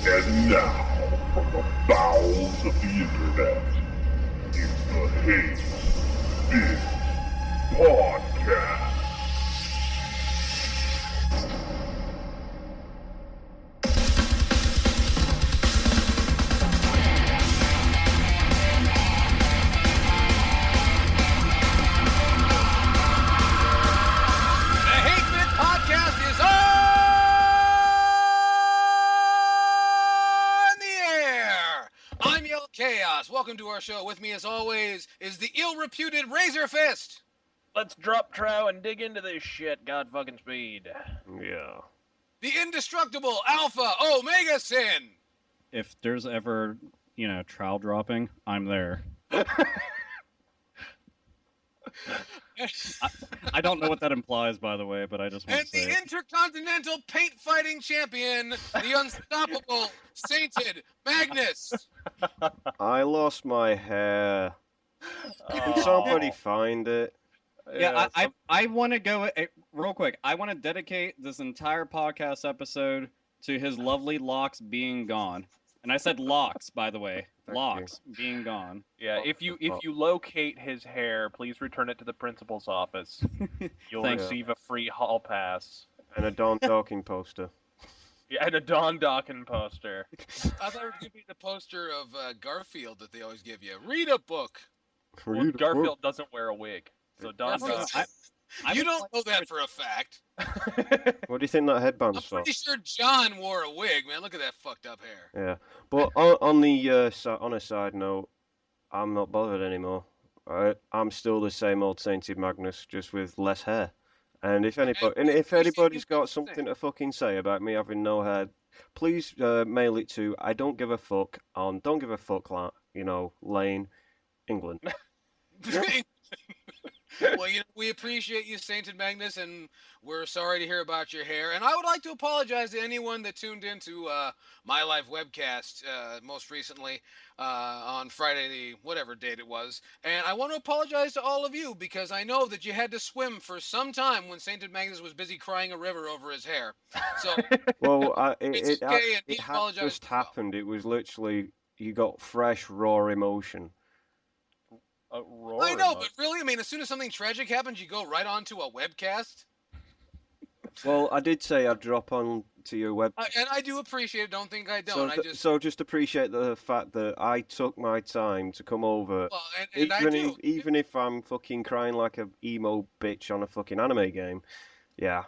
And now, from the bowels of the internet, it's the Hate Bit Podcast. Yellkaos. Welcome to our show. With me, as always, is the ill-reputed Razor Fist. Let's drop trow and dig into this shit, god fucking speed. Yeah. The indestructible Alpha Omega Sin. If there's ever, trowel dropping, I'm there. I don't know what that implies, by the way, but I just want And to say the intercontinental paint-fighting champion, the unstoppable, sainted Magnus. I lost my hair. Can somebody find it? Yeah, I want to go real quick. I want to dedicate this entire podcast episode to his lovely locks being gone. And I said locks, by the way. Locks being gone. Yeah, if you locate his hair, please return it to the principal's office. You'll receive a free hall pass. And a Don Talking poster. Yeah, and a Don Dawkins poster. I thought it was going to be the poster of Garfield that they always give you. Read a book. Well, Garfield doesn't wear a wig. So Don Dawkins... You don't know that for a fact. What do you think that headband's I'm for? pretty sure John wore a wig, man. Look at that fucked up hair. Yeah, but on a side note, I'm not bothered anymore. I'm still the same old Sainted Magnus, just with less hair. And if anybody's got something to fucking say about me having no hair, please mail it to I don't give a fuck on Don't Give a Fuck Lane, England. Well, we appreciate you, Sainted Magnus, and we're sorry to hear about your hair. And I would like to apologize to anyone that tuned into my live webcast most recently on Friday, the whatever date it was. And I want to apologize to all of you because I know that you had to swim for some time when Sainted Magnus was busy crying a river over his hair. So, well, it had just happened. It was literally you got fresh, raw emotion. I know, but really, I mean, as soon as something tragic happens, you go right onto a webcast. Well, I did say I'd drop on to your web, and I do appreciate it. Don't think I don't. So just appreciate the fact that I took my time to come over, well, and even if I'm fucking crying like a emo bitch on a fucking anime game. Yeah,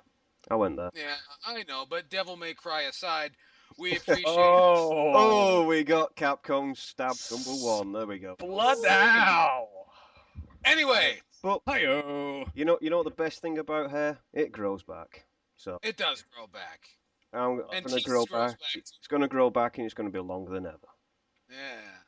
I went there. Yeah, I know, but Devil May Cry aside, we appreciate. Oh, we got Capcom stab #1. There we go. Blood now. Anyway, but hi-oh. You know what the best thing about hair? It grows back. So it does grow back. I'm gonna grow back. It's gonna grow back, and it's gonna be longer than ever. Yeah.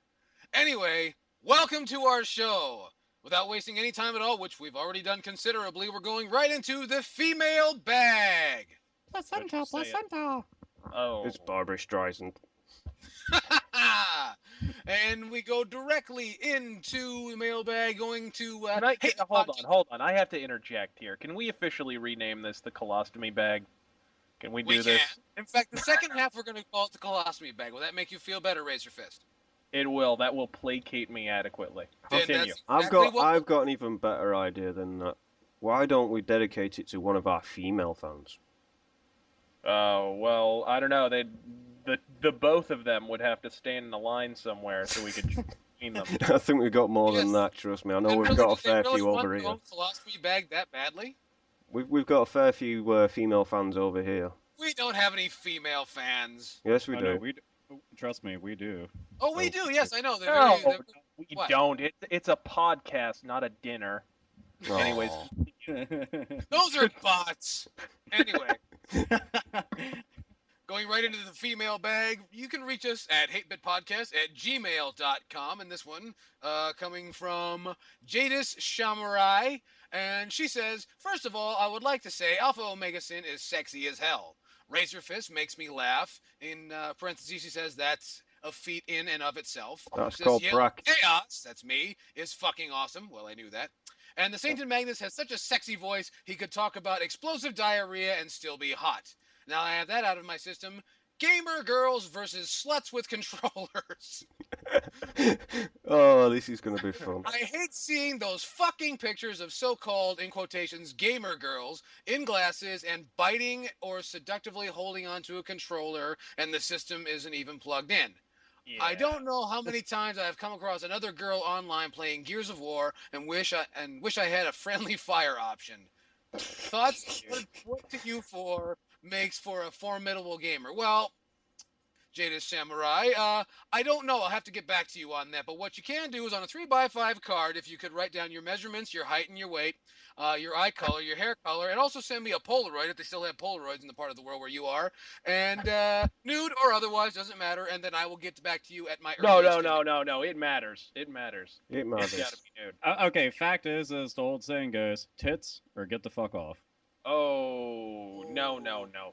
Anyway, welcome to our show. Without wasting any time at all, which we've already done considerably, we're going right into the female bag. Placenta. Oh. It's Barbara Streisand. And we go directly into the mailbag, going to... Hold on. I have to interject here. Can we officially rename this the Colostomy bag? Can we do this? In fact, the second half we're going to call it the Colostomy bag. Will that make you feel better, Razor Fist? It will. That will placate me adequately. Continue. I've got an even better idea than that. Why don't we dedicate it to one of our female fans? Oh, well, I don't know. The both of them would have to stand in a line somewhere so we could join them. I think we've got more than that, trust me. I know we've got a fair few over here. Colostomy bag that badly? We've got a fair few female fans over here. We don't have any female fans. Yes, we do. No, trust me, we do. Oh, we do. Yes, I know. We don't. It's a podcast, not a dinner. Oh. Anyways. Those are bots. Anyway. Going right into the female bag, you can reach us at hatebitpodcast@gmail.com. And this one coming from Jadis Shamarai. And she says, first of all, I would like to say Alpha Omega Sin is sexy as hell. Razor Fist makes me laugh. In parentheses, she says that's a feat in and of itself. That's called Chaos, that's me, is fucking awesome. Well, I knew that. And the Sainted Magnus has such a sexy voice, he could talk about explosive diarrhea and still be hot. Now I have that out of my system. gamer girls versus sluts with controllers. Oh, this is gonna be fun. I hate seeing those fucking pictures of so-called, in quotations, gamer girls in glasses and biting or seductively holding onto a controller, and the system isn't even plugged in. Yeah. I don't know how many times I have come across another girl online playing Gears of War and wish I had a friendly fire option. Thoughts? What to you for makes for a formidable gamer? Well, Jada Samurai. I don't know. I'll have to get back to you on that. But what you can do is on a 3x5 card, if you could write down your measurements, your height and your weight, your eye color, your hair color, and also send me a Polaroid if they still have Polaroids in the part of the world where you are, and nude or otherwise, doesn't matter. And then I will get back to you at my No, earliest. no. It matters. It matters. It It's matters. gotta be nude. Okay, fact is, as the old saying goes, tits or get the fuck off. Oh, no.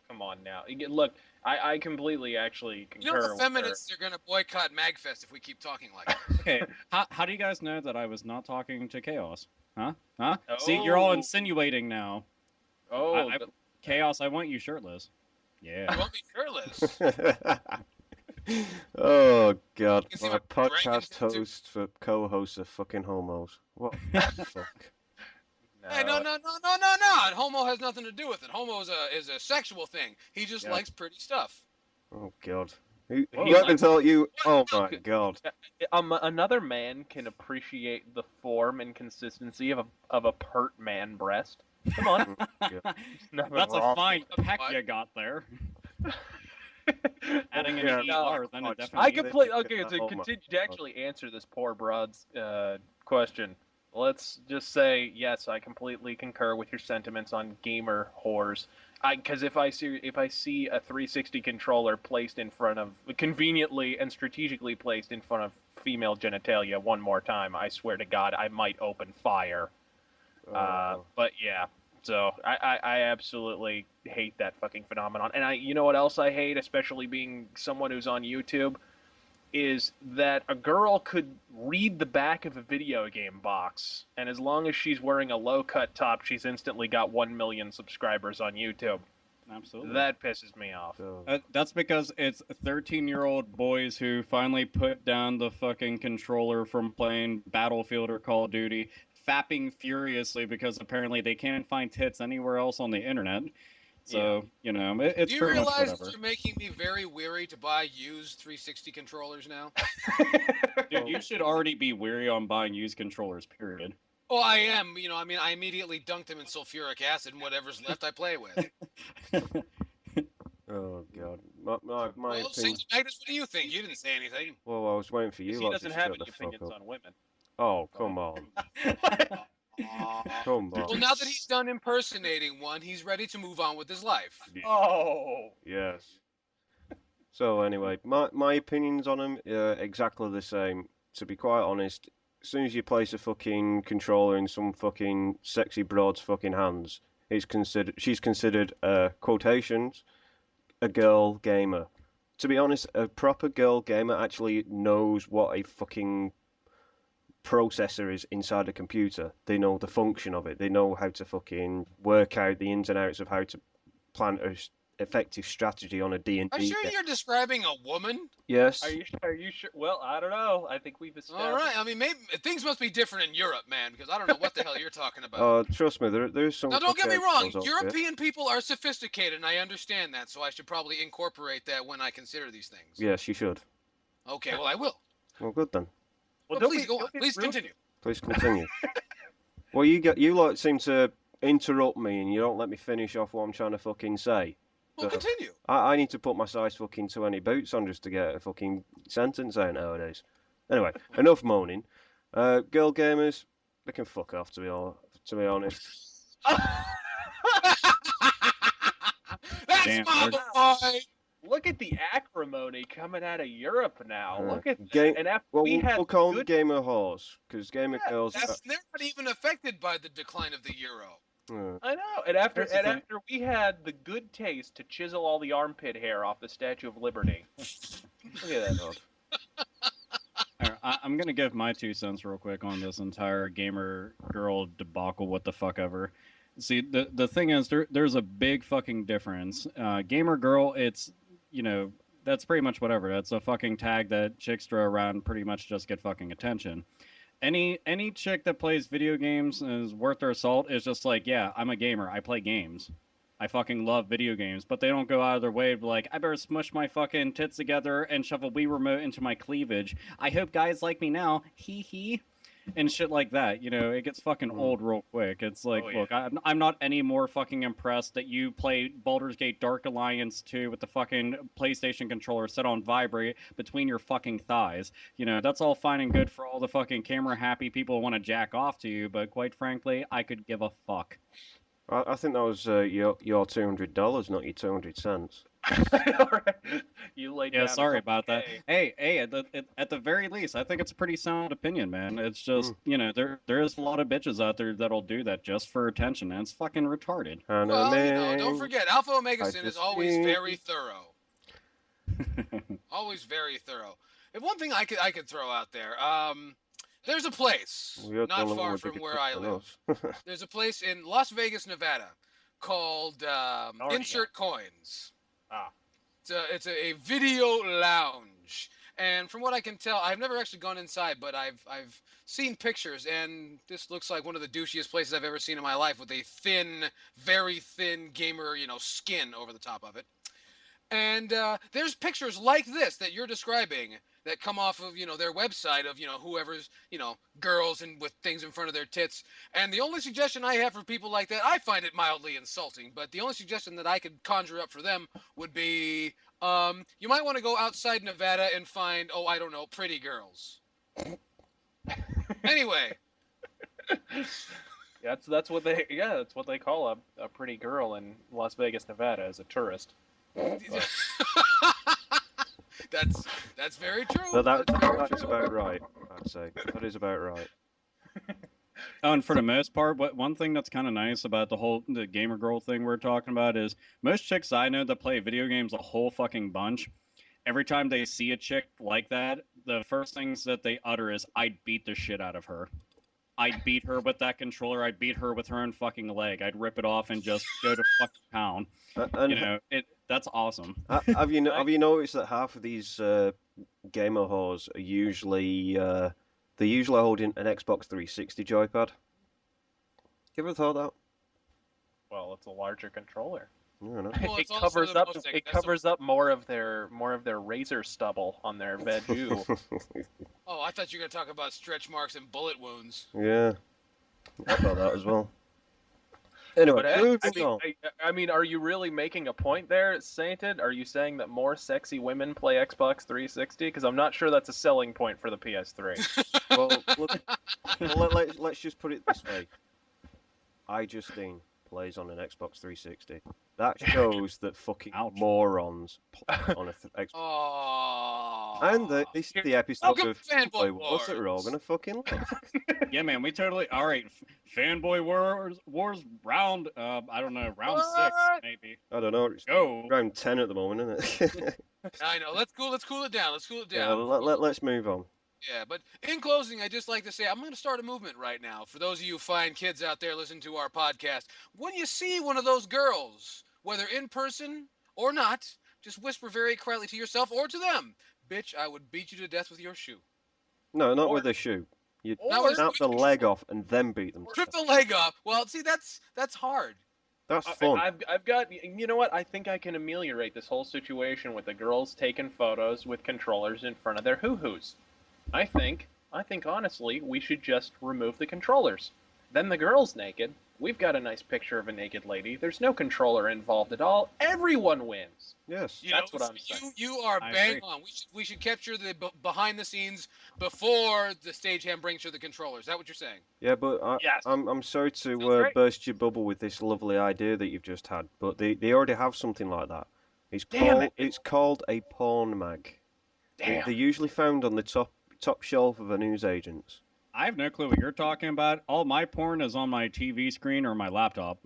Come on now. Look, I completely actually You know concur the with her. feminists are going to boycott MagFest if we keep talking like this. Okay, how do you guys know that I was not talking to Chaos? Huh? See, you're all Oh. insinuating now. Oh, Chaos, I want you shirtless. Yeah. You want me shirtless? Oh god, You can see my my dragon podcast tattoo. host for co-hosts are fucking homos. What the fuck? Hey, no. Homo has nothing to do with it. Homo is a sexual thing. He just Yeah. likes pretty stuff. Oh god. Who Whoa, ever like- told you? Oh my god. Another man can appreciate the form and consistency of a pert man breast. Come on. Nothing That's a wrong. fine peck What? you got there. Adding an Yeah, ER, then it watch definitely. I completely Look okay. at To that. Oh my continue to God. actually answer this poor broad's question, let's just say yes. I completely concur with your sentiments on gamer whores. Because if I see a 360 controller placed in front of conveniently and strategically placed in front of female genitalia one more time, I swear to God, I might open fire. Oh. But yeah. So I absolutely hate that fucking phenomenon. And you know what else I hate, especially being someone who's on YouTube, is that a girl could read the back of a video game box, and as long as she's wearing a low-cut top, she's instantly got 1 million subscribers on YouTube. Absolutely. That pisses me off. So, That's because it's 13-year-old boys who finally put down the fucking controller from playing Battlefield or Call of Duty, fapping furiously because apparently they can't find tits anywhere else on the internet. So, it's Do you pretty much realize whatever. you're making me very weary to buy used 360 controllers now? Dude, you should already be weary on buying used controllers, period. Oh, I am. I immediately dunk them in sulfuric acid, and whatever's left, I play with. oh god. My Well, opinion. Saint Magnus, what do you think? You didn't say anything. Well, I was waiting for you. He lot doesn't to have shut any the fuck opinions up. on women. Oh come on. Come on. Well, now that he's done impersonating one, he's ready to move on with his life. Oh. Yes. So anyway, my opinions on them are exactly the same. To be quite honest, as soon as you place a fucking controller in some fucking sexy broad's fucking hands, she's considered quotations a girl gamer. To be honest, a proper girl gamer actually knows what a fucking processor is inside a computer. They know the function of it. They know how to fucking work out the ins and outs of how to plan a effective strategy on a D&D Are you sure game. you're describing a woman? Yes. Are you sure? Well, I don't know. I think we've established. All right. I mean, maybe things must be different in Europe, man, because I don't know what the hell you're talking about. Trust me, there's some. Now, don't get me fucking wrong. girls out there. European people are sophisticated, and I understand that, so I should probably incorporate that when I consider these things. Yes, you should. Okay, well, I will. Well, good then. Well, don't please be- go on. don't be Please rude. continue. Please continue. Well, you lot seem to interrupt me and you don't let me finish off what I'm trying to fucking say. Well, So, continue. I need to put my size fucking 20 boots on just to get a fucking sentence out nowadays. Anyway, enough moaning. Girl gamers, they can fuck off to be honest. That's Damn, my they're- boy. Look at the acrimony coming out of Europe now. Look at Ga- that. And after Well, we had we'll call them good, gamer whores because gamer Yeah, girls. They're not even affected by the decline of the euro. I know. And after Here's the thing. after we had the good taste to chisel all the armpit hair off the Statue of Liberty. Look at that. God. Alright, I'm gonna give my 2 cents real quick on this entire gamer girl debacle. What the fuck ever. See, the thing is, there's a big fucking difference. Gamer girl, it's that's pretty much whatever. That's a fucking tag that chicks throw around, pretty much just get fucking attention. Any chick that plays video games and is worth their salt is just like, yeah, I'm a gamer. I play games. I fucking love video games, but they don't go out of their way to be like, I better smush my fucking tits together and shove a Wii remote into my cleavage. I hope guys like me now. Hee hee. And shit like that, it gets fucking old real quick. It's like, look, I'm not any more fucking impressed that you play Baldur's Gate Dark Alliance 2 with the fucking PlayStation controller set on vibrate between your fucking thighs. That's all fine and good for all the fucking camera happy people who want to jack off to you, but quite frankly, I could give a fuck. I think that was your $200, not your 200 cents. You laid Yeah, down sorry a about that. K. Hey, at the very least, I think it's a pretty sound opinion, man. It's just, there is a lot of bitches out there that'll do that just for attention, and it's fucking retarded. Well, don't forget, Alpha Omega I Sin is just always think- very thorough. Always very thorough. And one thing I could throw out there, there's a place You're not the one far with the from good where I than live. us. There's a place in Las Vegas, Nevada, called Insert Coins. Ah. It's a video lounge, and from what I can tell, I've never actually gone inside, but I've seen pictures, and this looks like one of the douchiest places I've ever seen in my life, with a thin, very thin gamer, skin over the top of it. And there's pictures like this that you're describing that come off of, their website of, whoever's, girls and with things in front of their tits. And the only suggestion I have for people like that, I find it mildly insulting, but the only suggestion that I could conjure up for them would be, you might want to go outside Nevada and find, I don't know, pretty girls. Anyway. That's what they call a pretty girl in Las Vegas, Nevada, as a tourist. That's very true. No, That's very that is true. about right, I'd say. That is about right. Oh, and for the most part, one thing that's kind of nice about the gamer girl thing we're talking about is most chicks I know that play video games a whole fucking bunch, every time they see a chick like that, the first things that they utter is, I'd beat the shit out of her. I'd beat her with that controller. I'd beat her with her own fucking leg. I'd rip it off and just go to fucking town. That's awesome. Have you noticed that half of these gamer whores are usually they're usually holding an Xbox 360 joypad? You ever thought that? Well, it's a larger controller. I don't know. Well, It it's also covers the up most it covers up more of their razor stubble on their vegu. Oh, I thought you were going to talk about stretch marks and bullet wounds. Yeah, I thought that as well. Anyway, But moving on. I mean, are you really making a point there, Sainted? Are you saying that more sexy women play Xbox 360? Because I'm not sure that's a selling point for the PS3. Well, let's just put it this way. Justine plays on an Xbox 360. That shows that fucking morons play on a Xbox. Oh. And this is the episode Welcome of to Fanboy Fanboy Wars that we're all Wars. gonna fucking love. Yeah, man, we totally. All right, Fanboy Wars round. I don't know, round 6 What? maybe. I don't know. It's Go. round 10 at the moment, isn't it? I know. Let's cool it down. Let's cool it Yeah, down. let's move on. Yeah, but in closing, I'd just like to say I'm going to start a movement right now. For those of you fine kids out there listening to our podcast, when you see one of those girls, whether in person or not, just whisper very quietly to yourself or to them, "Bitch, I would beat you to death with your shoe." No, not with a shoe. You snap the leg off and then beat them. Rip the leg off. Well, see, that's hard. That's fun. I've got, you know what? I think I can ameliorate this whole situation with the girls taking photos with controllers in front of their hoo-hoos. I think honestly, we should just remove the controllers. Then the girl's naked. We've got a nice picture of a naked lady. There's no controller involved at all. Everyone wins. Yes. That's what I'm saying. You are I bang agree. on. We should capture the behind the scenes before the stagehand brings her the controller. Is that what you're saying? Yeah, but Yes. I'm sorry to Sounds great. burst your bubble with this lovely idea that you've just had, but they already have something like that. Damn It's called a porn mag. Damn. They're usually found on the top shelf of a newsagent's. I have no clue what you're talking about. All my porn is on my TV screen or my laptop.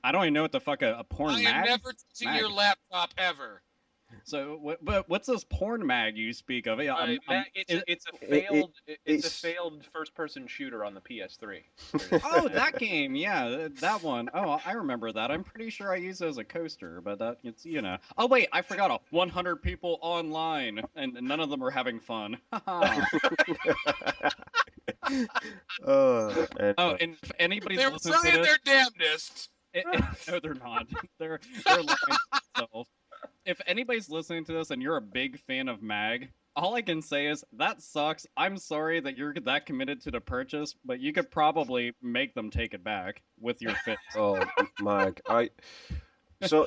I don't even know what the fuck a porn I mag. am never touching your laptop ever. So, what's this porn mag you speak of? Yeah, It's a failed first-person shooter on the PS3. Oh, that game, yeah, that one. Oh, I remember that. I'm pretty sure I used it as a coaster, but it's Oh wait, I forgot. 100 people online, and none of them are having fun. Oh, Oh, and if anybody's They're listening to trying this, their damnedest. no, they're not. They're lying to themselves. If anybody's listening to this and you're a big fan of Mag, all I can say is that sucks. I'm sorry that you're that committed to the purchase, but you could probably make them take it back with your fit. oh, Mag,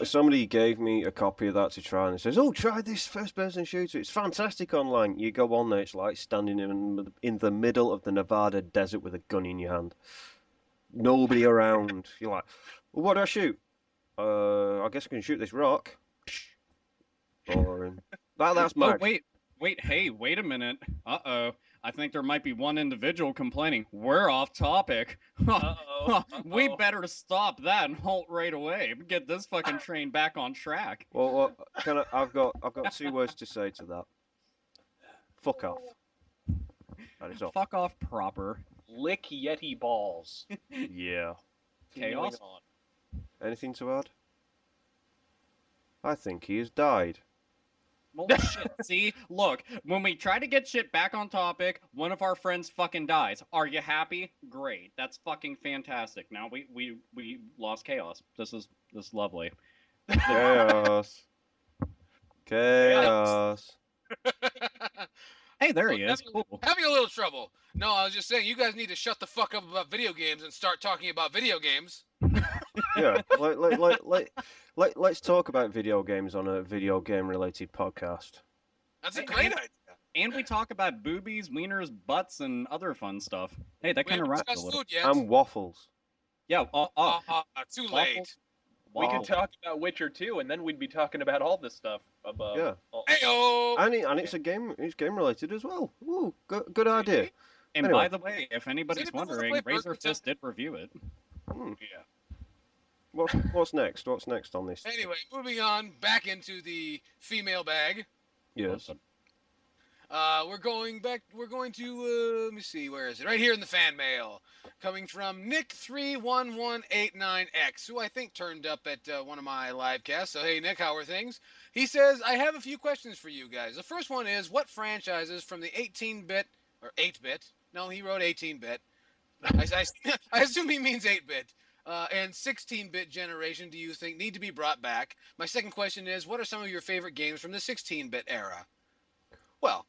somebody gave me a copy of that to try, and it says, "Oh, try this first-person shooter. It's fantastic online." You go on there, it's like standing in the middle of the Nevada desert with a gun in your hand. Nobody around. You're like, well, what do I shoot? I guess I can shoot this rock. Boring. That's Oh, Mag. hey, wait a minute. Uh-oh. I think there might be one individual complaining. We're off topic. We better stop that and halt right away. Get this fucking train back on track. Well, I've got 2 words to say to that. Fuck off. That is all. Fuck off proper. Lick Yeti balls. Yeah. Chaos? On. Anything to add? I think he has died. Well, shit. See, look, when we try to get shit back on topic, one of our friends fucking dies. Are you happy? Great. That's fucking fantastic. Now we lost Chaos. This is lovely. Chaos. Chaos. Hey, there he is. Cool. Having a little trouble. No, I was just saying, you guys need to shut the fuck up about video games and start talking about video games. Yeah. Let's talk about video games on a video game related podcast. That's a great idea. And we talk about boobies, wieners, butts, and other fun stuff. Hey, that We kind of haven't rhymes a discussed little. food yet. And waffles. Yeah. Too late. We could talk about Witcher 2, and then we'd be talking about all this stuff above. Yeah. Heyo! And it's it's game related as well. Ooh, good idea. And Anyway. by the way, if anybody's anybody wanna wondering, play Razor Burger Fist did review it. Yeah. What's next? What's next on this? Anyway, moving on back into the female bag. Yes. We're going to let me see, where is it? Right here in the fan mail, coming from Nick31189X, who I think turned up at one of my live casts. So hey, Nick, how are things? He says, I have a few questions for you guys. The first one is, what franchises from the 18-bit or 8-bit? No, he wrote 18-bit. I assume he means 8-bit. And 16-bit generation do you think need to be brought back? My second question is, what are some of your favorite games from the 16-bit era? Well,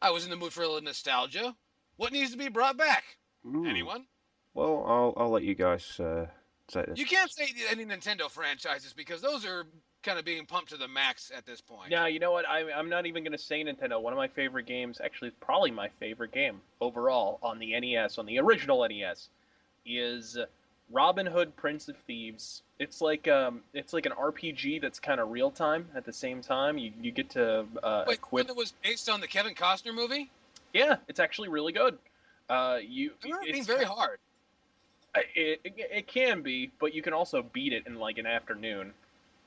I was in the mood for a little nostalgia. What needs to be brought back? Anyone? Well, I'll let you guys say this. You can't say any Nintendo franchises because those are kind of being pumped to the max at this point. Now, you know what? I'm not even going to say Nintendo. One of my favorite games, actually probably my favorite game overall on the NES, on the original NES, is Robin Hood Prince of Thieves. It's like an RPG that's kind of real time at the same time. You get to Wait, equip. when it was based on the Kevin Costner movie? Yeah, it's actually really good. It's being very hard. It can be, but you can also beat it in like an afternoon.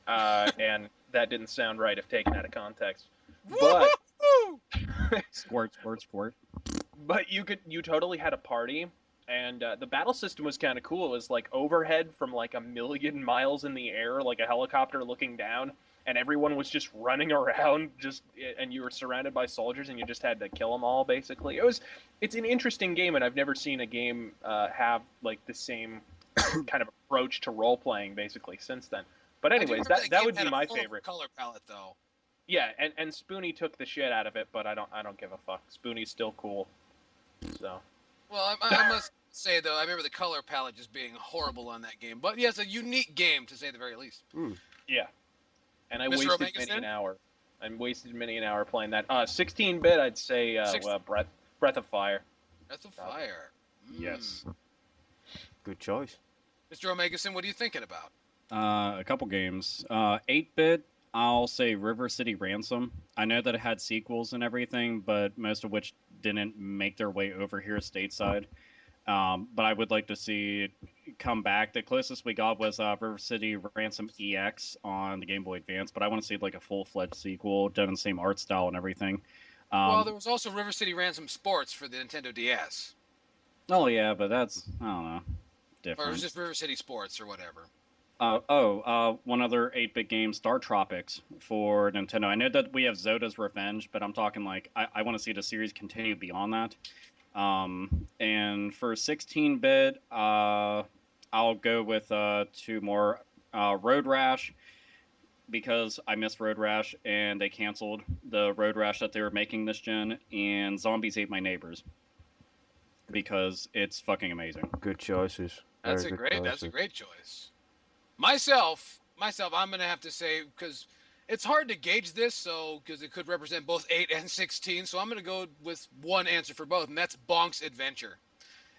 And that didn't sound right if taken out of context. But Squirt. But you totally had a party, and the battle system was kind of cool. It was like overhead from like a million miles in the air, like a helicopter looking down, and everyone was just running around, and you were surrounded by soldiers, and you just had to kill them all. Basically, it's an interesting game, and I've never seen a game have like the same kind of approach to role playing basically since then. But anyways, that would be my favorite. Color palette though. Yeah, and Spoonie took the shit out of it, but I don't give a fuck. Spoonie's still cool. So. Well, I must say though, I remember the color palette just being horrible on that game. But yes, a unique game to say the very least. Yeah. And I Mr. wasted many an hour. Playing that. 16-bit, I'd say Breath of Fire. Breath of Fire. Yes. Good choice. Mr. Omegason, what are you thinking about? A couple games. 8-bit, I'll say River City Ransom. I know that it had sequels and everything, but most of which didn't make their way over here stateside. But I would like to see, come back. The closest we got was River City Ransom EX on the Game Boy Advance, but I want to see like a full-fledged sequel, done in the same art style and everything. Well, there was also River City Ransom Sports for the Nintendo DS. Oh yeah, but that's I don't know, Or it different. was just River City Sports or whatever. One other 8-bit game, Star Tropics for Nintendo. I know that we have Zoda's Revenge, but I'm talking like I want to see the series continue beyond that. And for 16-bit, I'll go with 2 more. Road Rash, because I missed Road Rash and they canceled the Road Rash that they were making this gen, and Zombies Ate My Neighbors, because it's fucking amazing. Good choices. That's Very a good great. That's a choices. great choice. Myself, I'm gonna have to say, because it's hard to gauge this, so because it could represent both 8 and 16, so I'm gonna go with one answer for both, and that's Bonk's Adventure.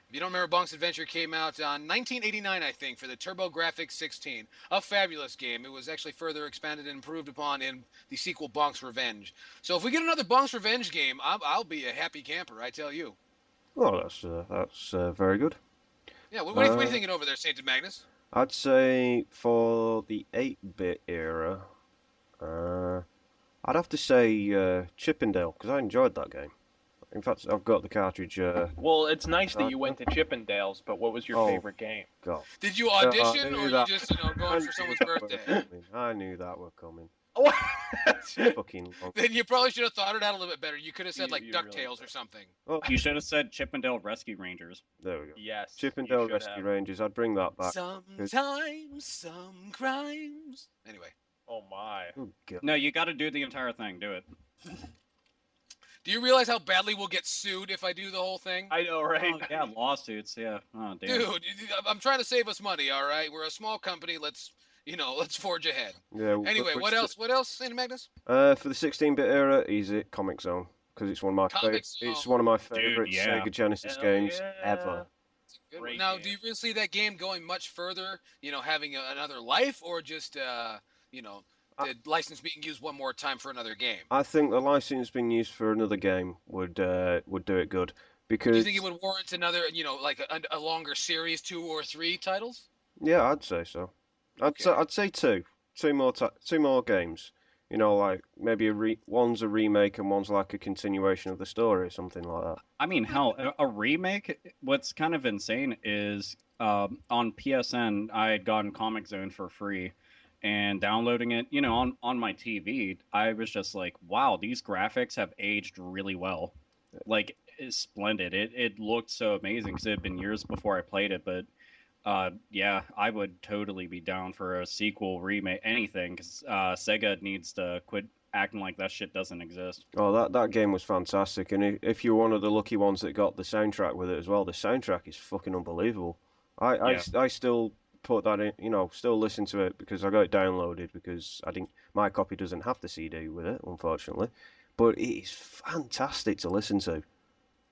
If you don't remember, Bonk's Adventure came out on 1989, I think, for the TurboGrafx 16. A fabulous game. It was actually further expanded and improved upon in the sequel Bonk's Revenge. So if we get another Bonk's Revenge game, I'll be a happy camper, I tell you. Well, that's very good. Yeah, what are you thinking over there, Sainted Magnus? I'd say for the 8-bit era, I'd have to say Chippendale, because I enjoyed that game. In fact, I've got the cartridge. Well, it's nice that you went to Chippendales, but what was your Oh. favorite game? God. Did you audition, I knew or you that. just, I going knew for someone's that were birthday? coming. I knew that were coming. Oh, Fucking long. Then you probably should have thought it out a little bit better. You could have said, like, You really DuckTales should. or something. Oh, You should have said Chippendale Rescue Rangers. there we go. yes. Chippendale you should Rescue have. Rangers. I'd bring that back. Sometimes, some crimes. Anyway. Oh my. Oh, God. No, you got to do the entire thing. Do it. Do you realize how badly we'll get sued if I do the whole thing? I know, right? Oh, yeah, lawsuits. Yeah. Oh, damn. Dude, I'm trying to save us money, all right? We're a small company. Let's forge ahead. Yeah. Anyway, what else? What else, Saint Magnus? For the 16-bit era, easy Comic Zone, because it's one of my Comic It's Zone. one of my Dude, favorite yeah. Sega Genesis Hell games yeah. ever. Good Great one. Now, game. do you really see that game going much further? Having another life, or just the license being used one more time for another game? I think the license being used for another game would do it good, Do because you think it would warrant another, like a longer series, 2 or 3 titles? yeah, I'd say so. Okay. I'd say two more games. Like maybe one's a remake and one's like a continuation of the story or something like that. I mean, hell, a remake. What's kind of insane is on PSN, I had gotten Comic Zone for free, and downloading it, on my TV, I was just like, wow, these graphics have aged really well. Like, it's splendid. It looked so amazing because it had been years before I played it, but yeah, I would totally be down for a sequel, remake, anything, because Sega needs to quit acting like that shit doesn't exist. Oh, that game was fantastic, and if you're one of the lucky ones that got the soundtrack with it as well, the soundtrack is fucking unbelievable. I still put that in, still listen to it because I got it downloaded because my copy doesn't have the CD with it, unfortunately, but it is fantastic to listen to.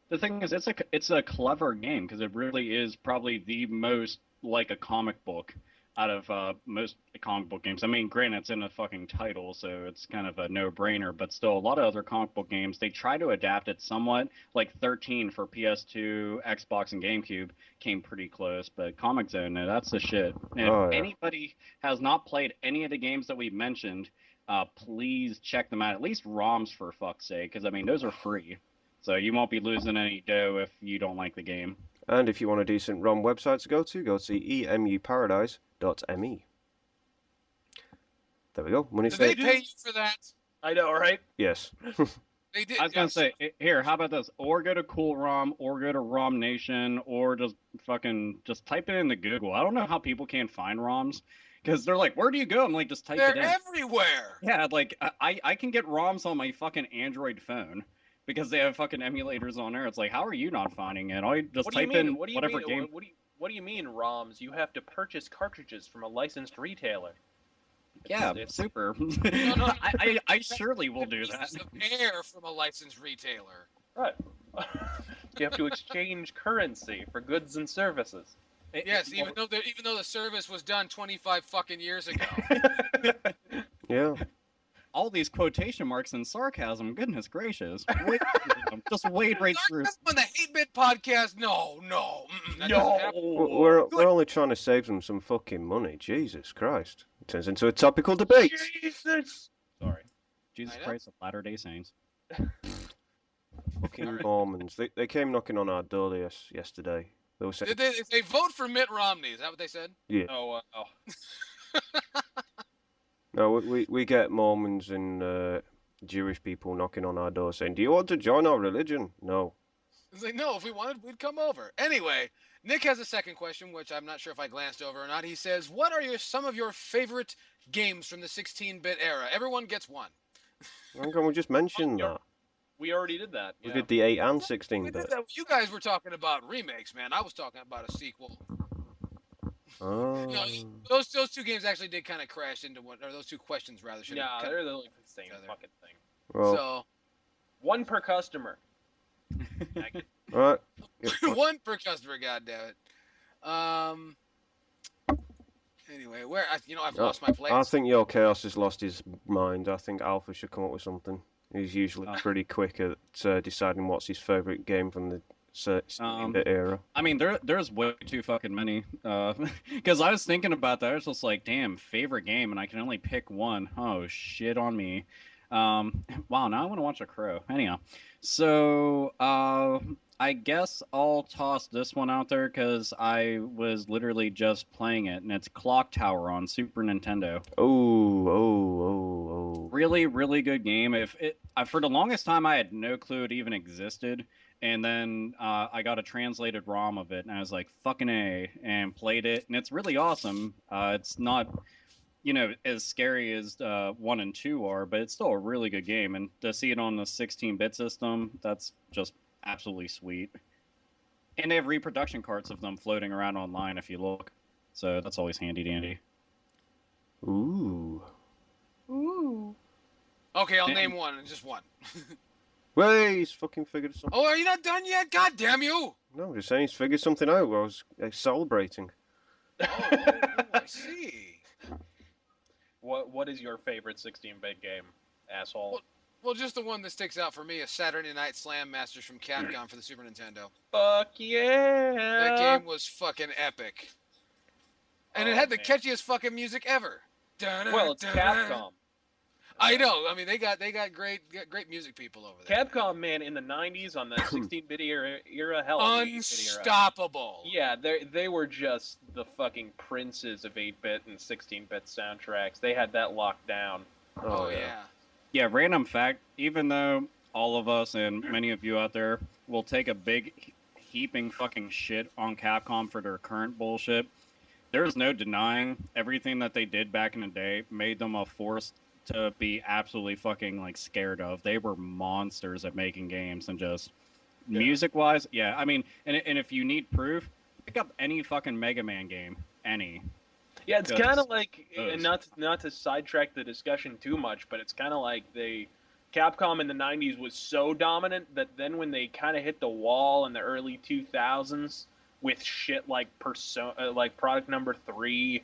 The thing is, it's a clever game because it really is probably the most like a comic book out of most comic book games. I mean, granted, it's in a fucking title, so it's kind of a no-brainer, but still, a lot of other comic book games, they try to adapt it somewhat. Like 13 for PS2, Xbox, and GameCube came pretty close, but Comic Zone, no, that's the shit. And Oh, if yeah. anybody has not played any of the games that we've mentioned, please check them out. At least ROMs, for fuck's sake, because, I mean, those are free. So you won't be losing any dough if you don't like the game. And if you want a decent ROM website to go to emuparadise.me. There we go. Money Did they saved. pay you for that? I know, right? Yes. They did. I was gonna say, here, how about this? Or go to Cool ROM, or go to ROM Nation, or just type it into Google. I don't know how people can't find ROMs, because they're like, where do you go? I'm like, just type They're it in. everywhere. Yeah, like I can get ROMs on my fucking Android phone because they have fucking emulators on there. It's like, how are you not finding it? I just What do you type mean? in What do you whatever mean? game. What do you mean ROMs? You have to purchase cartridges from a licensed retailer. Yeah, It's- super. no. I surely will do that. Pieces of air from a licensed retailer. Right. You have to exchange currency for goods and services. Yes, even though the service was done 25 fucking years ago. Yeah. all these quotation marks and sarcasm. Goodness gracious. Wade through them. Just wade right through. On the 8-Bit podcast, no. That doesn't happen. We're only trying to save them some fucking money. Jesus Christ. It turns into a topical debate. Jesus. Sorry. Jesus I know. Christ of Latter-day Saints. Fucking Mormons. They came knocking on our door yesterday. They were saying, Did they vote for Mitt Romney? Is that what they said? yeah. Oh, No, we get Mormons and Jewish people knocking on our door saying, "Do you want to join our religion?" No. It's like, no, if we wanted, we'd come over. Anyway, Nick has a second question, which I'm not sure if I glanced over or not. He says, what are some of your favorite games from the 16-bit era? Everyone gets one. How come we just mentioned that? we already did that. We Yeah. did the 8 and We 16-bit. did that. You guys were talking about remakes, man. I was talking about a sequel. Oh. No, those two games actually did kind of crash into one, or those two questions rather. Yeah, they're like the same together. fucking thing. Well, So one per customer. right. one per customer, goddammit. Anyway, I've lost my place. I think Yellkaos has lost his mind. I think Alpha should come up with something. He's usually pretty quick at deciding what's his favourite game from the 16-bit era. I mean, there's way too fucking many. Because I was thinking about that. I was just like, damn, favorite game, and I can only pick one. Oh, shit on me. Wow, now I want to watch A Crow. Anyhow, so I guess I'll toss this one out there because I was literally just playing it, and it's Clock Tower on Super Nintendo. Oh. Really, really good game. For the longest time, I had no clue it even existed. And then I got a translated ROM of it, and I was like, fucking A, and played it. And it's really awesome. It's not, as scary as 1 and 2 are, but it's still a really good game. And to see it on the 16-bit system, that's just absolutely sweet. And they have reproduction carts of them floating around online if you look. So that's always handy dandy. Ooh. Okay, I'll name one, just one. Wait, he's fucking figured something. Oh, are you not done yet? God damn you! No, I'm just saying he's figured something out. I was celebrating. Oh, I see. What is your favorite 16-bit game, asshole? Well, just the one that sticks out for me is Saturday Night Slam Masters from Capcom for the Super Nintendo. Fuck yeah! That game was fucking epic. And it had the man. catchiest fucking music ever. Well, it's Capcom. I know. I mean, they got great music people over there. Capcom, man, in the 90s on the 16-bit era, hell, 8-bit era. Unstoppable. Yeah, they were just the fucking princes of 8-bit and 16-bit soundtracks. They had that locked down. Oh yeah. Yeah, random fact, even though all of us and many of you out there will take a big heaping fucking shit on Capcom for their current bullshit, there's no denying everything that they did back in the day made them a force to be absolutely fucking like scared of. They were monsters at making games and just music-wise, yeah. I mean, and if you need proof, pick up any fucking Mega Man game, any. Yeah, it's kind of like, and not to sidetrack the discussion too much, but it's kind of like Capcom in the 90s was so dominant that then when they kind of hit the wall in the early 2000s with shit like like Product Number 3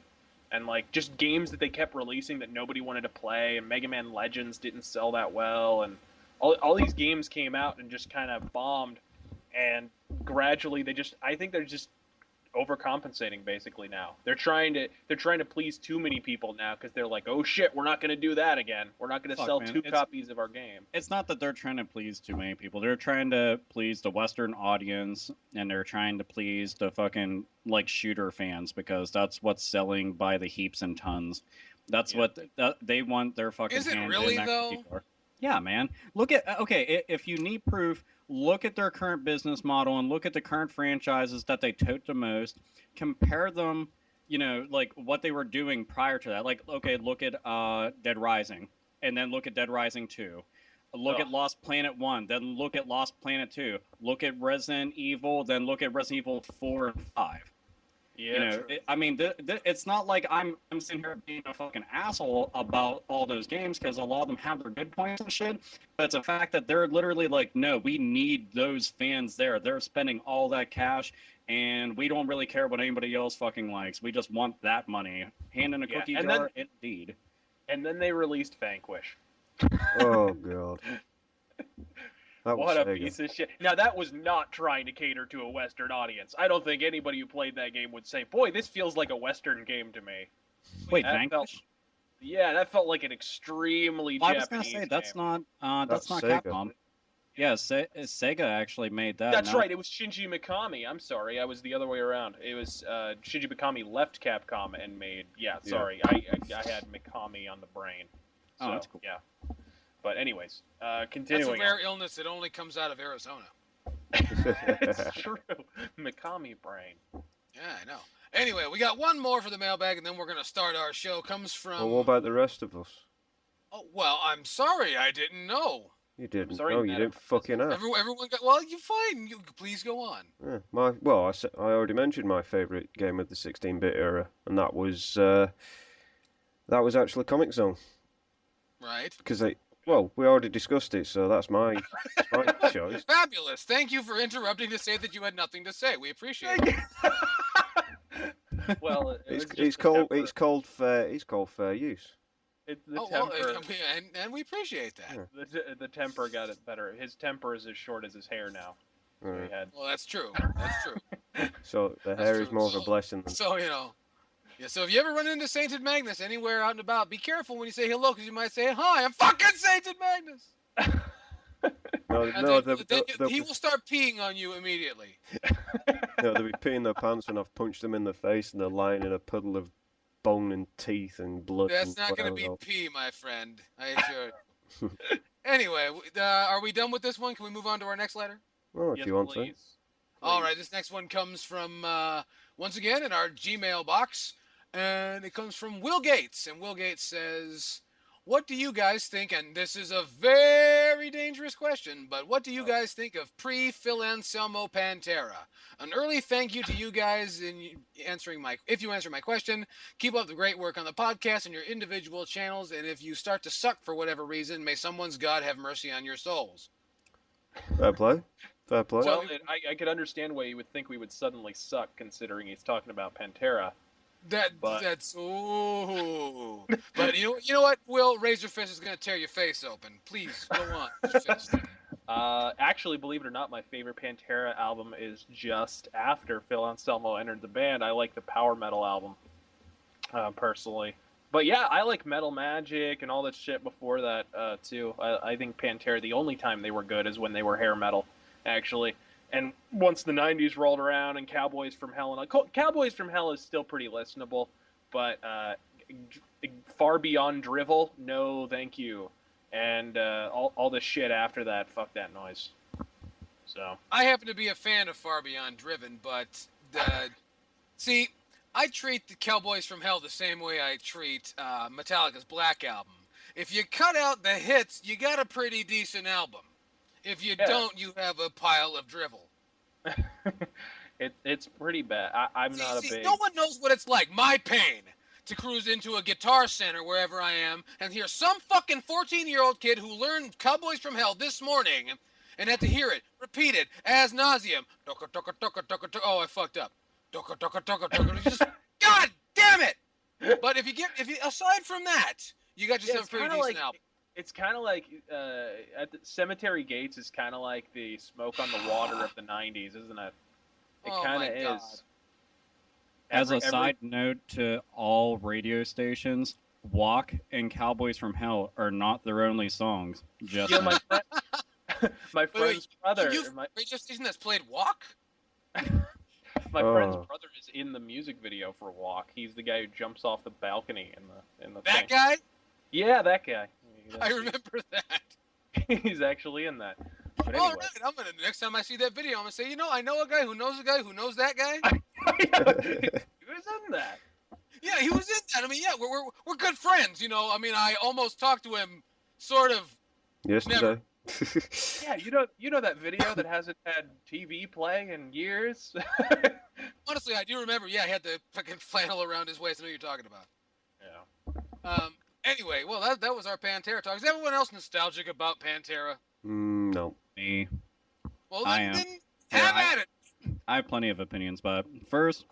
and like just games that they kept releasing that nobody wanted to play, and Mega Man Legends didn't sell that well, and all these games came out and just kind of bombed, and gradually I think they're just overcompensating basically now. They're trying to please too many people now because they're like, oh shit, we're not going to do that again. We're not going to sell two copies of our game. It's not that they're trying to please too many people. They're trying to please the Western audience, and they're trying to please the fucking like shooter fans because that's what's selling by the heaps and tons. That's what they want their fucking. Is it hand really in though? Keyboard. Yeah, man. Look at if you need proof, look at their current business model and look at the current franchises that they tote the most. Compare them, like what they were doing prior to that. Like, okay, look at Dead Rising, and then look at Dead Rising 2. Look at Lost Planet 1, then look at Lost Planet 2. Look at Resident Evil, then look at Resident Evil 4 and 5. Yeah, it's not like I'm sitting here being a fucking asshole about all those games because a lot of them have their good points and shit. But it's a fact that they're literally like, no, we need those fans there. They're spending all that cash, and we don't really care what anybody else fucking likes. We just want that money. Hand in a cookie jar, indeed. And then they released Vanquish. Oh god. That was What a Sega. piece of shit. Now, that was not trying to cater to a Western audience. I don't think anybody who played that game would say, boy, this feels like a Western game to me. Wait, That felt, Vanquish? yeah, that felt like an extremely Well, I was Japanese gonna say game. that's not Sega. Capcom. Yeah, Sega actually made that. That's not- right, it was Shinji Mikami. I'm sorry, I was the other way around. It was Shinji Mikami left Capcom and made... Yeah, sorry, I had Mikami on the brain. So, Oh, that's cool. Yeah. But anyways, That's a continuing rare on. illness that only comes out of Arizona. It's true. Mikami brain. Yeah, I know. Anyway, we got one more for the mailbag, and then we're gonna start our show. Comes from. Well, what about the rest of us? Oh well, I'm sorry, I didn't know. You didn't. sorry, No, you Madam didn't fucking ask. Everyone got. Well, you fine. You please go on. Yeah, I already mentioned my favourite game of the 16-bit era, and that was actually Comic Zone. Right. Because we already discussed it, so that's my choice. Fabulous. Thank you for interrupting to say that you had nothing to say. We appreciate it. Well, It's called fair use. It's the Oh well, temper. and we appreciate that. Yeah. The temper got it better. His temper is as short as his hair now. So Alright. he had... Well, that's true. That's true. So the That's hair is true. more of a blessing than. So yeah. So if you ever run into Sainted Magnus anywhere out and about, be careful when you say hello, because you might say, "Hi, I'm fucking Sainted Magnus." No, And no, then he will start peeing on you immediately. no, they'll be peeing their pants when I've punched them in the face, and they're lying in a puddle of bone and teeth and blood. That's and not going to whatever be else. pee, my friend. I assure you. Anyway, are we done with this one? Can we move on to our next letter? Well, if Yes, you want to. please. All right, this next one comes from, once again, in our Gmail box, and it comes from Will Gates. And Will Gates says, what do you guys think, and this is a very dangerous question, but what do you guys think of pre-Phil Anselmo Pantera? An early thank you to you guys if you answer my question. Keep up the great work on the podcast and your individual channels, and if you start to suck for whatever reason, may someone's God have mercy on your souls. Fair play. Fair play. Well, I could understand why you would think we would suddenly suck, considering he's talking about Pantera. That's ooh. But you know what? Will Razorfist is gonna tear your face open. Please go on. Razorfist. Actually, believe it or not, my favorite Pantera album is just after Phil Anselmo entered the band. I like the power metal album, personally. But yeah, I like Metal Magic and all that shit before that, too. I think Pantera, the only time they were good is when they were hair metal, actually. And once the 90s rolled around and Cowboys from Hell, and Cowboys from Hell is still pretty listenable, but Far Beyond Drivel, no thank you. And all the shit after that, fuck that noise. So I happen to be a fan of Far Beyond Driven, but see, I treat the Cowboys from Hell the same way I treat Metallica's Black Album. If you cut out the hits, you got a pretty decent album. If you don't, you have a pile of drivel. it's pretty bad. I'm not a big... No one knows what it's like, my pain, to cruise into a Guitar Center wherever I am and hear some fucking 14-year-old kid who learned Cowboys from Hell this morning and had to hear it repeated as nauseum. Oh, I fucked up. Just, God damn it! But if you aside from that, you got yourself a pretty decent album. It's kind of like at the Cemetery Gates is kind of like the Smoke on the Water of the 90s, isn't it? It kind of is. As a side note to all radio stations, Walk and Cowboys from Hell are not their only songs. Just yeah, my friend's brother. Radio station that's played Walk? My friend's brother is in the music video for Walk. He's the guy who jumps off the balcony in the That thing. guy? Yeah, that guy. I remember that. He's actually in that. But All anyway. right, next time I see that video, I'm gonna say, I know a guy who knows a guy who knows that guy. He was in that. Yeah, he was in that. I mean, yeah, we're good friends. I mean, I almost talked to him, sort of. Yesterday. Yeah, you know that video that hasn't had TV play in years. Honestly, I do remember. Yeah, he had the fucking flannel around his waist. I know what you're talking about. Yeah. Anyway, well, that was our Pantera talk. Is everyone else nostalgic about Pantera? No. me. Well, I then am. have at it. I have plenty of opinions, but first,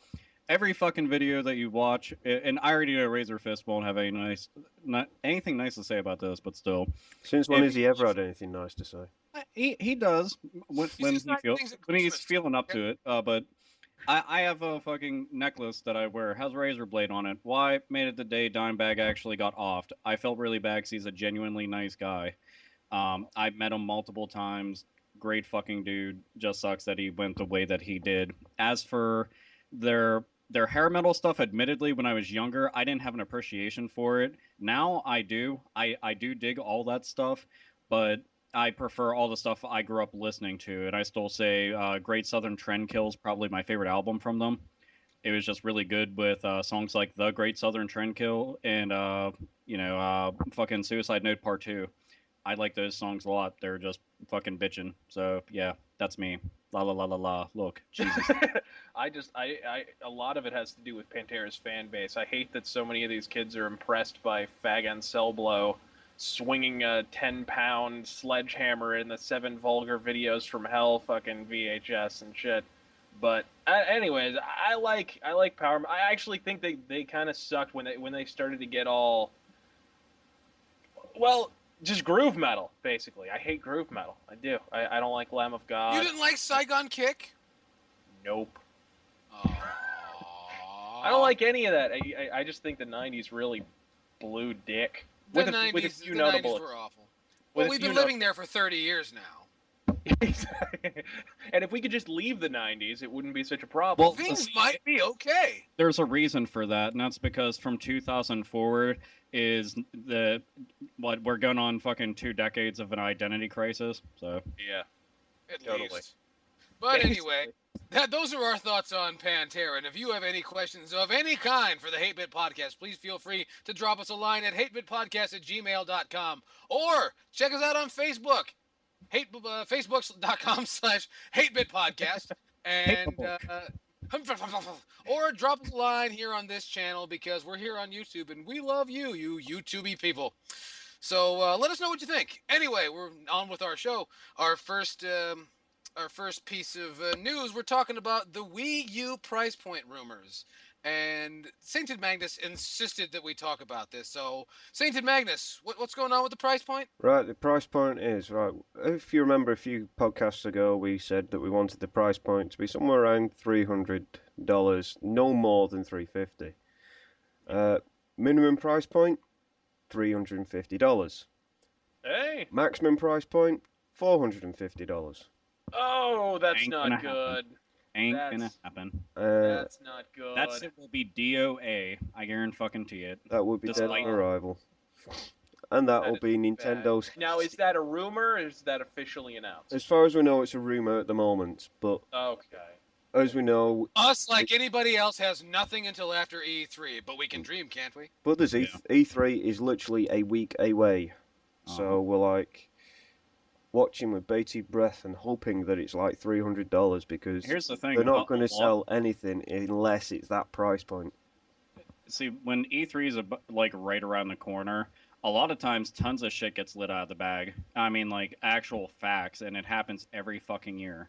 every fucking video that you watch, and I already know Razorfist won't have anything nice to say about this, but still, Since when if has he ever had anything nice to say? he does when just not things at he's Christmas, feeling up okay? to it. But I have a fucking necklace that I wear, has a razor blade on it. Why made it the day Dimebag actually got offed? I felt really bad because he's a genuinely nice guy. I've met him multiple times. Great fucking dude. Just sucks that he went the way that he did. As for their hair metal stuff, admittedly, when I was younger, I didn't have an appreciation for it. Now I do. I do dig all that stuff, but I prefer all the stuff I grew up listening to. And I still say Great Southern Trendkill's probably my favorite album from them. It was just really good with songs like The Great Southern Trendkill and fucking Suicide Note Part 2. I like those songs a lot. They're just fucking bitching. So yeah, that's me. La la la la la. Look, Jesus. A lot of it has to do with Pantera's fan base. I hate that so many of these kids are impressed by Fag and Cellblow swinging a 10-pound sledgehammer in the 7 vulgar videos from hell fucking VHS and shit. But anyways, I like Power. I actually think they kind of sucked when they started to get all, well, just groove metal, basically. I hate groove metal. I do. I don't like Lamb of God. You didn't like Saigon Kick? Nope. Aww. I don't like any of that. I just think the 90s really blew dick. The With a 90s, few the notable 90s were awful. Well, we've been living there for 30 years now. And if we could just leave the 90s, it wouldn't be such a problem. Well, Things might be okay. There's a reason for that, and that's because from 2000 forward is what we're going on fucking 2 decades of an identity crisis. So yeah, At totally. least. But anyway, those are our thoughts on Pantera. And if you have any questions of any kind for the Hate Bit Podcast, please feel free to drop us a line at hatebitpodcast@gmail.com or check us out on Facebook, facebook.com/hatebitpodcast. And or drop us a line here on this channel because we're here on YouTube and we love you, you YouTubey people. So let us know what you think. Anyway, we're on with our show. Our first piece of news, we're talking about the Wii U price point rumors. And Sainted Magnus insisted that we talk about this. So, Sainted Magnus, what's going on with the price point? Right, the price point is, right, if you remember a few podcasts ago, we said that we wanted the price point to be somewhere around $300, no more than $350. Minimum price point, $350. Hey! Maximum price point, $450. Oh, that's Ain't not gonna good. ain't That's- gonna happen. That's not good. That's it will be DOA. I guarantee it. That would be Just dead like- on arrival. And that will is be bad. Nintendo's. Now, is that a rumor or is that officially announced? As far as we know, it's a rumor at the moment, but Okay. as we know, Us, like anybody else, has nothing until after E3, but we can dream, can't we? but there's E3 is literally a week away, so we're like watching with bated breath and hoping that it's like $300 because Here's the thing. they're not a going to lot- sell anything unless it's that price point. See, when E3 is like right around the corner, a lot of times tons of shit gets lit out of the bag. I mean, like actual facts, and it happens every fucking year.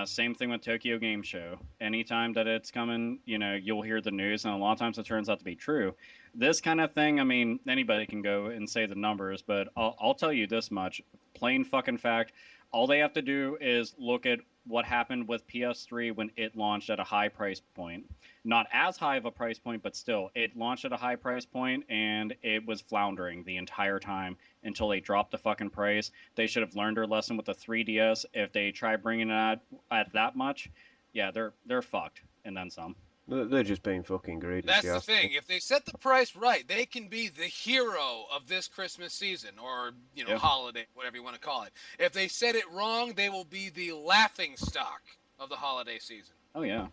Same thing with Tokyo Game Show. Anytime that it's coming, you'll hear the news, and a lot of times it turns out to be true. This kind of thing, I mean, anybody can go and say the numbers, but I'll tell you this much. Plain fucking fact. All they have to do is look at what happened with PS3 when it launched at a high price point. Not as high of a price point, but still, it launched at a high price point and it was floundering the entire time until they dropped the fucking price. They should have learned their lesson with the 3DS. If they try bringing it at that much, yeah, they're fucked and then some. They're just being fucking greedy. That's the thing. If they set the price right, they can be the hero of this Christmas season or, holiday, whatever you want to call it. If they set it wrong, they will be the laughing stock of the holiday season. Oh, yeah.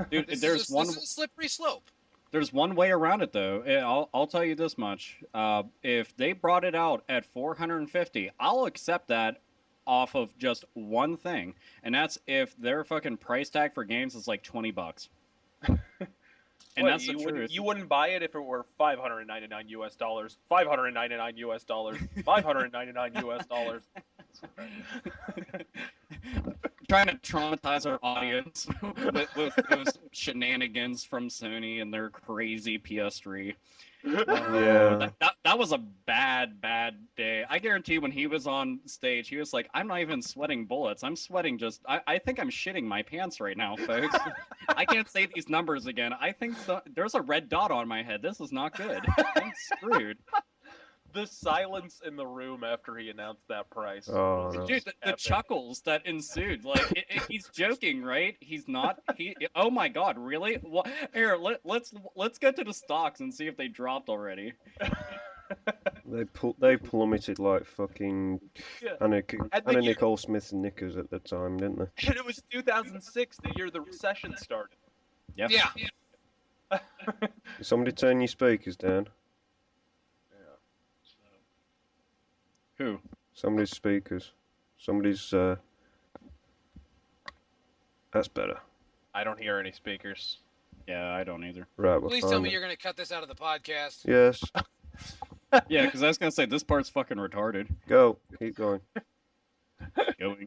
Dude, This this is a slippery slope. There's one way around it, though. I'll tell you this much. If they brought it out at $450, I'll accept that off of just one thing, and that's if their fucking price tag for games is like $20. And that's the truth. You wouldn't buy it if it were $599 US, $599 US, $599 US. trying to traumatize our audience with those shenanigans from Sony and their crazy PS3. Yeah. That was a bad day. I guarantee when he was on stage, he was like, "I'm not even sweating bullets. I'm sweating just. I think I'm shitting my pants right now, folks. I can't say these numbers again. I think there's a red dot on my head. This is not good. I'm screwed." The silence in the room after he announced that price. Oh, was no. Dude, the epic. chuckles that ensued, like he's joking, right? He's not. Oh my god, really? Well, here, let's get to the stocks and see if they dropped already. They plummeted like fucking Yeah. Anna At the year- Nicole Smith's knickers at the time, didn't they? And it was 2006, the year the recession started. Yeah. Yeah. Somebody turn your speakers down. Who? Somebody's speakers. Somebody's. That's better. I don't hear any speakers. Yeah, I don't either. Right, we're Please fine tell me then. you're going to cut this out of the podcast. Yes. Yeah, because I was gonna say this part's fucking retarded. Go. Keep going.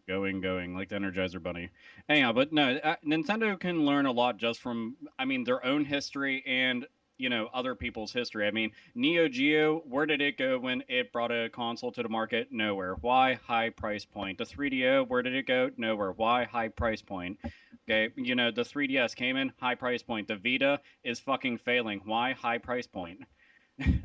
Going, like the Energizer Bunny. Anyhow, but no, Nintendo can learn a lot just from, I mean, their own history and, you know, other people's history. I mean, Neo Geo, where did it go when it brought a console to the market? Nowhere. Why? High price point. The 3DO, where did it go? Nowhere. Why? High price point. Okay, you know, the 3DS came in, high price point. The Vita is fucking failing. Why? High price point.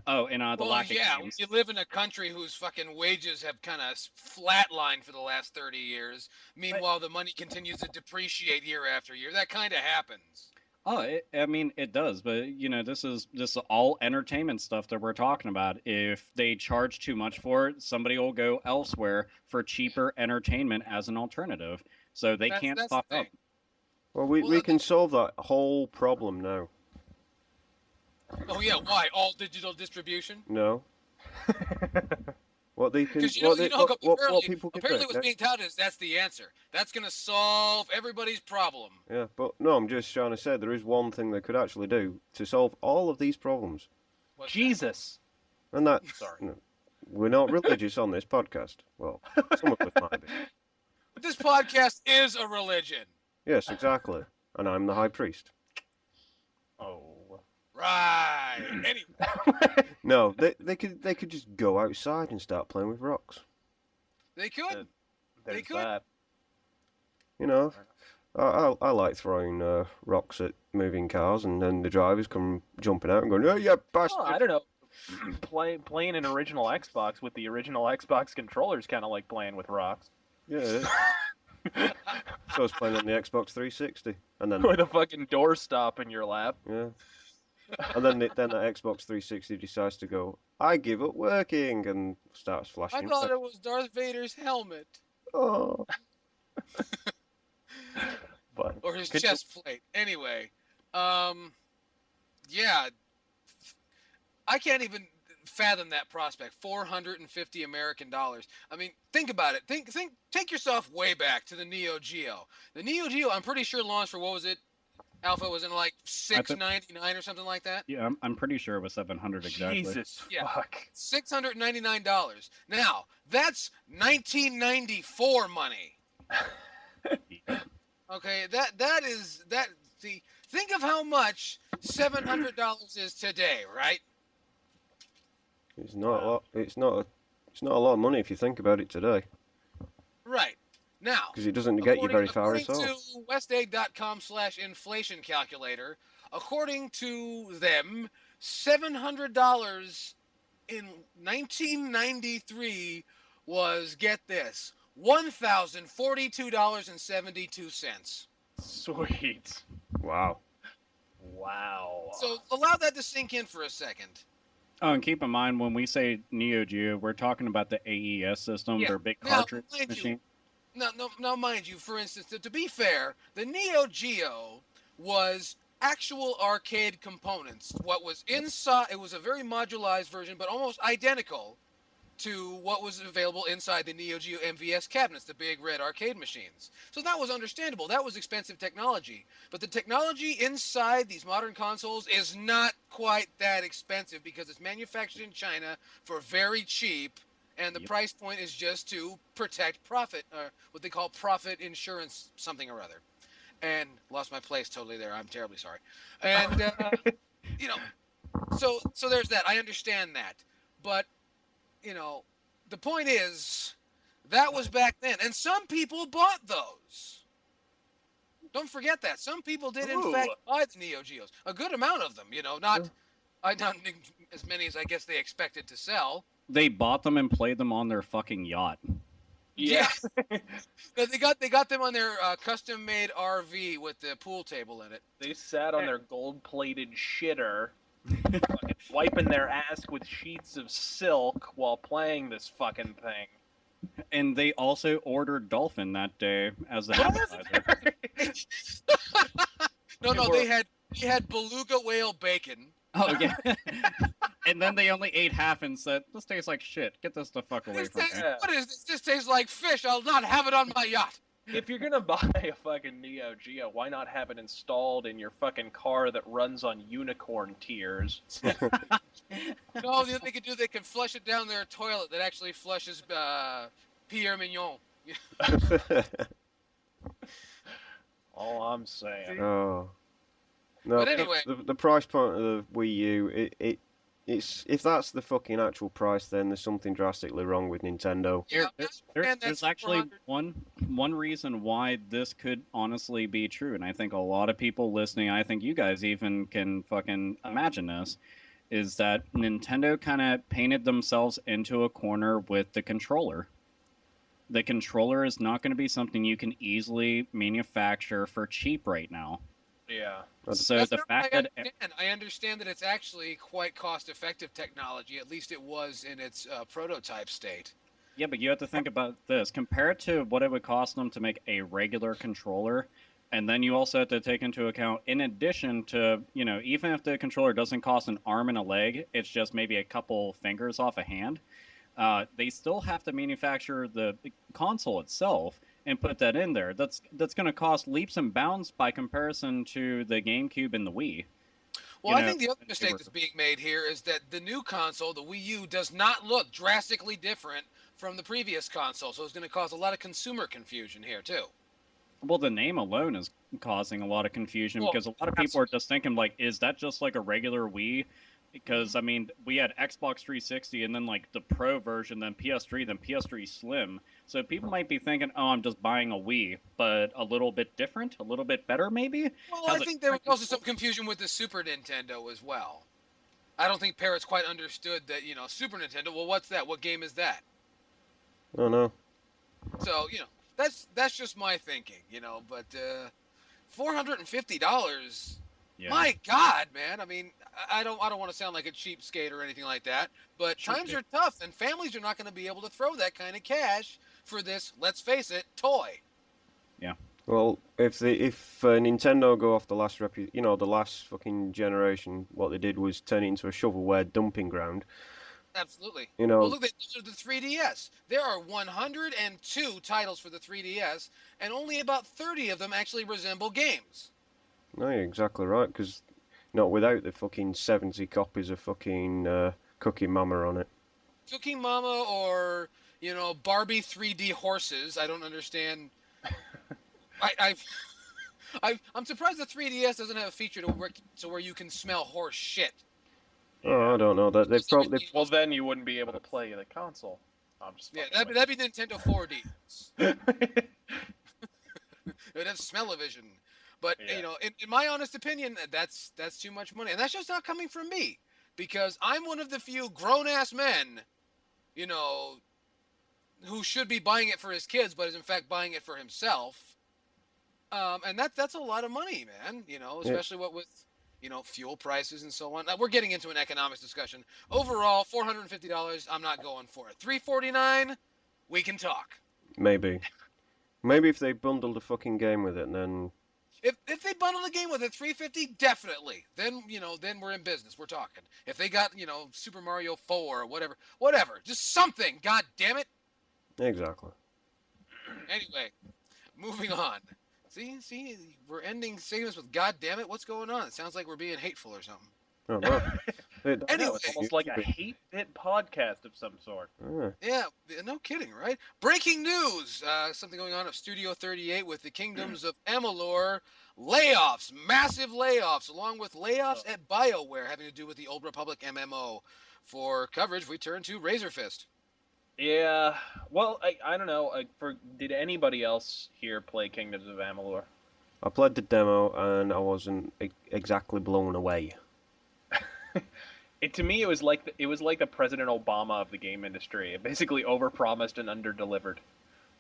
Oh, and the Well, lack yeah, of games. you live in a country whose fucking wages have kind of flatlined for the last 30 years. Meanwhile, the money continues to depreciate year after year. That kind of happens. Oh, I mean, it does, but you know, this is all entertainment stuff that we're talking about. If they charge too much for it, somebody will go elsewhere for cheaper entertainment as an alternative. So they can't That's fuck the up. thing. Well, we Well, can solve that whole problem now. Oh yeah, why all digital distribution? No. What they can, Because what apparently, people can apparently do. what's being touted is that's the answer. That's going to solve everybody's problem. Yeah, but no, I'm just trying to say there is one thing they could actually do to solve all of these problems, What's that? Jesus. and that Sorry. no, we're not religious on this podcast. Well, some of us might be. But this podcast is a religion. Yes, exactly. And I'm the high priest. Oh. Right. Anyway, No, they could just go outside and start playing with rocks. they could. There's could. that. You know, I like throwing rocks at moving cars, and then the drivers come jumping out and going, "Oh yeah, bastard!" Oh, I don't know. Playing an original Xbox with the original Xbox controllers, kind of like playing with rocks. Yeah, it is. So I was playing on the Xbox 360, and then With a fucking doorstop in your lap. yeah, and then the Xbox 360 decides to go, "I give up working," and starts I flashing. thought it was Darth Vader's helmet Oh, But or his could chest plate. Anyway, yeah, I can't even fathom that prospect. $450 American dollars. I mean, think about it. Take yourself way back to the Neo Geo. The Neo Geo, I'm pretty sure launched for, what was it? Alpha was in like $699 or something like that. Yeah, I'm pretty sure it was 700 exactly. Jesus Yeah. fuck. $699. Now, that's 1994 money. Okay, think of how much $700 is today, right? it's not a lot. It's not a lot of money if you think about it today, Right. Now, because it doesn't get you very far at all. according to westegg.com/inflation calculator, according to them, $700 in 1993 was, get this, $1,042.72. Sweet. Wow. Wow. So allow that to sink in for a second. Oh, and keep in mind when we say Neo Geo, we're talking about the AES system, Yeah. their big Now, cartridge mind you, machine. Now, mind you, for instance, to be fair, the Neo Geo was actual arcade components. What was inside, it was a very modularized version, but almost identical to what was available inside the Neo Geo MVS cabinets, the big red arcade machines. So that was understandable. That was expensive technology. But the technology inside these modern consoles is not quite that expensive because it's manufactured in China for very cheap, And the Yep. price point is just to protect profit, or what they call profit insurance, something or other. And lost my place totally there. I'm terribly sorry. And you know, so there's that. I understand that, but you know, the point is that was back then, and some people bought those. Don't forget that some people did in Ooh. fact buy the Neo Geos. A good amount of them. Not as many as I guess they expected to sell. They bought them and played them on their fucking yacht. Yeah. But they got them on their custom made RV with the pool table in it. They sat on their gold-plated shitter, fucking wiping their ass with sheets of silk while playing this fucking thing. And they also ordered dolphin that day as the appetizer. No, they had beluga whale bacon. Oh yeah. And then they only ate half and said, "This tastes like shit. Get this the fuck away from me." Yeah. What is this? This tastes like fish. I'll not have it on my yacht. If you're gonna buy a fucking Neo Geo, why not have it installed in your fucking car that runs on unicorn tears? No, the other they could do, they could flush it down their toilet that actually flushes Pierre Mignon. All I'm saying. Oh. No, But anyway. the price point of the Wii U, it's if that's the fucking actual price, then there's something drastically wrong with Nintendo. Yeah, There's actually one reason why this could honestly be true, and I think a lot of people listening, I think you guys even can fucking imagine this, is that Nintendo kind of painted themselves into a corner with the controller. The controller is not going to be something you can easily manufacture for cheap right now. Yeah. So That's the not fact what that I understand that it's actually quite cost-effective technology. At least it was in its prototype state. yeah, but you have to think about this. Compared to what it would cost them to make a regular controller, and then you also have to take into account, in addition to, even if the controller doesn't cost an arm and a leg, it's just maybe a couple fingers off a hand, they still have to manufacture the console itself and put that in there. That's going to cost leaps and bounds by comparison to the GameCube and the Wii. Well, I think the other mistake that's being made here is that the new console, the Wii U, does not look drastically different from the previous console, so it's going to cause a lot of consumer confusion here too. Well, the name alone is causing a lot of confusion because a lot of people are just thinking, like, is that just like a regular Wii? Because, I mean, we had Xbox 360 and then, like, the Pro version, then PS3, then PS3 Slim. So people might be thinking, oh, I'm just buying a Wii, but a little bit different, a little bit better, maybe? Well, I think there was also some confusion with the Super Nintendo as well. I don't think parents quite understood that, Super Nintendo, well, what's that? What game is that? Oh, no. So, that's just my thinking, but $450, Yeah. my God, man. I mean, I don't want to sound like a cheapskate or anything like that, but times are tough, and families are not going to be able to throw that kind of cash for this, let's face it, toy. Yeah. Well, if Nintendo go off the last fucking generation, what they did was turn it into a shovelware dumping ground. Absolutely. Well, look, those are the 3DS. There are 102 titles for the 3DS, and only about 30 of them actually resemble games. No, you're exactly right, because not without the fucking 70 copies of fucking Cookie Mama on it. Cookie Mama or, Barbie 3D horses. I don't understand. I'm surprised the 3DS doesn't have a feature to where you can smell horse shit. Oh, I don't know. That they've probably. Well, then you wouldn't be able to play the console. I'm just that'd be Nintendo 4D. It would have smell-o-vision. But in my honest opinion, that's too much money, and that's just not coming from me, because I'm one of the few grown-ass men, who should be buying it for his kids, but is in fact buying it for himself. And that's a lot of money, man. Especially what with fuel prices and so on. We're getting into an economics discussion. Overall, $450. I'm not going for it. $349. We can talk. Maybe if they bundled a fucking game with it, then. If they bundle the game with it, $350, definitely. Then then we're in business. We're talking. If they got Super Mario 4 or whatever, just something. God damn it. Exactly. Anyway, moving on. See, we're ending segments with "God damn it." What's going on? It sounds like we're being hateful or something. Oh no. I know, Anyway, it's almost like a hate bit podcast of some sort. yeah, no kidding, right? Breaking news: something going on at Studio 38 with the Kingdoms of Amalur layoffs, massive layoffs, along with layoffs at BioWare, having to do with the Old Republic MMO. For coverage, we turn to Razor Fist. Yeah, well, I don't know. Did anybody else here play Kingdoms of Amalur? I played the demo and I wasn't exactly blown away. To me, it was like the President Obama of the game industry. It basically overpromised and underdelivered.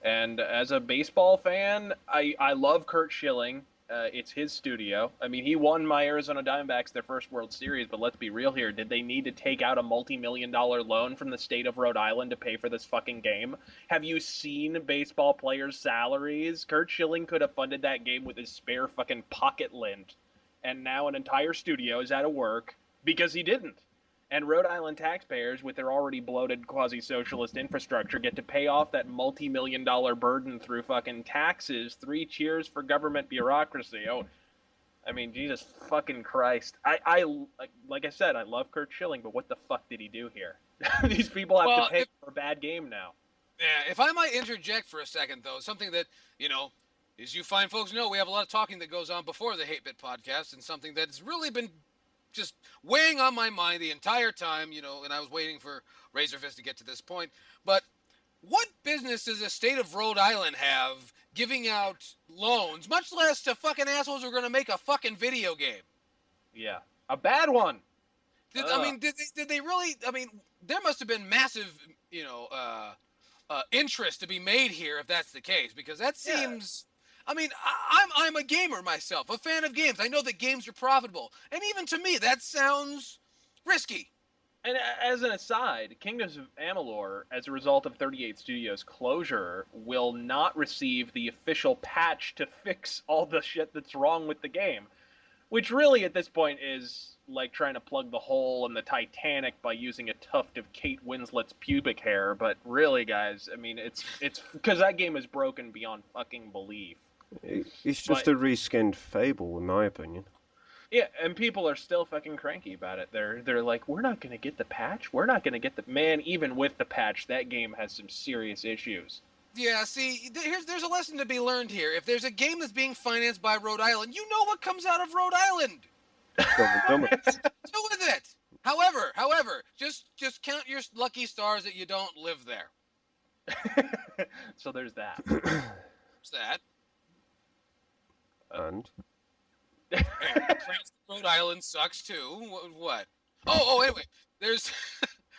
And as a baseball fan, I love Kurt Schilling. It's his studio. I mean, he won my Arizona Diamondbacks their first World Series, but let's be real here. Did they need to take out a multi-million-dollar loan from the state of Rhode Island to pay for this fucking game? Have you seen baseball players' salaries? Kurt Schilling could have funded that game with his spare fucking pocket lint. And now an entire studio is out of work because he didn't. And Rhode Island taxpayers, with their already bloated quasi-socialist infrastructure, get to pay off that multi-million-dollar burden through fucking taxes. 3 cheers for government bureaucracy. Oh, I mean, Jesus fucking Christ. Like I said, I love Kurt Schilling, but what the fuck did he do here? These people have to pay for a bad game now. Yeah, if I might interject for a second, though, something that, as you fine folks know, we have a lot of talking that goes on before the Hate Bit podcast, and something that's really been just weighing on my mind the entire time, and I was waiting for Razorfist to get to this point. But what business does the state of Rhode Island have giving out loans, much less to fucking assholes who are going to make a fucking video game? Yeah, a bad one. Did they really? I mean, there must have been massive, interest to be made here if that's the case, because that seems. I mean, I'm a gamer myself, a fan of games. I know that games are profitable, and even to me, that sounds risky. And as an aside, Kingdoms of Amalur, as a result of 38 Studios' closure, will not receive the official patch to fix all the shit that's wrong with the game. Which really, at this point, is like trying to plug the hole in the Titanic by using a tuft of Kate Winslet's pubic hair. But really, guys, I mean, it's because that game is broken beyond fucking belief. It's just a reskinned Fable, in my opinion. Yeah, and people are still fucking cranky about it. They're like, we're not gonna get the patch. We're not gonna get the man. Even with the patch, that game has some serious issues. Yeah, see, there's a lesson to be learned here. If there's a game that's being financed by Rhode Island, you know what comes out of Rhode Island. Deal with it. However, just count your lucky stars that you don't live there. So there's that. What's that? And? Rhode Island sucks too. What? Oh, anyway, there's.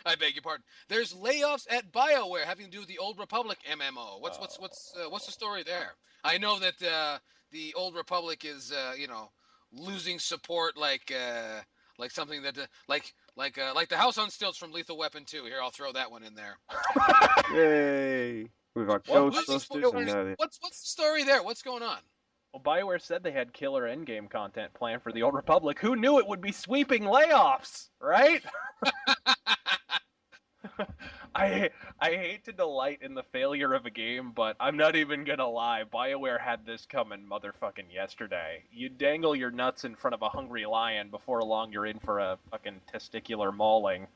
I beg your pardon. There's layoffs at BioWare having to do with the Old Republic MMO. What's the story there? I know that the Old Republic is losing support like something that like the House on Stilts from Lethal Weapon 2. Here, I'll throw that one in there. Yay! We've got Ghostbusters and now what's the story there? What's going on? Well, BioWare said they had killer endgame content planned for the Old Republic. Who knew it would be sweeping layoffs, right? I hate to delight in the failure of a game, but I'm not even gonna lie. BioWare had this coming motherfucking yesterday. You dangle your nuts in front of a hungry lion, before long you're in for a fucking testicular mauling.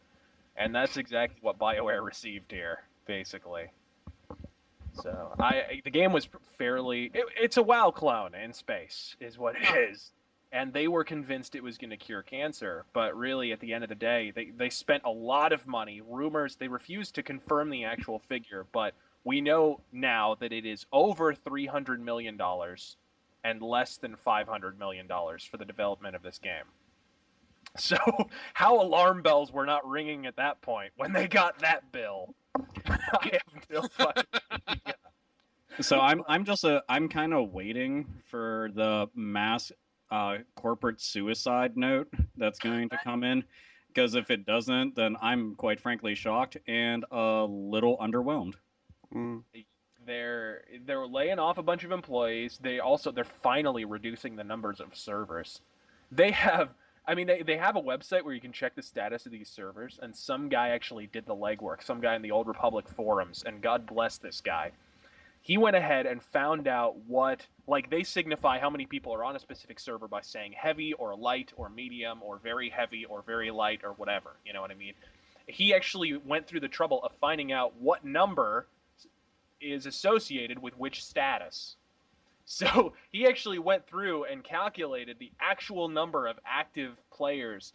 And that's exactly what BioWare received here, basically. So, the game was fairly... It's a WoW clone in space, is what it is. And they were convinced it was going to cure cancer. But really, at the end of the day, they spent a lot of money. Rumors, they refused to confirm the actual figure. But we know now that it is over $300 million and less than $500 million for the development of this game. So, how alarm bells were not ringing at that point when they got that bill? I have no fucking idea. So I'm kind of waiting for the mass corporate suicide note that's going to come in, because if it doesn't, then I'm quite frankly shocked and a little underwhelmed. They're laying off a bunch of employees. They're finally reducing the numbers of servers. They have a website where you can check the status of these servers, and some guy actually did the legwork. Some guy in the Old Republic forums, and God bless this guy. he went ahead and found out what, like, they signify how many people are on a specific server by saying heavy or light or medium or very heavy or very light or whatever. You know what I mean? He actually went through the trouble of finding out what number is associated with which status. So he actually went through and calculated the actual number of active players,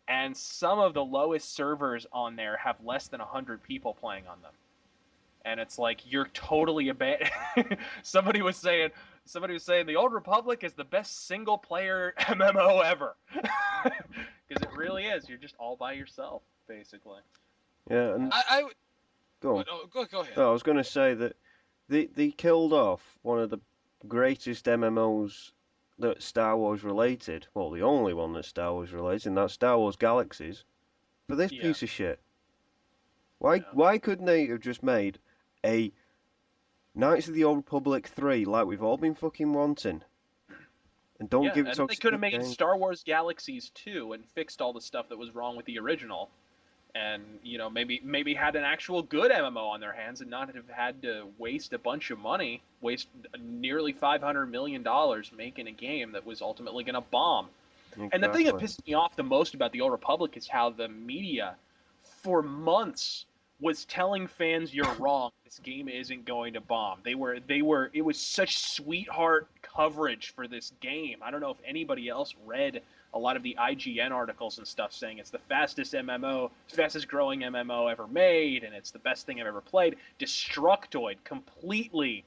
and some of the lowest servers on there have less than 100 people playing on them. And it's like, you're totally somebody was saying the Old Republic is the best single player MMO ever. Because it really is. You're just all by yourself, basically. Yeah, and go on. Go ahead. No, I was going to say that they killed off one of the greatest MMOs that Star Wars related. Well, the only one that's Star Wars related, and that's Star Wars Galaxies. For this piece of shit. Why couldn't they have just made a Knights of the Old Republic 3 like we've all been fucking wanting? And don't give it to they could have made Star Wars Galaxies 2 and fixed all the stuff that was wrong with the original. And, you know, maybe had an actual good MMO on their hands and not have had to waste a bunch of money, waste nearly $500 million making a game that was ultimately going to bomb. Exactly. And the thing that pisses me off the most about the Old Republic is how the media, for months, was telling fans, you're wrong, this game isn't going to bomb. It was such sweetheart coverage for this game. I don't know if anybody else read a lot of the IGN articles and stuff saying it's the fastest growing MMO ever made, and it's the best thing I've ever played. Destructoid completely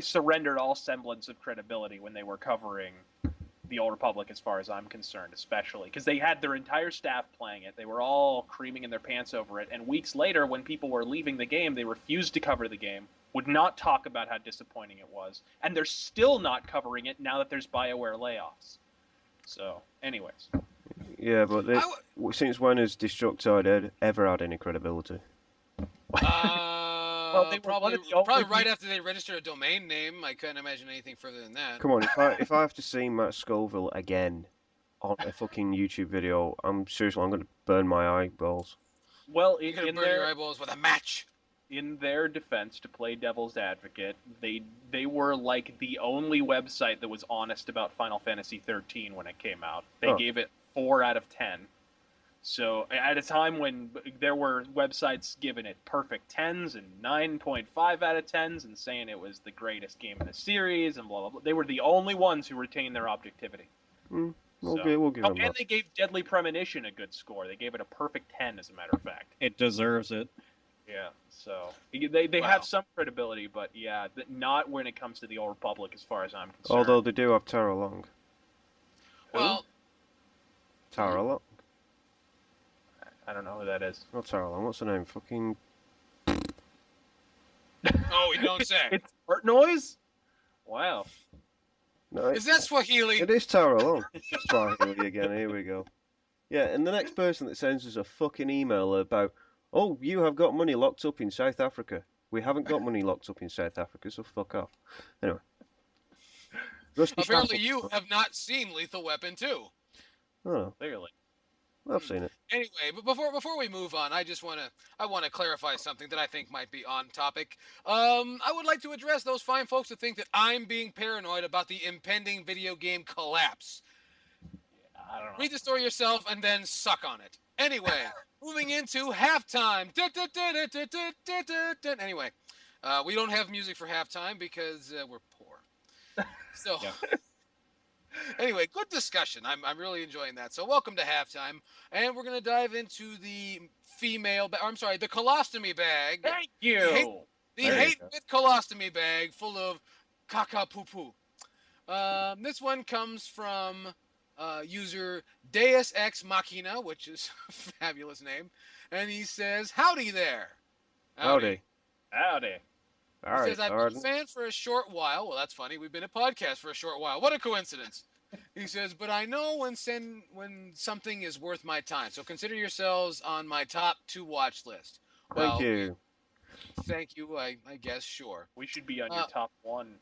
surrendered all semblance of credibility when they were covering the Old Republic, as far as I'm concerned, especially because they had their entire staff playing it. They were all creaming in their pants over it, and weeks later, when people were leaving the game, they refused to cover the game, would not talk about how disappointing it was, and they're still not covering it now that there's BioWare layoffs. So, anyways. Yeah, but since when has Destructoid ever had any credibility? Well, they probably right after they registered a domain name. I couldn't imagine anything further than that. Come on, if I have to see Matt Scoville again on a fucking YouTube video, I'm going to burn my eyeballs. Well, you're going to burn your eyeballs with a match. In their defense, to play devil's advocate, they were like the only website that was honest about Final Fantasy 13 when it came out. They gave it 4 out of 10. So at a time when there were websites giving it perfect 10s and 9.5 out of 10s and saying it was the greatest game in the series and blah, blah, blah, they were the only ones who retained their objectivity. We'll give them that. They gave Deadly Premonition a good score. They gave it a perfect 10, as a matter of fact. It deserves it. Yeah, so they have some credibility, but yeah, not when it comes to the Old Republic, as far as I'm concerned. Although they do have Tara Long. Well, Tara Long. I don't know who that is. Not Tara Long. What's her name? Fucking. Oh, we don't say. It's fart noise. Wow. No, is that Swahili? It is Tara Long. Swahili again. Here we go. Yeah, and the next person that sends us a fucking email about, oh, you have got money locked up in South Africa. We haven't got money locked up in South Africa, so fuck off. Anyway. Apparently you have not seen Lethal Weapon 2. Oh. Clearly. I've seen it. Anyway, but before we move on, I want to clarify something that I think might be on topic. I would like to address those fine folks that think that I'm being paranoid about the impending video game collapse. Yeah, I don't know. Read the story yourself and then suck on it. Anyway, moving into halftime. Anyway, we don't have music for halftime because we're poor. So. Yeah. Anyway, good discussion. I'm really enjoying that. So welcome to halftime, and we're gonna dive into the the colostomy bag. Thank you. The hate with colostomy bag full of caca poo poo. This one comes from user Deus Ex Machina, which is a fabulous name, and he says, "Howdy there." Howdy. He says, I've been a fan for a short while. Well, that's funny. We've been a podcast for a short while. What a coincidence. He says, but I know when something is worth my time. So consider yourselves on my top 2 watch list. Thank you. Thank you, I guess, sure. We should be on your top 1.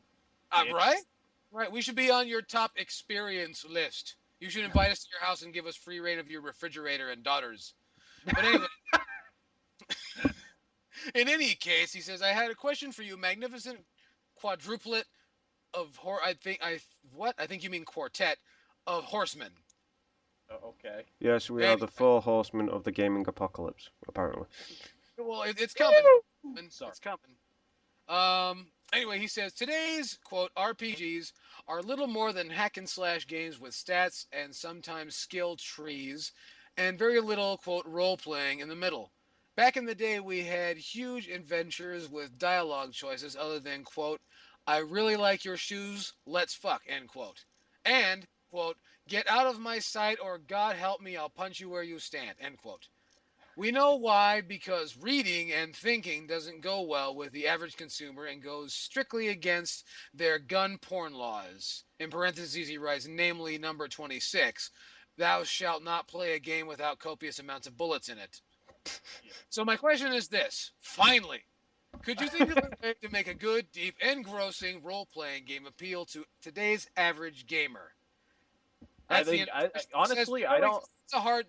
Right? Right. We should be on your top experience list. You should invite us to your house and give us free reign of your refrigerator and daughters. But anyway. In any case, he says, I had a question for you, magnificent quadruplet of I think you mean quartet of horsemen. Oh, okay. Yes, we are Anyway, the four horsemen of the gaming apocalypse, apparently. well, it's coming. Sorry. It's coming. Anyway, he says today's quote RPGs are little more than hack and slash games with stats and sometimes skill trees, and very little quote role playing in the middle. Back in the day, we had huge adventures with dialogue choices other than quote I really like your shoes, let's fuck end quote, and quote get out of my sight or God help me, I'll punch you where you stand end quote. We know why, because reading and thinking doesn't go well with the average consumer and goes strictly against their gun porn laws. In parentheses, he writes, namely number 26, thou shalt not play a game without copious amounts of bullets in it. So my question is this, finally, could you think of a way to make a good, deep, engrossing role-playing game appeal to today's average gamer? I That's the think, says, honestly, I don't.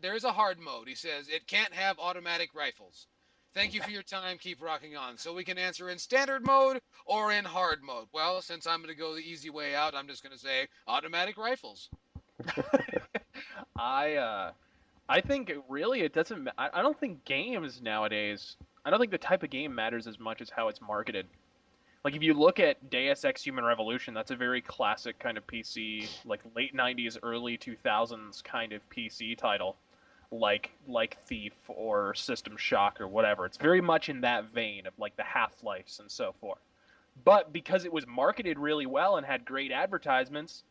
there's a hard mode. He says it can't have automatic rifles. Thank you for your time. Keep rocking on. So we can answer in standard mode or in hard mode. Well, since I'm going to go the easy way out, I'm just going to say automatic rifles. I think really it doesn't. I don't think games nowadays. I don't think the type of game matters as much as how it's marketed. Like if you look at Deus Ex: Human Revolution, that's a very classic kind of PC, like late '90s, early 2000s kind of PC title, like Thief or System Shock or whatever. It's very much in that vein of like the Half-Lives and so forth. But because it was marketed really well and had great advertisements,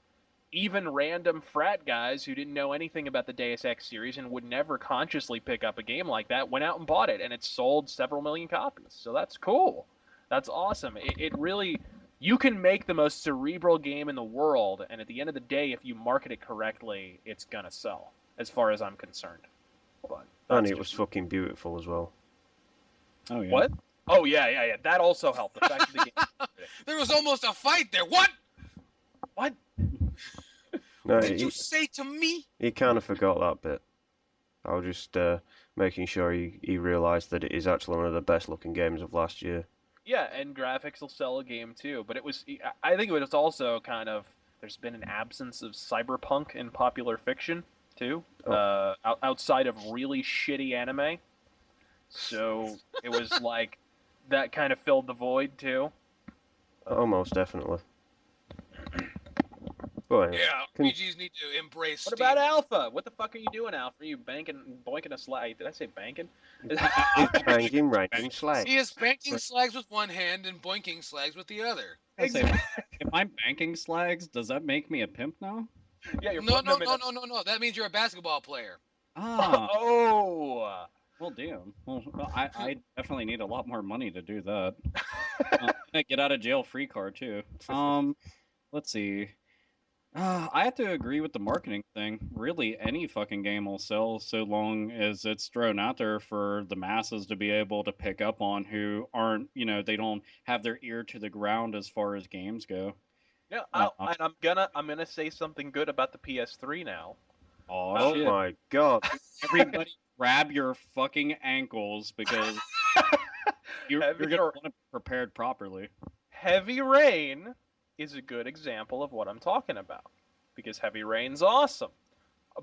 even random frat guys who didn't know anything about the Deus Ex series and would never consciously pick up a game like that went out and bought it, and it sold several million copies. So that's cool. That's awesome. It really, you can make the most cerebral game in the world, and at the end of the day, if you market it correctly, it's gonna sell, as far as I'm concerned. But And that's it was just- fucking beautiful as well. Oh yeah. What? Oh yeah. That also helped. The fact that the game. There was almost a fight there. What? What? No, Did you say to me? he kind of forgot that bit. I was just making sure he realised that it is actually one of the best looking games of last year. Yeah, and graphics will sell a game too. But it was, I think it was also kind of, there's been an absence of cyberpunk in popular fiction too, outside of really shitty anime. So it was like, that kind of filled the void too. Almost definitely. But anyway, Yeah, RPGs need to embrace What Steam. about Alpha? What the fuck are you doing, Alpha? Are you boinking a slag? Did I say banking? it's banging random slag. He is banking slags with one hand and boinking slags with the other. I say, if I'm banking slags, does that make me a pimp now? Yeah, you're No. putting them in That means you're a basketball player. Ah, Oh. well, damn. Well, I definitely need a lot more money to do that. I get out of jail free card too. Let's see. I have to agree with the marketing thing. Really, any fucking game will sell so long as it's thrown out there for the masses to be able to pick up on who aren't, they don't have their ear to the ground as far as games go. Yeah, Uh, and I'm gonna say something good about the PS3 now. Oh, Oh shit. my god. Everybody grab your fucking ankles because you're Heavy going to or- want to be prepared properly. Heavy Rain is a good example of what I'm talking about, because Heavy Rain's awesome.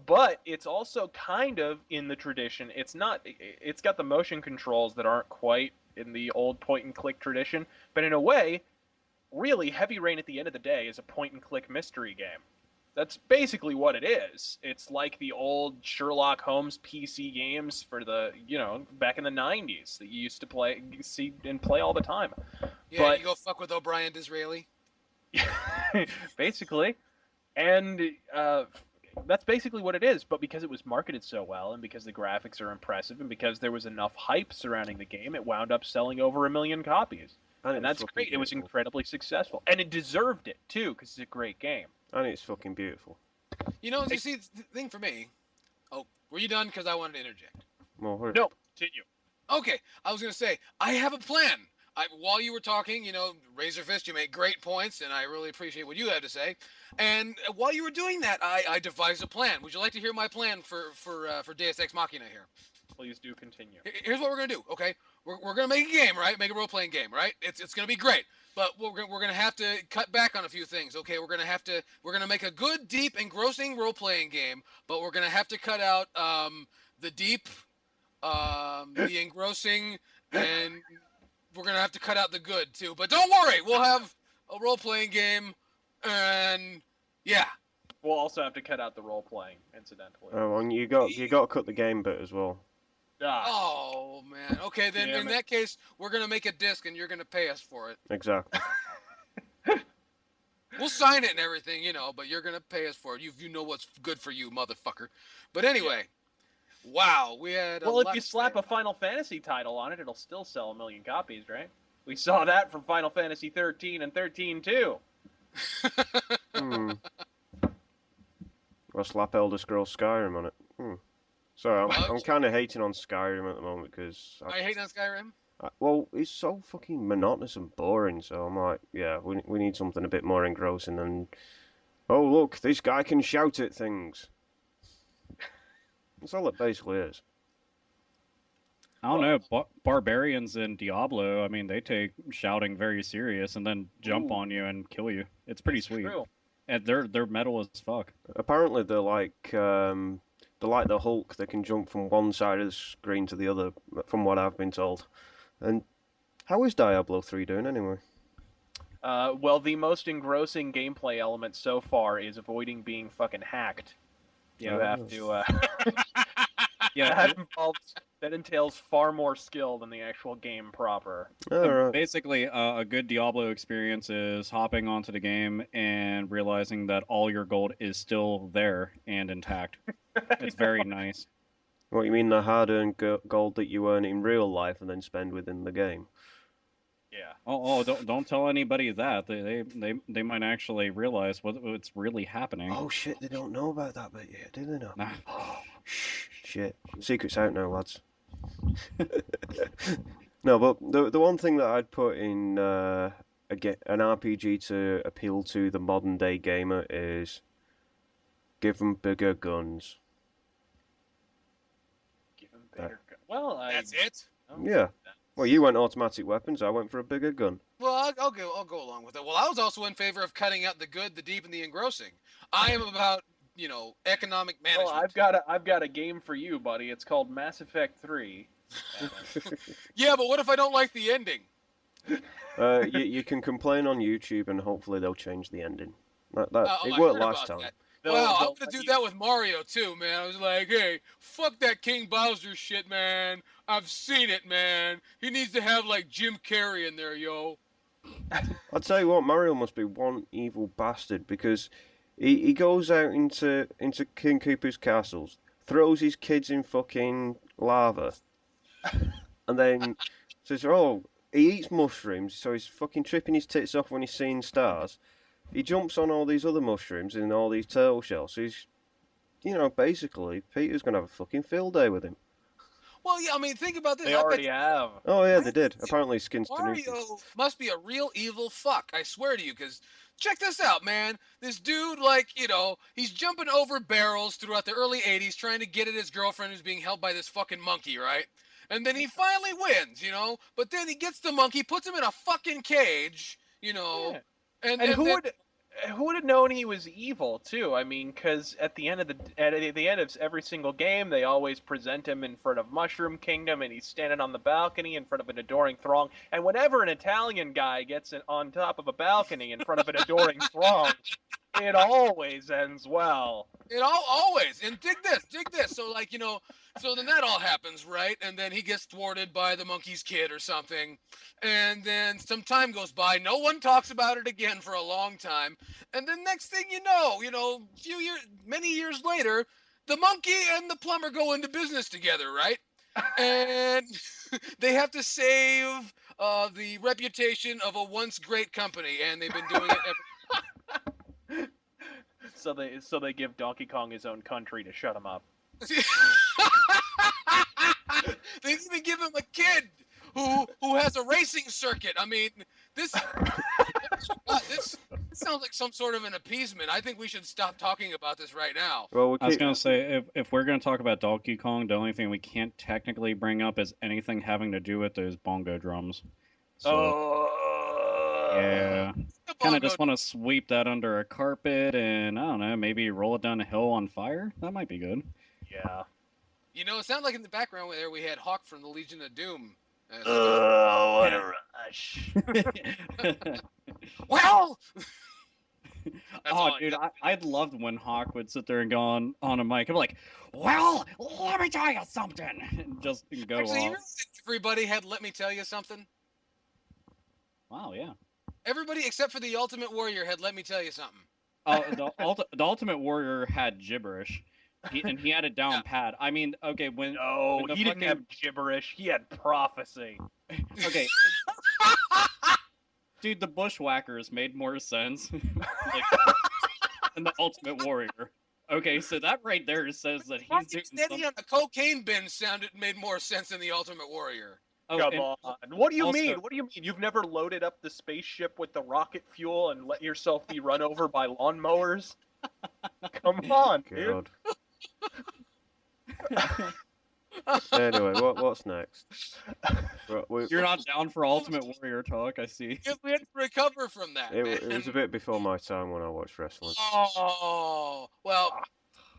But it's also kind of in the tradition. It's got the motion controls that aren't quite in the old point and click tradition, but in a way, really, Heavy Rain at the end of the day is a point and click mystery game. That's basically what it is. It's like the old Sherlock Holmes PC games for the, back in the 90s that you used to see and play all the time. Yeah, But- you go fuck with O'Brien Disraeli. Basically. And that's basically what it is. But because it was marketed so well, and because the graphics are impressive, and because there was enough hype surrounding the game, it wound up selling over 1 million copies. And that's great. It was incredibly successful. And it deserved it, too, because it's a great game. And it's fucking beautiful. You see, the thing for me. Oh, were you done? Because I wanted to interject. More No, continue. Okay, I was gonna say I have a plan. While you were talking, Razor Fist, you make great points, and I really appreciate what you had to say. And while you were doing that, I devised a plan. Would you like to hear my plan for Deus Ex Machina here? Please do continue. Here's what we're gonna do. Okay, we're gonna make a game, right? Make a role playing game, right? It's gonna be great. But we're gonna have to cut back on a few things. Okay, we're gonna make a good, deep, engrossing role playing game, but we're gonna have to cut out the deep, the engrossing, and we're gonna have to cut out the good too. But don't worry, we'll have a role playing game, and yeah. We'll also have to cut out the role playing, incidentally. Oh, and you got to cut the game bit as well. Ah, Oh man. Okay, then Damn in it. that case, we're gonna make a disc, and you're gonna pay us for it. Exactly. We'll sign it and everything, but you're gonna pay us for it. You know what's good for you, motherfucker. But anyway, wow, we had. well, if you slap a Final Fantasy title on it, it'll still sell 1 million copies, right? We saw that from Final Fantasy 13 and 13 too. Hmm. Or slap Elder Scrolls Skyrim on it. Sorry, I'm kind of hating on Skyrim at the moment because I hate on Skyrim. well, it's so fucking monotonous and boring. So I'm like, yeah, we need something a bit more engrossing than, oh look, this guy can shout at things. That's all it basically is. I don't know. Barbarians in Diablo, I mean, they take shouting very serious and then jump Ooh. on you and kill you. It's pretty It's sweet. true. And they're metal as fuck. Apparently they're like the Hulk. They can jump from one side of the screen to the other, from what I've been told. And how is Diablo 3 doing anyway? Well, the most engrossing gameplay element so far is avoiding being fucking hacked. You have to. Yeah, That entails far more skill than the actual game proper. Alright. basically, a good Diablo experience is hopping onto the game and realizing that all your gold is still there and intact. It's very nice. What you mean, the hard-earned gold that you earn in real life and then spend within the game? Yeah. Oh, don't tell anybody that. They might actually realize what's really happening. Oh shit, they don't know about that bit yet, do they not? Nah. Shit. Secret's out now, lads. No, but the one thing that I'd put in an RPG to appeal to the modern day gamer is give them bigger guns. Give him better gun. Well, That's it. Yeah. Well, you went automatic weapons. I went for a bigger gun. Well, I'll go along with it. Well, I was also in favor of cutting out the good, the deep, and the engrossing. I am about economic management. Well, I've got a game for you, buddy. It's called Mass Effect 3. Yeah, but what if I don't like the ending? You can complain on YouTube and hopefully they'll change the ending. It I worked heard last about time. that. They'll- Wow, I'm they'll gonna do let that with Mario too, man. I was like, hey, fuck that King Bowser shit, man. I've seen it, man. He needs to have like Jim Carrey in there, yo. I'll tell you what, Mario must be one evil bastard because he goes out into King Koopa's castles, throws his kids in fucking lava, and then says, oh, he eats mushrooms, so he's fucking tripping his tits off when he's seeing stars. He jumps on all these other mushrooms and all these turtle shells. So he's, basically, Peter's gonna have a fucking field day with him. Well, yeah, I mean, think about this. They I bet already have. Oh yeah, they did. Apparently, skins Mario Tanuki. must be a real evil fuck. I swear to you, because check this out, man. This dude, like, he's jumping over barrels throughout the early 80s trying to get at his girlfriend who's being held by this fucking monkey, right? And then he finally wins, But then he gets the monkey, puts him in a fucking cage, Yeah. And And then, who would have known he was evil too? I mean, because at the end of every single game, they always present him in front of Mushroom Kingdom, and he's standing on the balcony in front of an adoring throng. And whenever an Italian guy gets on top of a balcony in front of an adoring throng, it always ends well. It always. And dig this. So like, so then that all happens, right? And then he gets thwarted by the monkey's kid or something. And then some time goes by. No one talks about it again for a long time. And then next thing you know, many years later, the monkey and the plumber go into business together, right? And they have to save the reputation of a once great company, and they've been doing it ever. So they give Donkey Kong his own country to shut him up. They even give him a kid who has a racing circuit. I mean, this sounds like some sort of an appeasement. I think we should stop talking about this right now. Well, we I was keep. gonna say if we're gonna talk about Donkey Kong, the only thing we can't technically bring up is anything having to do with those bongo drums. So Oh. yeah, The kind of bongo- just want to sweep that under a carpet and I don't know, maybe roll it down a hill on fire. That might be good. Yeah. You know, it sounded like in the background there we had Hawk from the Legion of Doom. What a rush. Well, that's Oh, all I dude, got. I'd love when Hawk would sit there and go on a mic and be like, "Well, let me tell you something," and just go Actually, you off. know, everybody had let me tell you something. Wow, yeah. Everybody except for the Ultimate Warrior had let me tell you something. Oh, the Ultimate Warrior had gibberish, and he had it down Yeah. pat. I mean, okay, No, when the he didn't fucking- have gibberish. He had prophecy. okay, dude, the Bushwhackers made more sense like, than the Ultimate Warrior. Okay, so that right there says that he's doing Steady something. on the cocaine bin made more sense than the Ultimate Warrior. Oh, Come and on. What do you also- mean? What do you mean? You've never loaded up the spaceship with the rocket fuel and let yourself be run over by lawnmowers? Come on, dude. God. Anyway, what's next? You're not down for Ultimate Warrior talk, I see. We had to recover from that, man. It was a bit before my time when I watched wrestling. Oh, well,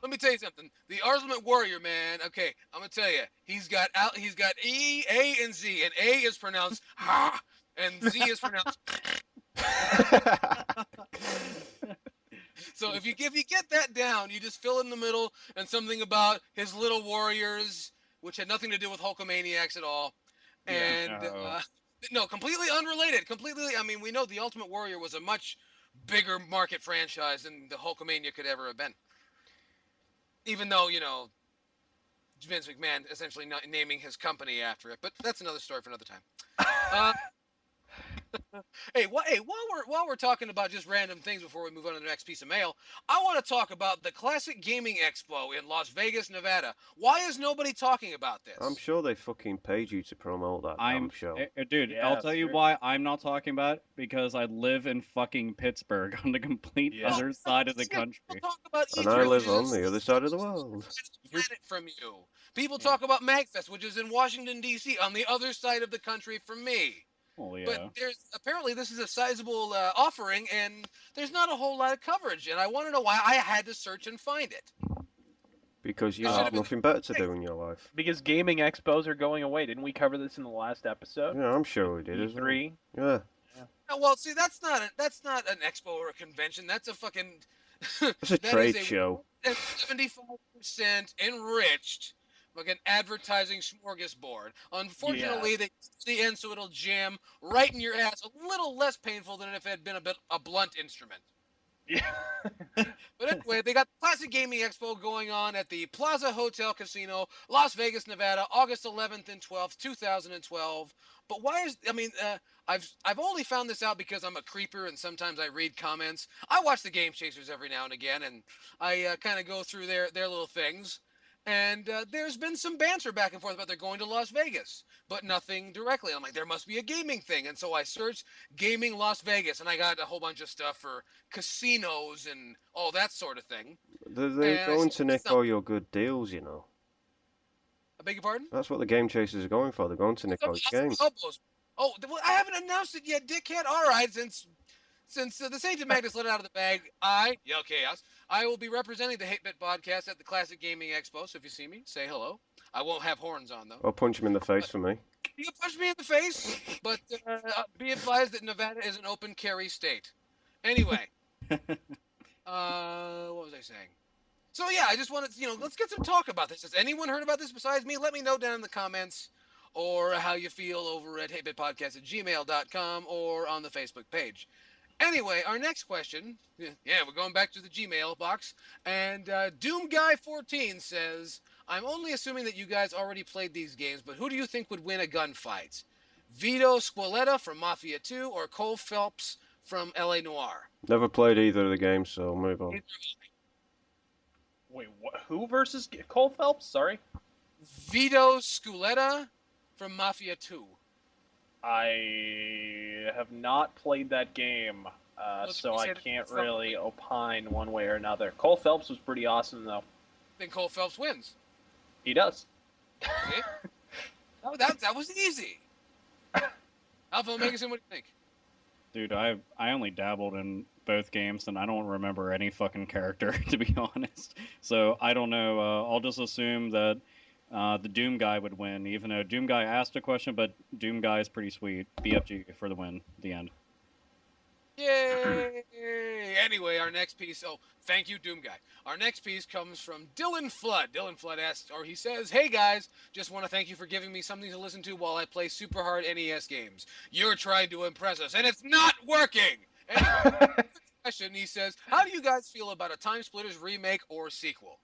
let me tell you something. The Ultimate Warrior, man. Okay, I'm gonna tell you. He's got E, A, and Z, and A is pronounced ha, and Z is pronounced. So if you get that down, you just fill in the middle and something about his little warriors, which had nothing to do with Hulkamaniacs at all, and no. no, completely unrelated. Completely. I mean, we know the Ultimate Warrior was a much bigger market franchise than the Hulkamania could ever have been. Even though, you know, Vince McMahon essentially not naming his company after it, but that's another story for another time. Hey, while we're talking about just random things before we move on to the next piece of mail, I want to talk about the Classic Gaming Expo in Las Vegas, Nevada. Why is nobody talking about this? I'm sure they fucking paid you to promote that damn show. Dude, Yeah, I'll tell you seriously. why I'm not talking about it, because I live in fucking Pittsburgh on the complete Yeah. other side of the Yeah, country. People talk about And E3, I which live is on the other side of the world. planet from you. People Yeah. talk about MagFest, which is in Washington D.C. on the other side of the country from me. Oh yeah. But apparently this is a sizable offering, and there's not a whole lot of coverage. And I want to know why I had to search and find it. Because you It should have have been- nothing better to do in your life. Because gaming expos are going away. Didn't we cover this in the last episode? Yeah, I'm sure we did as well. E3. Yeah. Well, see, that's not an expo or a convention. That's a fucking. It's a that trade is show. 75% enriched fucking advertising smorgasbord. Unfortunately, they use the end so it'll jam right in your ass. A little less painful than if it had been a blunt instrument. Yeah. But anyway, they got the Classic Gaming Expo going on at the Plaza Hotel Casino, Las Vegas, Nevada, August 11th and 12th, 2012. But why is I've only found this out because I'm a creeper and sometimes I read comments. I watch the Game Chasers every now and again, and I kind of go through their little things. And there's been some banter back and forth about they're going to Las Vegas, but nothing directly. I'm like, there must be a gaming thing, and so I searched gaming Las Vegas, and I got a whole bunch of stuff for casinos and all that sort of thing. They're And I going said, to nick all your good deals, you know. I beg your pardon? That's what the game chasers are going for. They're going to nick all your games. Elbows. Oh, well, I haven't announced it yet, dickhead. All right, since the Saint Magnus let it out of the bag, Yellkaos, I will be representing the Hate Bit podcast at the Classic Gaming Expo. So if you see me, say hello. I won't have horns on though. I'll punch him in the face for me. You can punch me in the face, but be advised that Nevada is an open carry state. Anyway, what was I saying? So yeah, I just wanted to, let's get some talk about this. Has anyone heard about this besides me? Let me know down in the comments, or how you feel over at hatebitpodcast@gmail.com or on the Facebook page. Anyway, our next question, we're going back to the Gmail box, and DoomGuy14 says, I'm only assuming that you guys already played these games, but who do you think would win a gunfight? Vito Squaletta from Mafia 2 or Cole Phelps from LA Noire? Never played either of the games, so move on. Wait, what? Who versus Cole Phelps? Sorry. Vito Squaletta from Mafia 2. I have not played that game. so I can't really opine one way or another. Cole Phelps was pretty awesome, though. Then Cole Phelps wins. He does. See? that was easy. Alpha Omega, what do you think? Dude, I only dabbled in both games, and I don't remember any fucking character, to be honest. So I don't know. I'll just assume that the Doom guy would win, even though Doom guy asked a question, but Doom guy is pretty sweet. BFG for the win. The end. Yay! Anyway, our next piece. Oh, thank you, Doom Guy. Our next piece comes from Dylan Flood. Dylan Flood asks, or he says, "Hey guys, just want to thank you for giving me something to listen to while I play super hard NES games. You're trying to impress us, and it's not working." Anyway, question. He says, "How do you guys feel about a Time Splitters remake or sequel?"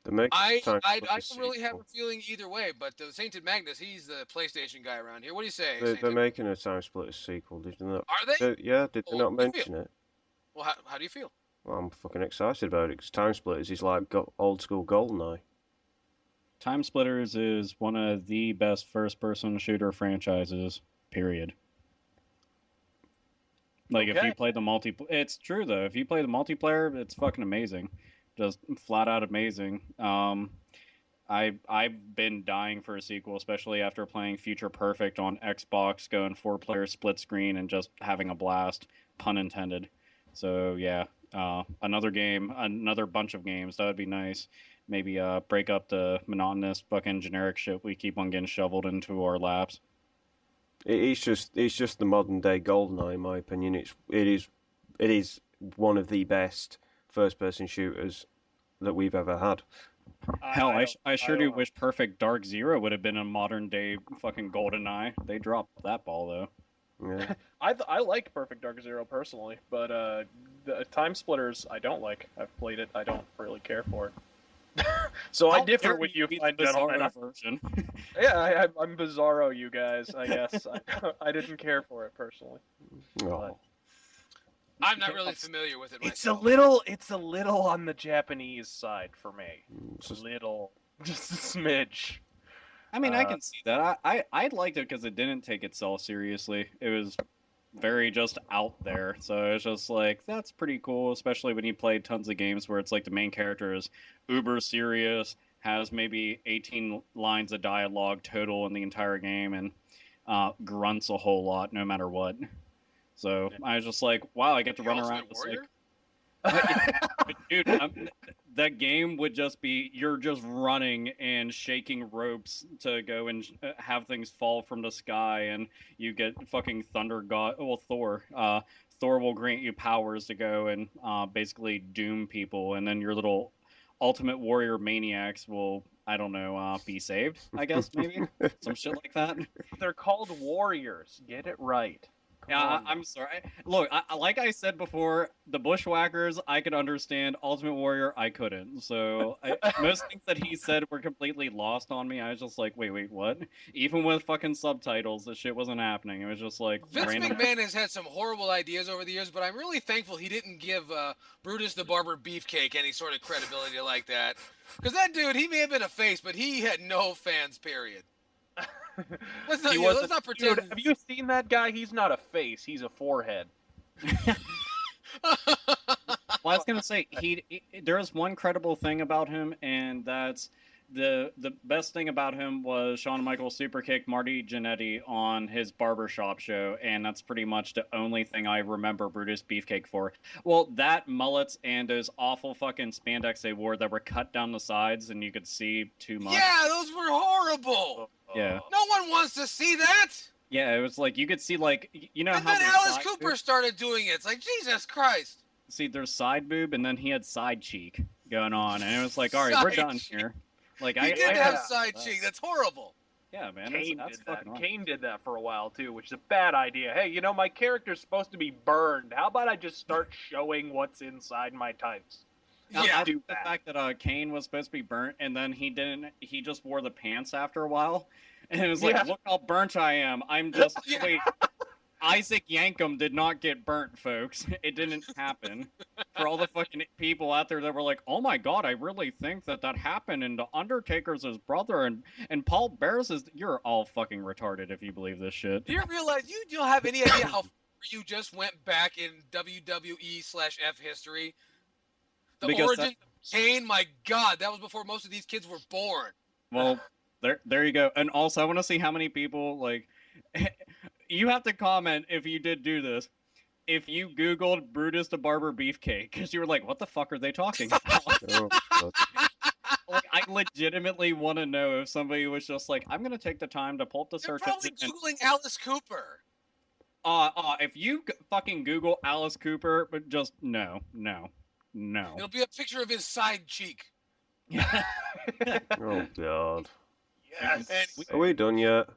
I don't really have a feeling either way, but the Sainted Magnus, he's the PlayStation guy around here. What do you say? They're making a Time Splitters sequel, did they not? Are they? Yeah, did they not mention it? Well, how do you feel? Well, I'm fucking excited about it because Time Splitters is like old school GoldenEye. Time Splitters is one of the best first-person shooter franchises. Period. Like if you play the multiplayer, it's true though. If you play the multiplayer, it's fucking amazing, just flat out amazing. I've been dying for a sequel, especially after playing Future Perfect on Xbox, going 4-player split screen and just having a blast, pun intended. So yeah, another game, another bunch of games. That would be nice. Maybe break up the monotonous fucking generic shit we keep on getting shoveled into our laps. It's just the modern day GoldenEye, in my opinion. It is one of the best first person shooters that we've ever had. Hell, I sure do wish Perfect Dark Zero would have been a modern day fucking GoldenEye. They dropped that ball though. Yeah. I liked Perfect Dark Zero personally, but the Time Splitters I don't like. I've played it. I don't really care for it. So I differ with you, fine gentlemen. Version. Yeah, I'm Bizarro, you guys. I guess I didn't care for it personally. Oh. I'm not really familiar with it myself. It's a little on the Japanese side for me. Just Just a smidge. I mean, I can see that. I liked it because it didn't take itself seriously. It was very just out there. So it's just like, that's pretty cool, especially when you play tons of games where it's like the main character is uber serious, has maybe 18 lines of dialogue total in the entire game, and grunts a whole lot no matter what. So I was just like, wow, I get to run around. Dude, that game would just be, you're just running and shaking ropes to go and have things fall from the sky, and you get fucking Thunder God, well, Thor. Thor will grant you powers to go and basically doom people, and then your little Ultimate Warrior maniacs will, I don't know, be saved, I guess, maybe? Some shit like that. They're called warriors. Get it right. Yeah, I'm sorry. Look, like I said before, the Bushwhackers, I could understand. Ultimate Warrior, I couldn't. So most things that he said were completely lost on me. I was just like, wait, what? Even with fucking subtitles, the shit wasn't happening. It was just like Vince random. McMahon has had some horrible ideas over the years, but I'm really thankful he didn't give Brutus the Barber Beefcake any sort of credibility like that. Because that dude, he may have been a face, but he had no fans, period. Let's not pretend. Dude, have you seen that guy? He's not a face. He's a forehead. Well, I was gonna say there is one credible thing about him, and that's the best thing about him was Shawn Michaels superkicked Marty Jannetty on his barbershop show, and that's pretty much the only thing I remember Brutus Beefcake for. Well, that mullets and those awful fucking spandex they wore that were cut down the sides and you could see too much. Yeah, those were horrible. Yeah. No one wants to see that. Yeah, it was like you could see like And then Alice Cooper started doing it. It's like, Jesus Christ. See, there's side boob and then he had side cheek going on, and it was like, all right, we're done here. Like he did have side cheek. That's horrible. Yeah, man. Kane did that for a while too, which is a bad idea. Hey, my character's supposed to be burned. How about I just start showing what's inside my tights? Yeah, the fact that Kane was supposed to be burnt, and then he didn't. He just wore the pants after a while, and it was like, look how burnt I am. I'm just wait. Isaac Yankem did not get burnt, folks. It didn't happen. For all the fucking people out there that were like, oh my god, I really think that happened, and the Undertaker's his brother, and Paul Bear's is... You're all fucking retarded if you believe this shit. Do you realize you don't have any idea how you just went back in WWE/F history? The Because origin of Kane, my God, that was before most of these kids were born. well, there you go. And also, I want to see how many people like. You have to comment if you did do this. If you Googled Brutus the Barber Beefcake, because you were like, "What the fuck are they talking about?" Oh, God. Like, I legitimately want to know if somebody was just like, "I'm gonna take the time to pull up the They're search probably engine." Googling Alice Cooper. If you fucking Google Alice Cooper, but just no. It'll be a picture of his side cheek. Oh, God. Yes. And Are we done yet?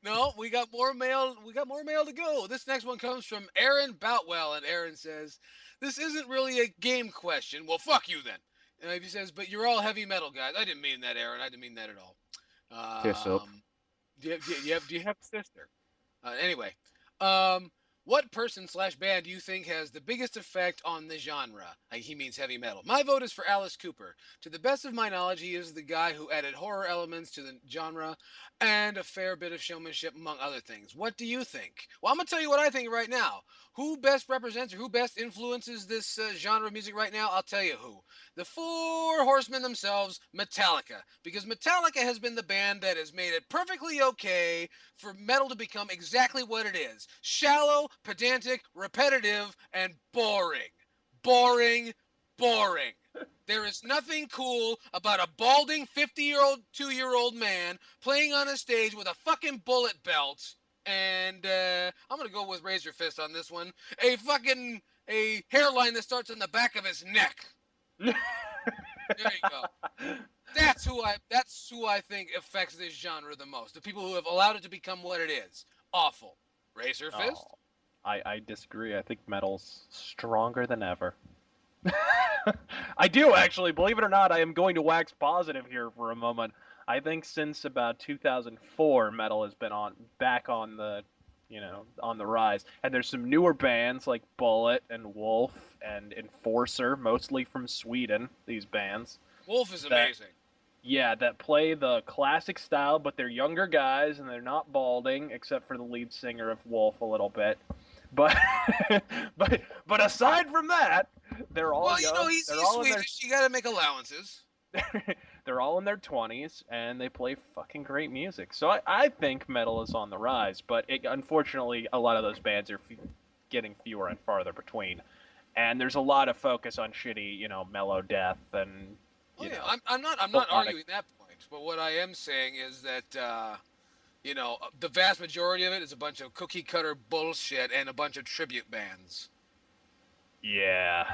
no, we got more mail. We got more mail to go. This next one comes from Aaron Boutwell, and Aaron says, "This isn't really a game question." Well, fuck you then. And he says, "But you're all heavy metal guys." I didn't mean that, Aaron. I didn't mean that at all. Kiss up. Do you have a sister? Anyway, um, what person/band do you think has the biggest effect on the genre? He means heavy metal. My vote is for Alice Cooper. To the best of my knowledge, he is the guy who added horror elements to the genre and a fair bit of showmanship, among other things. What do you think? Well, I'm going to tell you what I think right now. Who best represents or who best influences this genre of music right now? I'll tell you who. The Four Horsemen themselves, Metallica. Because Metallica has been the band that has made it perfectly okay for metal to become exactly what it is: shallow, pedantic, repetitive, and boring. Boring, boring. There is nothing cool about a balding 50-year-old, 2-year-old man playing on a stage with a fucking bullet belt. And I'm going to go with Razor Fist on this one. A hairline that starts on the back of his neck. There you go. That's who I think affects this genre the most. The people who have allowed it to become what it is. Awful. Razor Fist? Oh, I disagree. I think metal's stronger than ever. I do actually, believe it or not, I am going to wax positive here for a moment. I think since about 2004, metal has been back on the, on the rise. And there's some newer bands like Bullet and Wolf and Enforcer, mostly from Sweden. These bands. Wolf is that- amazing. Yeah, that play the classic style, but they're younger guys and they're not balding, except for the lead singer of Wolf a little bit. But but aside from that, they're all Well, young. he's they're all in their Swedish. You got to make allowances. they're all in their 20s and they play fucking great music. So I think metal is on the rise, but unfortunately a lot of those bands are getting fewer and farther between. And there's a lot of focus on shitty, mellow death and I'm not arguing that point. But what I am saying is that the vast majority of it is a bunch of cookie cutter bullshit and a bunch of tribute bands. yeah.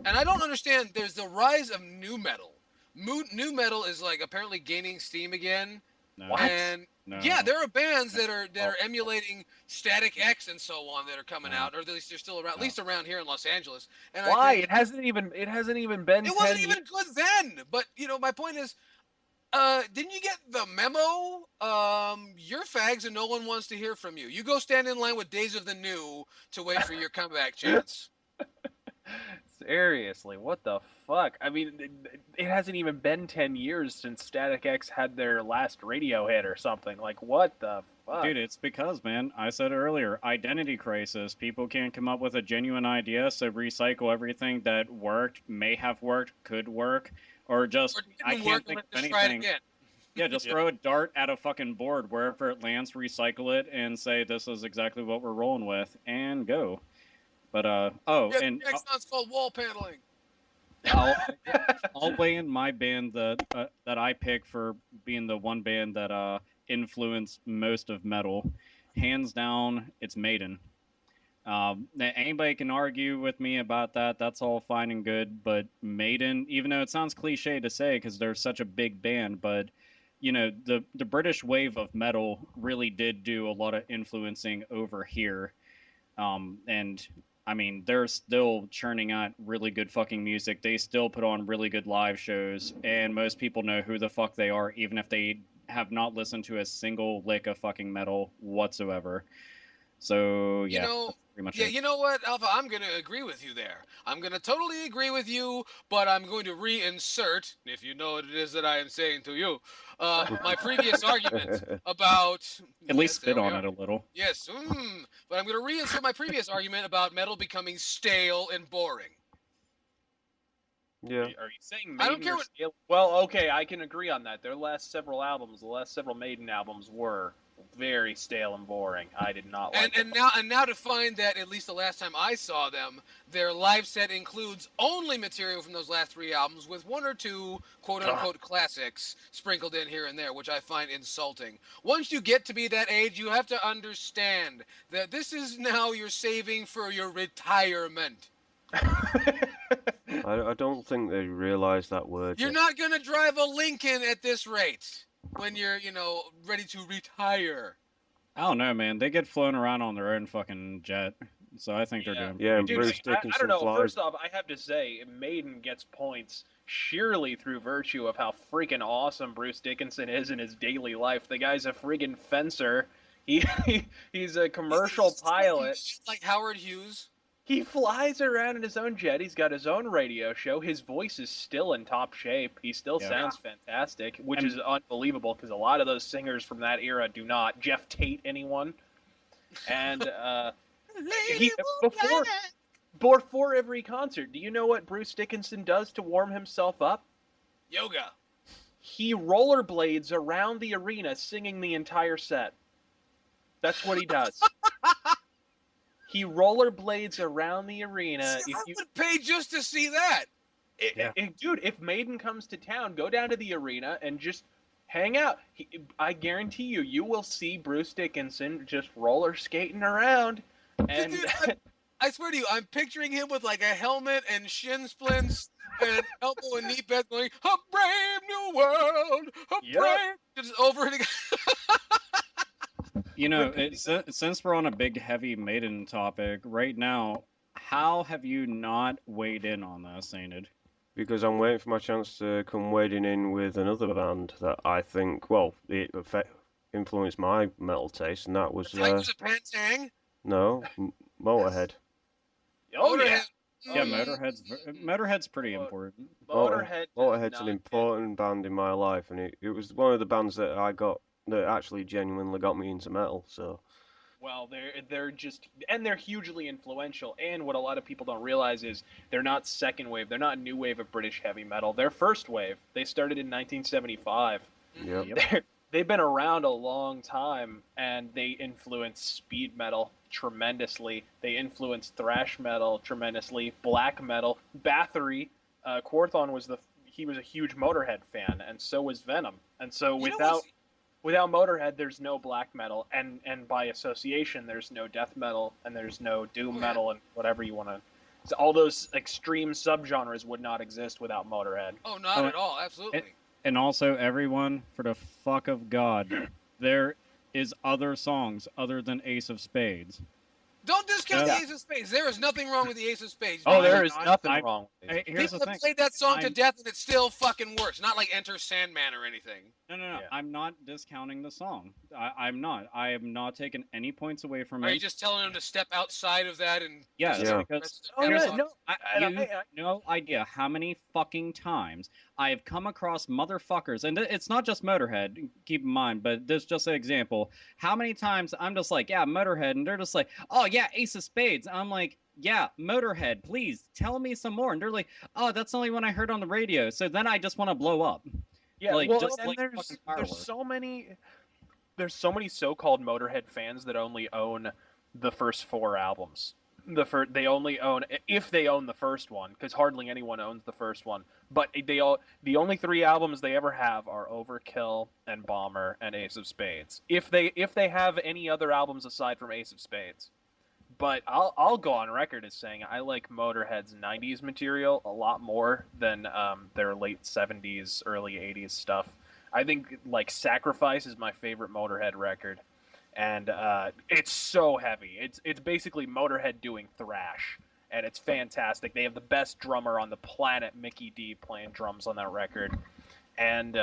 And I don't understand. There's the rise of new metal. New metal is like apparently gaining steam again. No, What? And no. yeah, there are bands that are emulating Static X and so on that are coming out, or at least they're still around. At least around here in Los Angeles. And Why? I think It hasn't even been it 10 wasn't years. even good then. But my point is, didn't you get the memo? You're fags and no one wants to hear from you. You go stand in line with Days of the New to wait for your comeback chance. Seriously, what the fuck? I mean, it hasn't even been 10 years since Static X had their last radio hit or something. Like, what the fuck? Dude, it's because, man, I said earlier, identity crisis. People can't come up with a genuine idea, so recycle everything that worked, may have worked, could work, or just, Or I didn't can't work, think of let's try it anything. again. Yeah, just throw a dart at a fucking board wherever it lands, recycle it, and say this is exactly what we're rolling with, and go. But, and next one's called wall paneling. I'll weigh in my band that I pick for being the one band that influenced most of metal. Hands down, it's Maiden. Anybody can argue with me about that. That's all fine and good. But Maiden, even though it sounds cliche to say because they're such a big band, but the British wave of metal really did do a lot of influencing over here. And I mean, they're still churning out really good fucking music. They still put on really good live shows, and most people know who the fuck they are, even if they have not listened to a single lick of fucking metal whatsoever. So You yeah, know, that's pretty much yeah, it. you know what, Alpha? I'm going to agree with you there. I'm going to totally agree with you, but I'm going to reinsert, if you know what it is that I am saying to you, my previous argument about. At least Yes, there spit we on are. it a little. Yes, but I'm going to reinsert my previous argument about metal becoming stale and boring. Yeah. Are you saying I don't Maiden care or what. Scale? Well, okay, I can agree on that. Their last several albums, the last several Maiden albums, were very stale and boring. I did not like them. And now to find that at least the last time I saw them, their live set includes only material from those last 3 albums, with 1 or 2 quote unquote classics sprinkled in here and there, which I find insulting. Once you get to be that age, you have to understand that this is now your saving for your retirement. I don't think they realise that word You're yet. not gonna drive a Lincoln at this rate when you're, ready to retire. I don't know, man. They get flown around on their own fucking jet, so I think they're doing Yeah, and pretty Dude, Bruce decent. I don't Dickinson know. flies. First off, I have to say, Maiden gets points sheerly through virtue of how freaking awesome Bruce Dickinson is in his daily life. The guy's a friggin' fencer. He he's a commercial pilot. Like Howard Hughes. He flies around in his own jet. He's got his own radio show. His voice is still in top shape. He still Yeah. sounds fantastic, which And- is unbelievable because a lot of those singers from that era do not. Jeff Tate, anyone? And he before every concert, do you know what Bruce Dickinson does to warm himself up? Yoga. He rollerblades around the arena singing the entire set. That's what he does. He rollerblades around the arena. See, I would pay just to see that. Dude, if Maiden comes to town, go down to the arena and just hang out. I guarantee you, you will see Bruce Dickinson just roller skating around. And Dude, I swear to you, I'm picturing him with like a helmet and shin splints and elbow and knee pads going, "A brave new world, a Yep. brave," just over and again. You know, since we're on a big heavy Maiden topic right now, how have you not weighed in on this, Sainted? Because I'm waiting for my chance to come wading in with another band that I think, well, it influenced my metal taste, and that was, Like, was it Pantang? no, Motorhead. oh yeah, Motorhead. Yeah, Mm. Motorhead's pretty Well, important. Motorhead. does Motorhead's an not important band in my life, and it was one of the bands that that actually genuinely got me into metal, so. Well, they're just and they're hugely influential. And what a lot of people don't realize is they're not second wave. They're not new wave of British heavy metal. They're first wave. They started in 1975. Yep. They've been around a long time, and they influence speed metal tremendously. They influence thrash metal tremendously, black metal, Bathory. Quorthon was he was a huge Motorhead fan, and so was Venom. And so You know without Motorhead, there's no black metal, and by association, there's no death metal, and there's no doom metal, and whatever you want to. So all those extreme subgenres would not exist without Motorhead. Oh, not at all. Absolutely. And also, everyone, for the fuck of God, there is other songs other than Ace of Spades. Don't discount Yeah. the Ace of Spades. There is nothing wrong with the Ace of Spades. Oh, Believe there it is or not. nothing wrong with it. Here's People the have thing. played that song to I'm- death, and it still fucking works. Not like Enter Sandman or anything. No. Yeah. I'm not discounting the song. I'm not. I am not taking any points away from Are you it. just telling them to step outside of that and? Yes, Yeah. because Oh here's yeah, the- no, you no idea how many fucking times I have come across motherfuckers, and it's not just Motorhead, keep in mind, but there's just an example. How many times I'm just like, yeah, Motorhead, and they're just like, oh yeah, Ace of Spades. I'm like, yeah, Motorhead, please tell me some more. And they're like, oh, that's the only one I heard on the radio. So then I just want to blow up. Yeah, Like, well, just and like there's fucking fireworks. so many so-called Motorhead fans that only own the first 4 albums. They only own if they own the first one, because hardly anyone owns the first one. But the only 3 albums they ever have are Overkill and Bomber and Ace of Spades. If they have any other albums aside from Ace of Spades. But I'll go on record as saying I like Motorhead's 90s material a lot more than their late 70s, early 80s stuff. I think like Sacrifice is my favorite Motorhead record, and it's so heavy. It's basically Motorhead doing thrash, and it's fantastic. They have the best drummer on the planet, Mickey D, playing drums on that record, and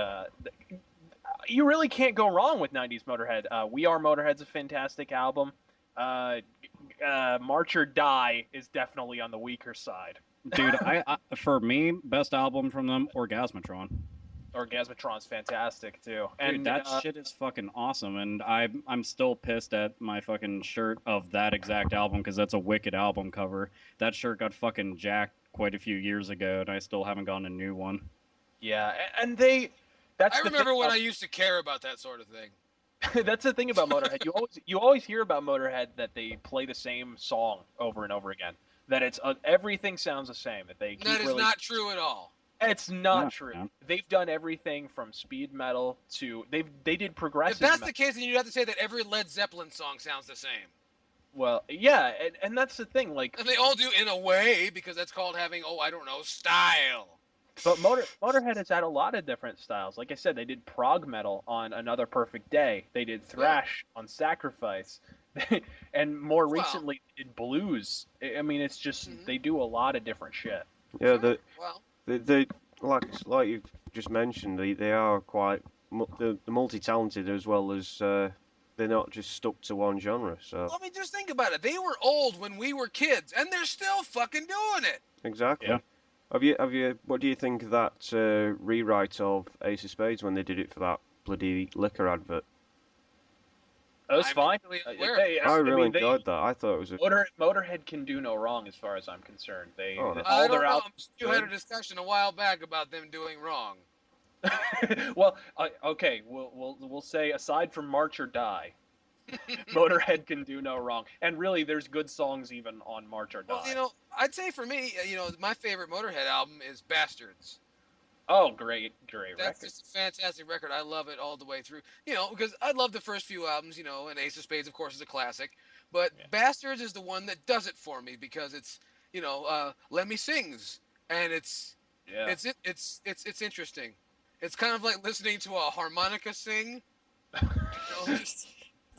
you really can't go wrong with 90s Motorhead. We Are Motorhead's a fantastic album. March or Die is definitely on the weaker side. Dude, I for me, best album from them, Orgasmatron. Orgasmatron's fantastic too. Dude, And that shit is fucking awesome, and I'm still pissed at my fucking shirt of that exact album because that's a wicked album cover. That shirt got fucking jacked quite a few years ago, and I still haven't gotten a new one. yeah, and they. That's I the remember thing when about- I used to care about that sort of thing. That's the thing about Motorhead. You always hear about Motorhead that they play the same song over and over again. That it's everything sounds the same. That they keep That is really. not true at all. It's not Yeah, true. man. They've done everything from speed metal to they did progressive. If that's metal. the case, then you'd have to say that every Led Zeppelin song sounds the same. Well, yeah, and that's the thing. Like, And they all do in a way, because that's called having, I don't know, style. but Motorhead has had a lot of different styles. Like I said, they did prog metal on Another Perfect Day. They did thrash on Sacrifice, and more Well- recently they did blues. I mean, it's just Mhm. they do a lot of different shit. Yeah, Well, they like you've just mentioned, they are quite they're multi-talented as well as they're not just stuck to one genre. So let me just think about it. They were old when we were kids, and they're still fucking doing it. exactly. Yeah. Have you? What do you think of that rewrite of Ace of Spades when they did it for that bloody liquor advert? That was I'm fine. actually unaware. I really mean, enjoyed that. I thought it was a Motorhead can do no wrong as far as I'm concerned. Oh, that's- I all don't their know. albums. You had a discussion a while back about them doing wrong. Well, okay, we'll say aside from March or Die, Motorhead can do no wrong. And really, there's good songs even on March or Die. Well, I'd say for me, my favorite Motorhead album is Bastards. Oh, great That's record. just a fantastic record. I love it all the way through. Because I love the first few albums, and Ace of Spades, of course, is a classic. But Yeah. Bastards is the one that does it for me because it's, Lemmy sings, and it's Yeah. it's interesting. It's kind of like listening to a harmonica sing.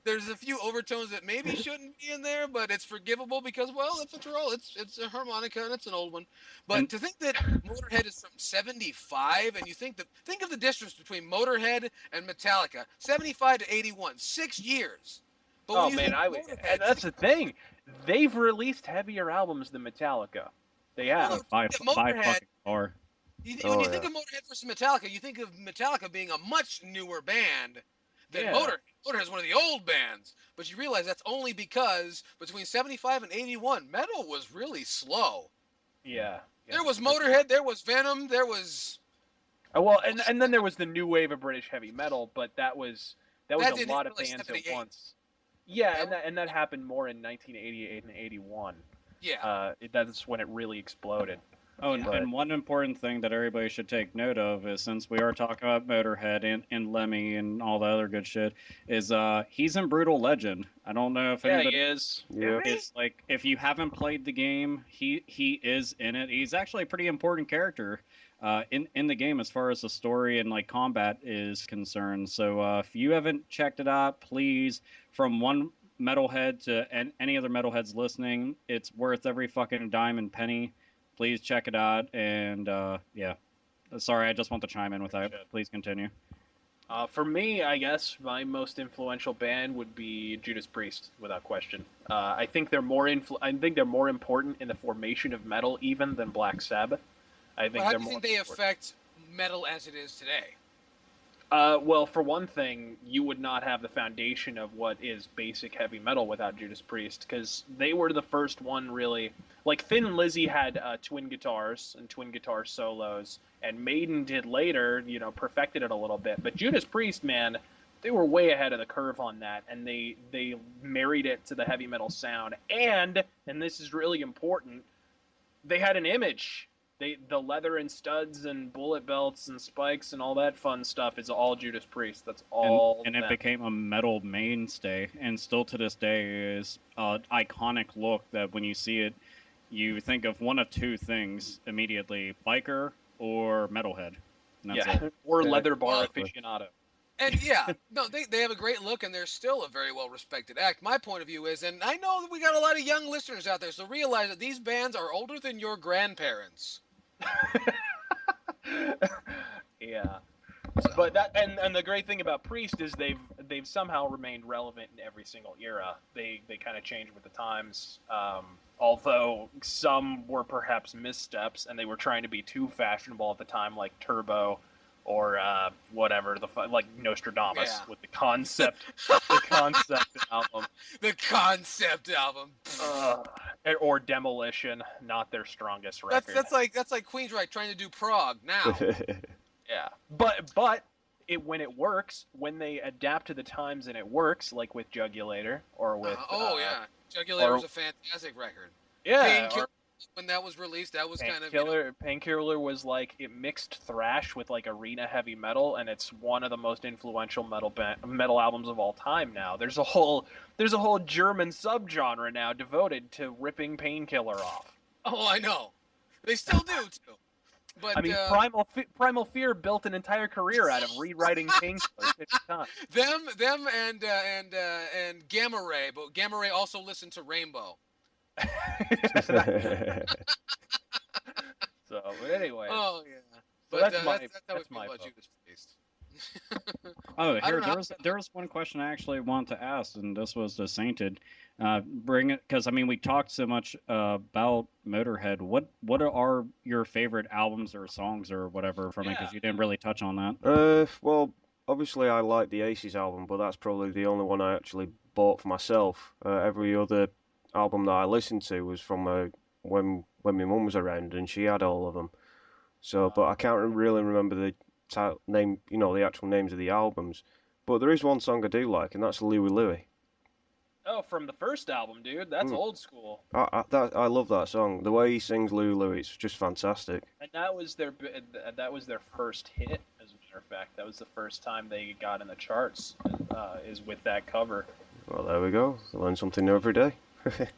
There's a few overtones that maybe shouldn't be in there, but it's forgivable because, well, after all, it's a harmonica and it's an old one. But And- to think that Motorhead is from '75, and think of the distance between Motorhead and Metallica, '75 to '81, 6 years. But when Oh you man, think and Motorhead, that's the thing. They've released heavier albums than Metallica. They have. Well, by Motorhead- fucking far. when you think of Motorhead versus Metallica, you think of Metallica being a much newer band than Yeah. Motorhead. Motorhead's one of the old bands, but you realize that's only because between '75 and '81, metal was really slow. Yeah. There was Motorhead, there was Venom, there was Well, and then there was the new wave of British heavy metal, but that was That a didn't lot hit of until, like, bands at 78. once. Yeah, That and that happened more in 1988 and 81. yeah. That's when it really exploded. Oh, Yeah. and one important thing that everybody should take note of is since we are talking about Motorhead and Lemmy and all the other good shit, is he's in Brutal Legend. I don't know if Yeah, anybody he is. Yeah. is like if you haven't played the game, he is in it. He's actually a pretty important character in the game as far as the story and like combat is concerned. So if you haven't checked it out, please, from one metalhead to any other metalheads listening, it's worth every fucking dime and penny. Please check it out. And yeah, sorry, I just want to chime in with that. Please continue. For me, I guess my most influential band would be Judas Priest, without question. I think they're more I think they're more important in the formation of metal even than Black Sabbath. I think But how they're do you more think they important. affect metal as it is today? Well, for one thing, you would not have the foundation of what is basic heavy metal without Judas Priest, because they were the first one really. Like Thin Lizzy had twin guitars and twin guitar solos, and Maiden did later, perfected it a little bit. But Judas Priest, man, they were way ahead of the curve on that, and they married it to the heavy metal sound. And this is really important, they had an image. The leather and studs and bullet belts and spikes and all that fun stuff is all Judas Priest. That's all. And it became a metal mainstay, and still to this day is an iconic look that when you see it, you think of one of two things immediately: biker or metalhead. And that's it. or Yeah, leather bar exactly. aficionado. And yeah, no, they have a great look, and they're still a very well respected act. My point of view is, and I know that we got a lot of young listeners out there, so realize that these bands are older than your grandparents. Yeah. So. But that and the great thing about Priest is they've somehow remained relevant in every single era. They kind of change with the times. Although some were perhaps missteps and they were trying to be too fashionable at the time, like Turbo or whatever like Nostradamus with the concept album. The concept album. Or Demolition, not their strongest record. That's like Queensryche trying to do prog now. Yeah, but when it works, when they adapt to the times and it works, like with Jugulator or with Jugulator was a fantastic record. Yeah, Painkiller, when that was released, that was kind of Painkiller was like it mixed thrash with like arena heavy metal, and it's one of the most influential metal albums of all time. Now there's a whole German subgenre now devoted to ripping Painkiller off. Oh, I know, they still do too. But I mean, Primal Fear built an entire career out of rewriting Painkiller 50 times. Them and Gamma Ray, but Gamma Ray also listened to Rainbow. So, but anyway. Oh yeah. So But that's how we feel my about vote. Judas Priest. Oh, I here don't know there was one question I actually wanted to ask, and this was the Sainted. Bring it, because I mean we talked so much about Motorhead. What are your favorite albums or songs or whatever from it? Because you didn't really touch on that. Well, obviously I like the Aces album, but that's probably the only one I actually bought for myself. Every other album that I listened to was from when my mum was around, and she had all of them. So, but I can't really remember the name, the actual names of the albums. But there is one song I do like, and that's Louie Louie. Oh, from the first album, dude. That's old school. I love that song. The way he sings Louie Louie, it's just fantastic. And that was their first hit, as a matter of fact. That was the first time they got in the charts, is with that cover. Well, there we go. I learn something new every day.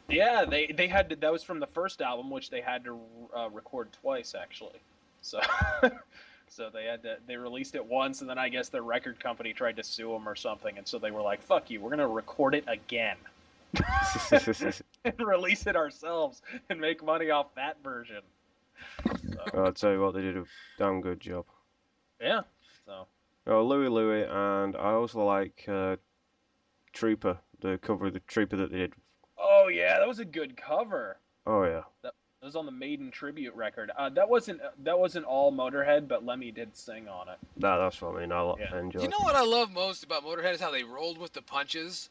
Yeah, they had to, that was from the first album, which they had to record twice, actually. So so they released it once, and then I guess their record company tried to sue them or something, and so they were like, fuck you, we're going to record it again. And release it ourselves and make money off that version. So. I'll tell you what, they did a damn good job. Yeah. So. Oh, Louie Louie, and I also like Trooper, the cover of the Trooper that they did. Oh yeah, that was a good cover. Oh yeah. That was on the Maiden tribute record. That wasn't all Motorhead, but Lemmy did sing on it. That's what I mean. I enjoy. You know what I love most about Motorhead is how they rolled with the punches.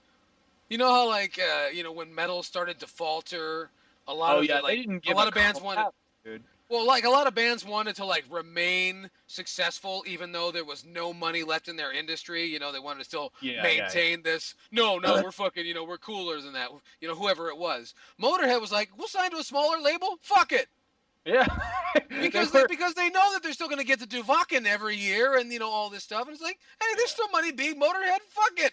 You know how when metal started to falter, a lot of bands wanted. Dude. Well, like a lot of bands wanted to remain successful, even though there was no money left in their industry. They wanted to still maintain this. No, we're fucking. We're cooler than that. Whoever it was. Motorhead was like, we'll sign to a smaller label. Fuck it. Yeah. because they know that they're still going to get to do Wacken every year and all this stuff. And it's like, hey, there's still money being Motorhead. Fuck it.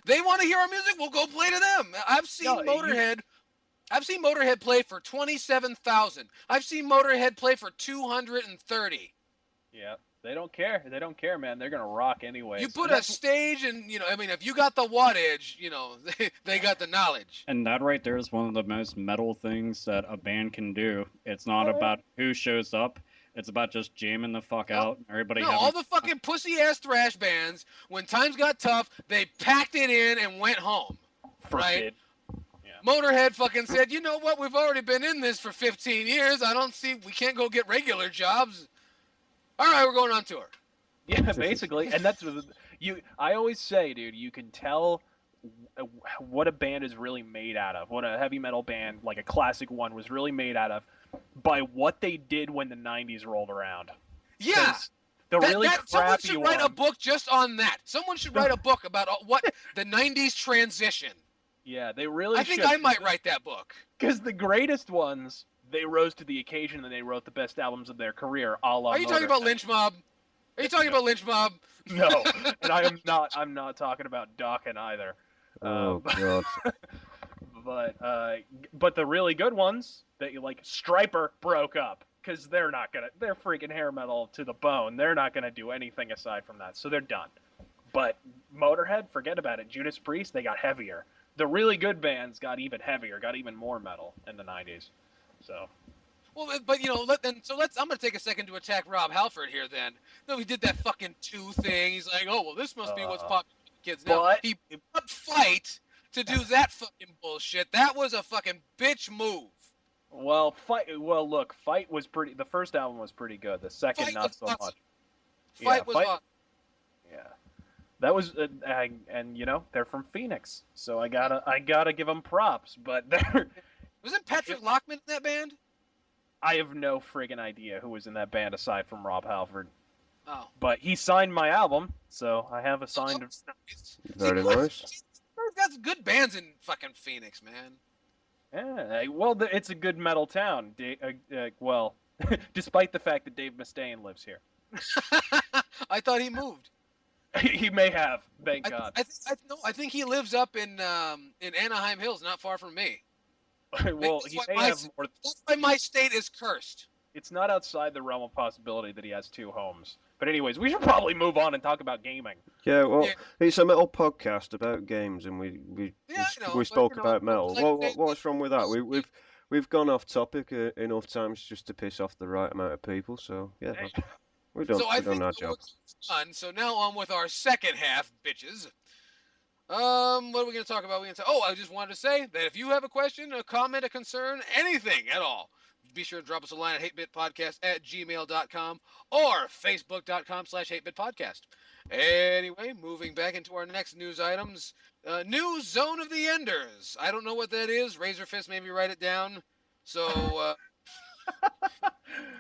They want to hear our music. We'll go play to them. I've seen Motorhead. I've seen Motorhead play for 27,000. I've seen Motorhead play for 230. Yeah, they don't care. They don't care, man. They're gonna rock anyway. You put a stage, and if you got the wattage, they got the knowledge. And that right there is one of the most metal things that a band can do. It's not about who shows up. It's about just jamming the fuck out. Everybody. All the fucking pussy ass thrash bands, when times got tough, they packed it in and went home. Right. Motorhead fucking said, you know what? We've already been in this for 15 years. I don't see. We can't go get regular jobs. All right, we're going on tour. Yeah, basically, and that's I always say, dude, you can tell what a band is really made out of. What a heavy metal band, like a classic one, was really made out of by what they did when the '90s rolled around. Yeah. Someone should write a book just on that. Someone should write a book about what the '90s transition. Yeah, they really I think I might write that book. Because the greatest ones, they rose to the occasion and they wrote the best albums of their career, a la Are you talking about Lynch Mob? Are you talking about Lynch Mob? No, and I'm not talking about Dawkins either. Oh, God. But the really good ones, that Stryper broke up. Because they're freaking hair metal to the bone. They're not going to do anything aside from that. So they're done. But Motorhead, forget about it. Judas Priest, they got heavier. The really good bands got even heavier, got even more metal in the 90s. So, Well, but I'm gonna take a second to attack Rob Halford here. Then, no, he did that fucking 2 thing. He's like, oh well, this must be what's popular with kids now. but He put Fight to do that fucking bullshit. That was a fucking bitch move. well, look, Fight was pretty. The first album was pretty good. The second, Fight not was so awesome. much. Fight was Fight. awesome. Yeah, that was, and they're from Phoenix, so I gotta give them props. But Wasn't Patrick Lockman in that band? I have no friggin' idea who was in that band aside from Rob Halford. Oh. But he signed my album, so I have a signed. Very nice. That's good bands in fucking Phoenix, man. Yeah, well, it's a good metal town. Well, despite the fact that Dave Mustaine lives here, I thought he moved. he may have. Thank God. I think he lives up in Anaheim Hills, not far from me. Well, he may have more. That's why my state is cursed. It's not outside the realm of possibility that he has 2 homes. But anyways, we should probably move on and talk about gaming. Yeah, well, Yeah. it's a metal podcast about games, and we spoke about metal. What's wrong with that? We've gone off topic enough times just to piss off the right amount of people. So yeah, we've done our job. Done. So now on with our second half, bitches. What are we going to talk about? I just wanted to say that if you have a question, a comment, a concern, anything at all, be sure to drop us a line at hatebitpodcast@gmail.com or facebook.com/hatebitpodcast. Anyway, moving back into our next news items. New Zone of the Enders. I don't know what that is. Razorfist, maybe write it down. So,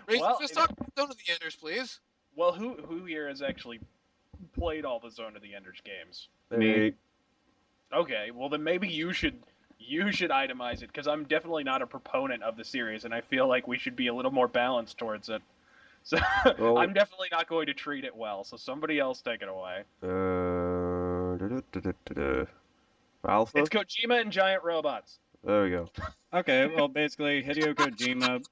Razorfist, talk about Zone of the Enders, please. Well, who here has actually played all the Zone of the Enders games? Me. Okay, well then maybe you should itemize it, because I'm definitely not a proponent of the series, and I feel like we should be a little more balanced towards it. So Well, I'm definitely not going to treat it well. So somebody else take it away. Alpha. It's Kojima and giant robots. There we go. Okay, well, basically, Hideo Kojima,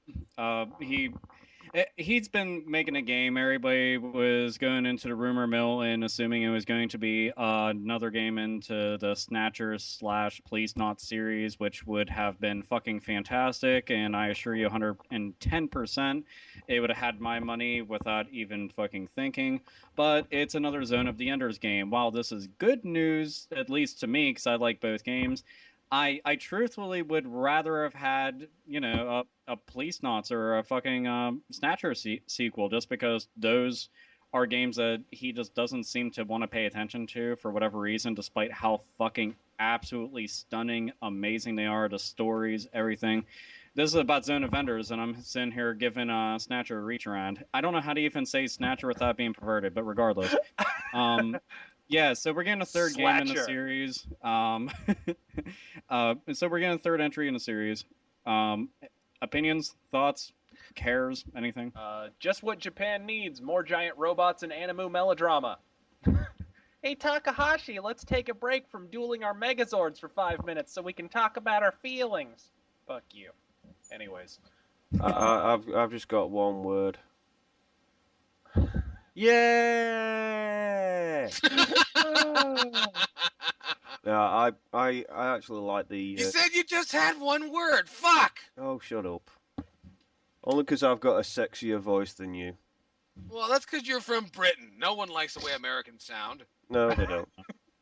he's been making a game. Everybody was going into the rumor mill and assuming it was going to be another game into the Snatchers / Police Not series, which would have been fucking fantastic. And I assure you, 110%, it would have had my money without even fucking thinking. But it's another Zone of the Enders game. While this is good news, at least to me, because I like both games, I truthfully would rather have had, a Police Knots or a fucking Snatcher sequel, just because those are games that he just doesn't seem to want to pay attention to for whatever reason, despite how fucking absolutely stunning, amazing they are, the stories, everything. This is about Zone of Enders, and I'm sitting here giving Snatcher a reach around. I don't know how to even say Snatcher without being perverted, but regardless. Yeah, so we're getting a third game in the series. So we're getting a third entry in the series. Opinions, thoughts, cares, anything? Just what Japan needs: more giant robots and anime melodrama. Hey Takahashi, let's take a break from dueling our Megazords for 5 minutes so we can talk about our feelings. Fuck you. Anyways, I've just got one word. Yeah. Yeah, I actually like the. You said you just had one word. Fuck. Oh, shut up. Only because I've got a sexier voice than you. Well, that's because you're from Britain. No one likes the way Americans sound. No, they don't.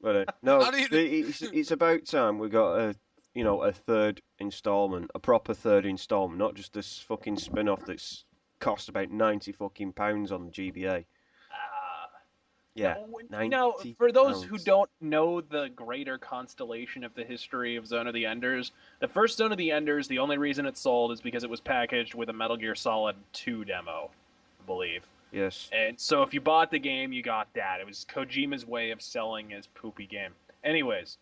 But no, it's about time we got a third installment, a proper third installment, not just this fucking spin-off that's cost about £90 fucking pounds on the GBA. Yeah. Now, for those who don't know the greater constellation of the history of Zone of the Enders, the first Zone of the Enders, the only reason it sold is because it was packaged with a Metal Gear Solid 2 demo, I believe. Yes. And so if you bought the game, you got that. It was Kojima's way of selling his poopy game. Anyways,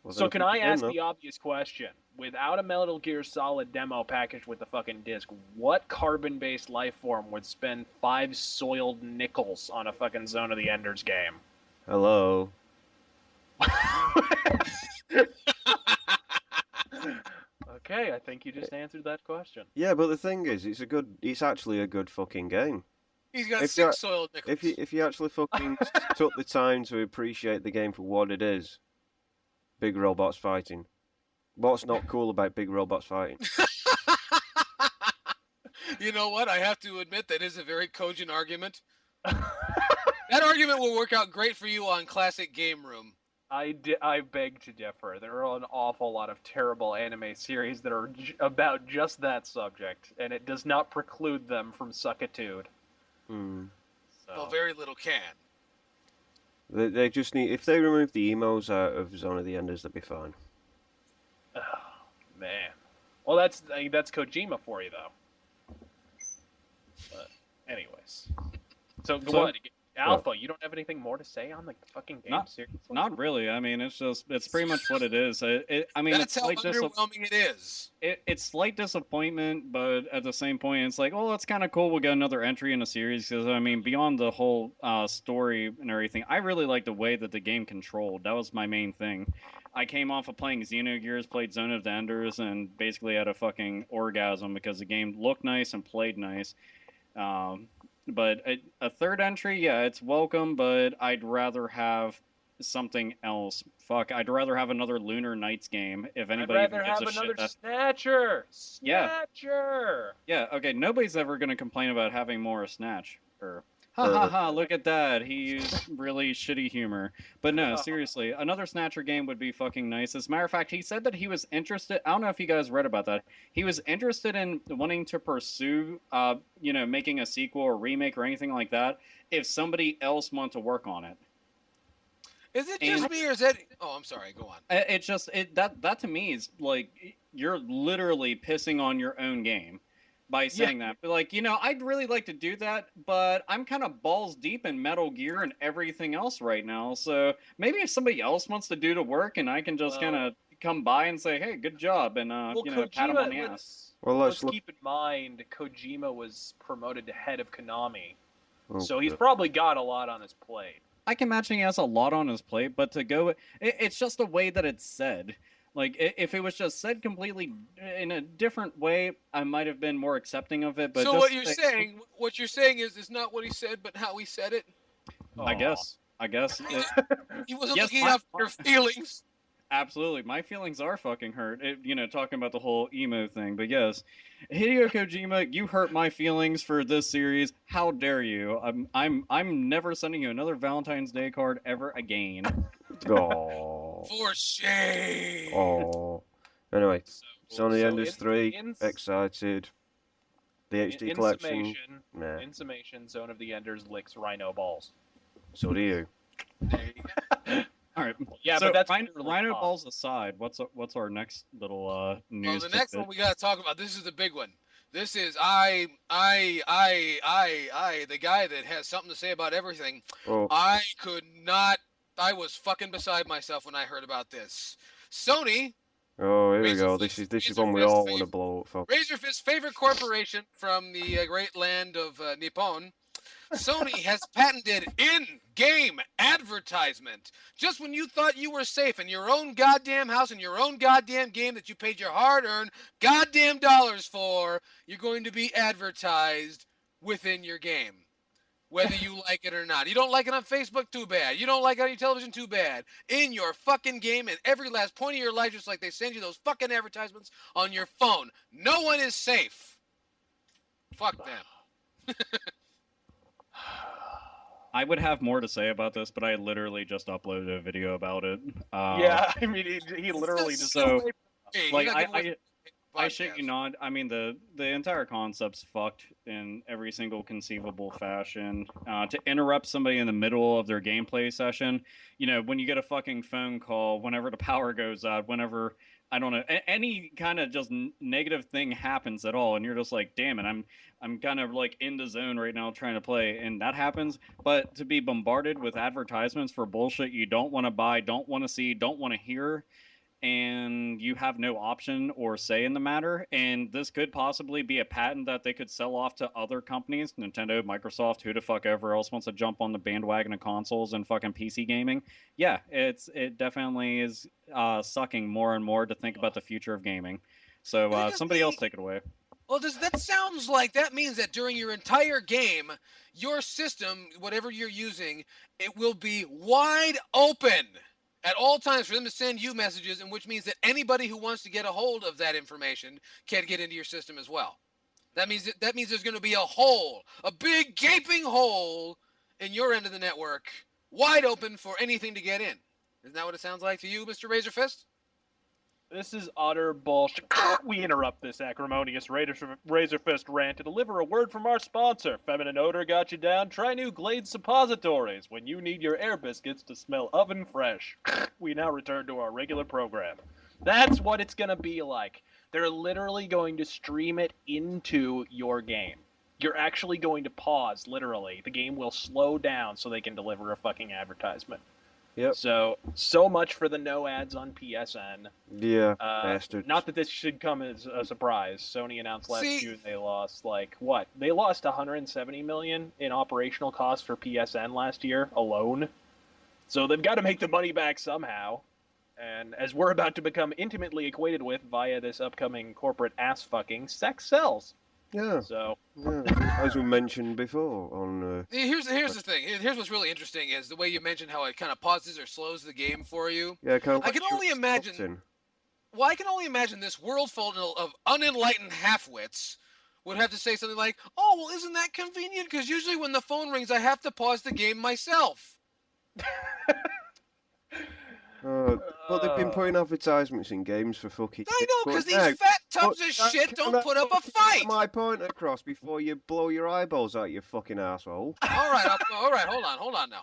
so can I ask the obvious question? Without a Metal Gear Solid demo packaged with the fucking disc, what carbon-based life form would spend 5 soiled nickels on a fucking Zone of the Enders game? Hello. Okay, I think you just answered that question. Yeah, but the thing is, it's actually a good fucking game. He's got 6 soiled nickels. If you actually fucking took the time to appreciate the game for what it is, big robots fighting. What's not cool about big robots fighting? You know what? I have to admit that is a very cogent argument. That argument will work out great for you on Classic Game Room. I beg to differ. There are an awful lot of terrible anime series that are about just that subject, and it does not preclude them from suckitude. Hmm. So. Well, very little can. They just need, if they remove the emos out of Zone of the Enders, they'll be fine. Oh, man. Well, that's Kojima for you, though. But, anyways. So, what? Alpha, you don't have anything more to say on the fucking game series? Not really. I mean, it's pretty much what it is. I mean, That's it's how like underwhelming it is. It's slight disappointment, but at the same point, it's like, oh, it's kind of cool. We'll get another entry in the series because I mean, beyond the whole story and everything, I really like the way that the game controlled. That was my main thing. I came off of playing Xenogears, played Zone of the Enders, and basically had a fucking orgasm because the game looked nice and played nice. But a third entry, yeah, it's welcome, but I'd rather have something else. Fuck, I'd rather have another Lunar Nights game. If anybody I'd rather even gives have a another shit. Snatcher. Yeah. Snatcher. Yeah, okay, nobody's ever gonna complain about having more Snatch. Or ha ha ha, look at that. He used really shitty humor. But no, seriously, another Snatcher game would be fucking nice. As a matter of fact, he said that he was interested. I don't know if you guys read about that. He was interested in wanting to pursue, making a sequel or remake or anything like that if somebody else wanted to work on it. Is it just me, or is that? Oh, I'm sorry. Go on. It's just that to me is like you're literally pissing on your own game by saying that. But like, I'd really like to do that, but I'm kind of balls deep in Metal Gear and everything else right now. So maybe if somebody else wants to do the work and I can just kind of come by and say, hey, good job, and pat him on the ass. Well, let's keep in mind Kojima was promoted to head of Konami, so he's God. probably got a lot on his plate. I can imagine he has a lot on his plate, but to go, it's just the way that it's said. Like, if it was just said completely in a different way, I might have been more accepting of it. But so just what you're saying is it's not what he said, but how he said it. I guess. He wasn't looking out for your feelings. Absolutely, my feelings are fucking hurt. Talking about the whole emo thing, but yes, Hideo Kojima, you hurt my feelings for this series. How dare you? I'm never sending you another Valentine's Day card ever again. Oh. For shame. Oh. Anyway, Zone of the Enders 3, excited. The HD collection. In summation, Zone of the Enders licks rhino balls. So do you. All right. Yeah, so but that's rhino balls aside. What's our next little news? Well, the next one we gotta talk about. This is the big one. This is the guy that has something to say about everything. Oh. I was fucking beside myself when I heard about this. Sony. Oh, here we go. This is one we all want to blow up for. Razorfist's favorite corporation from the great land of Nippon. Sony has patented in-game advertisement. Just when you thought you were safe in your own goddamn house, in your own goddamn game that you paid your hard-earned goddamn dollars for, you're going to be advertised within your game. Whether you like it or not. You don't like it on Facebook? Too bad. You don't like it on your television? Too bad. In your fucking game, at every last point of your life, just like they send you those fucking advertisements on your phone. No one is safe. Fuck them. I would have more to say about this, but I literally just uploaded a video about it. Yeah, I mean, he literally just like I shit you not. I mean, the entire concept's fucked in every single conceivable fashion. To interrupt somebody in the middle of their gameplay session, when you get a fucking phone call, whenever the power goes out, whenever I don't know, any kind of just negative thing happens at all, and you're just like, damn it, I'm kind of like in the zone right now trying to play, and that happens. But to be bombarded with advertisements for bullshit you don't want to buy, don't want to see, don't want to hear, and you have no option or say in the matter, and this could possibly be a patent that they could sell off to other companies, Nintendo, Microsoft, who the fuck ever else wants to jump on the bandwagon of consoles and fucking PC gaming. Yeah, it definitely is sucking more and more to think about the future of gaming. So somebody else take it away. Well, that sounds like that means that during your entire game, your system, whatever you're using, it will be wide open at all times for them to send you messages, and which means that anybody who wants to get a hold of that information can get into your system as well. That means there's going to be a hole, a big gaping hole in your end of the network, wide open for anything to get in. Isn't that what it sounds like to you, Mr. Razorfist? This is utter bullshit. We interrupt this acrimonious Razorfist rant to deliver a word from our sponsor. Feminine odor got you down? Try new Glade suppositories when you need your air biscuits to smell oven fresh. We now return to our regular program. That's what it's going to be like. They're literally going to stream it into your game. You're actually going to pause, literally. The game will slow down so they can deliver a fucking advertisement. Yep. So much for the no ads on PSN. Yeah, bastards. Not that this should come as a surprise. Sony announced last See- June they lost what? They lost 170 million in operational costs for PSN last year alone. So they've got to make the money back somehow. And as we're about to become intimately acquainted with via this upcoming corporate ass fucking, sex sells. Yeah. So Yeah, as we mentioned before on. Here's the thing. Here's what's really interesting is the way you mentioned how it kind of pauses or slows the game for you. Yeah, kind of. I can only imagine. Well, I can only imagine this world full of unenlightened halfwits would have to say something like, "Oh, well, isn't that convenient? Because usually when the phone rings, I have to pause the game myself." Well, they've been putting advertisements in games for fucking. I know, because But these fat tubs but of that shit don't cannot put up a fucking fight. get my point across before you blow your eyeballs out, you fucking asshole. All right, hold on now.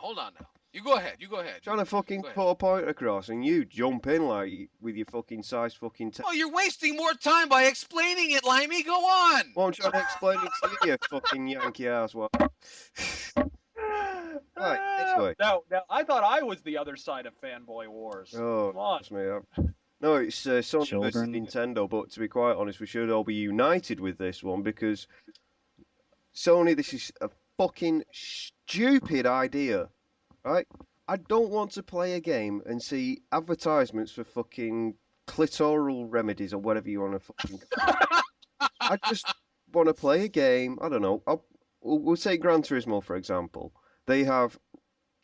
You go ahead. Trying to fucking Go ahead. put a point across, and you jump in like with your fucking size fucking. Oh, you're wasting more time by explaining it, Limey. Go on. Well, I'm trying to explain it to you, you fucking Yankee ass. Well. Right, anyway. Now, I thought I was the other side of fanboy wars. Oh, Come on. that's me. No, it's Sony versus Children. Nintendo, but to be quite honest, we should all be united with this one because Sony, this is a fucking stupid idea, right? I don't want to play a game and see advertisements for fucking clitoral remedies or whatever you want to fucking. I just want to play a game. I don't know. We'll take Gran Turismo for example. They have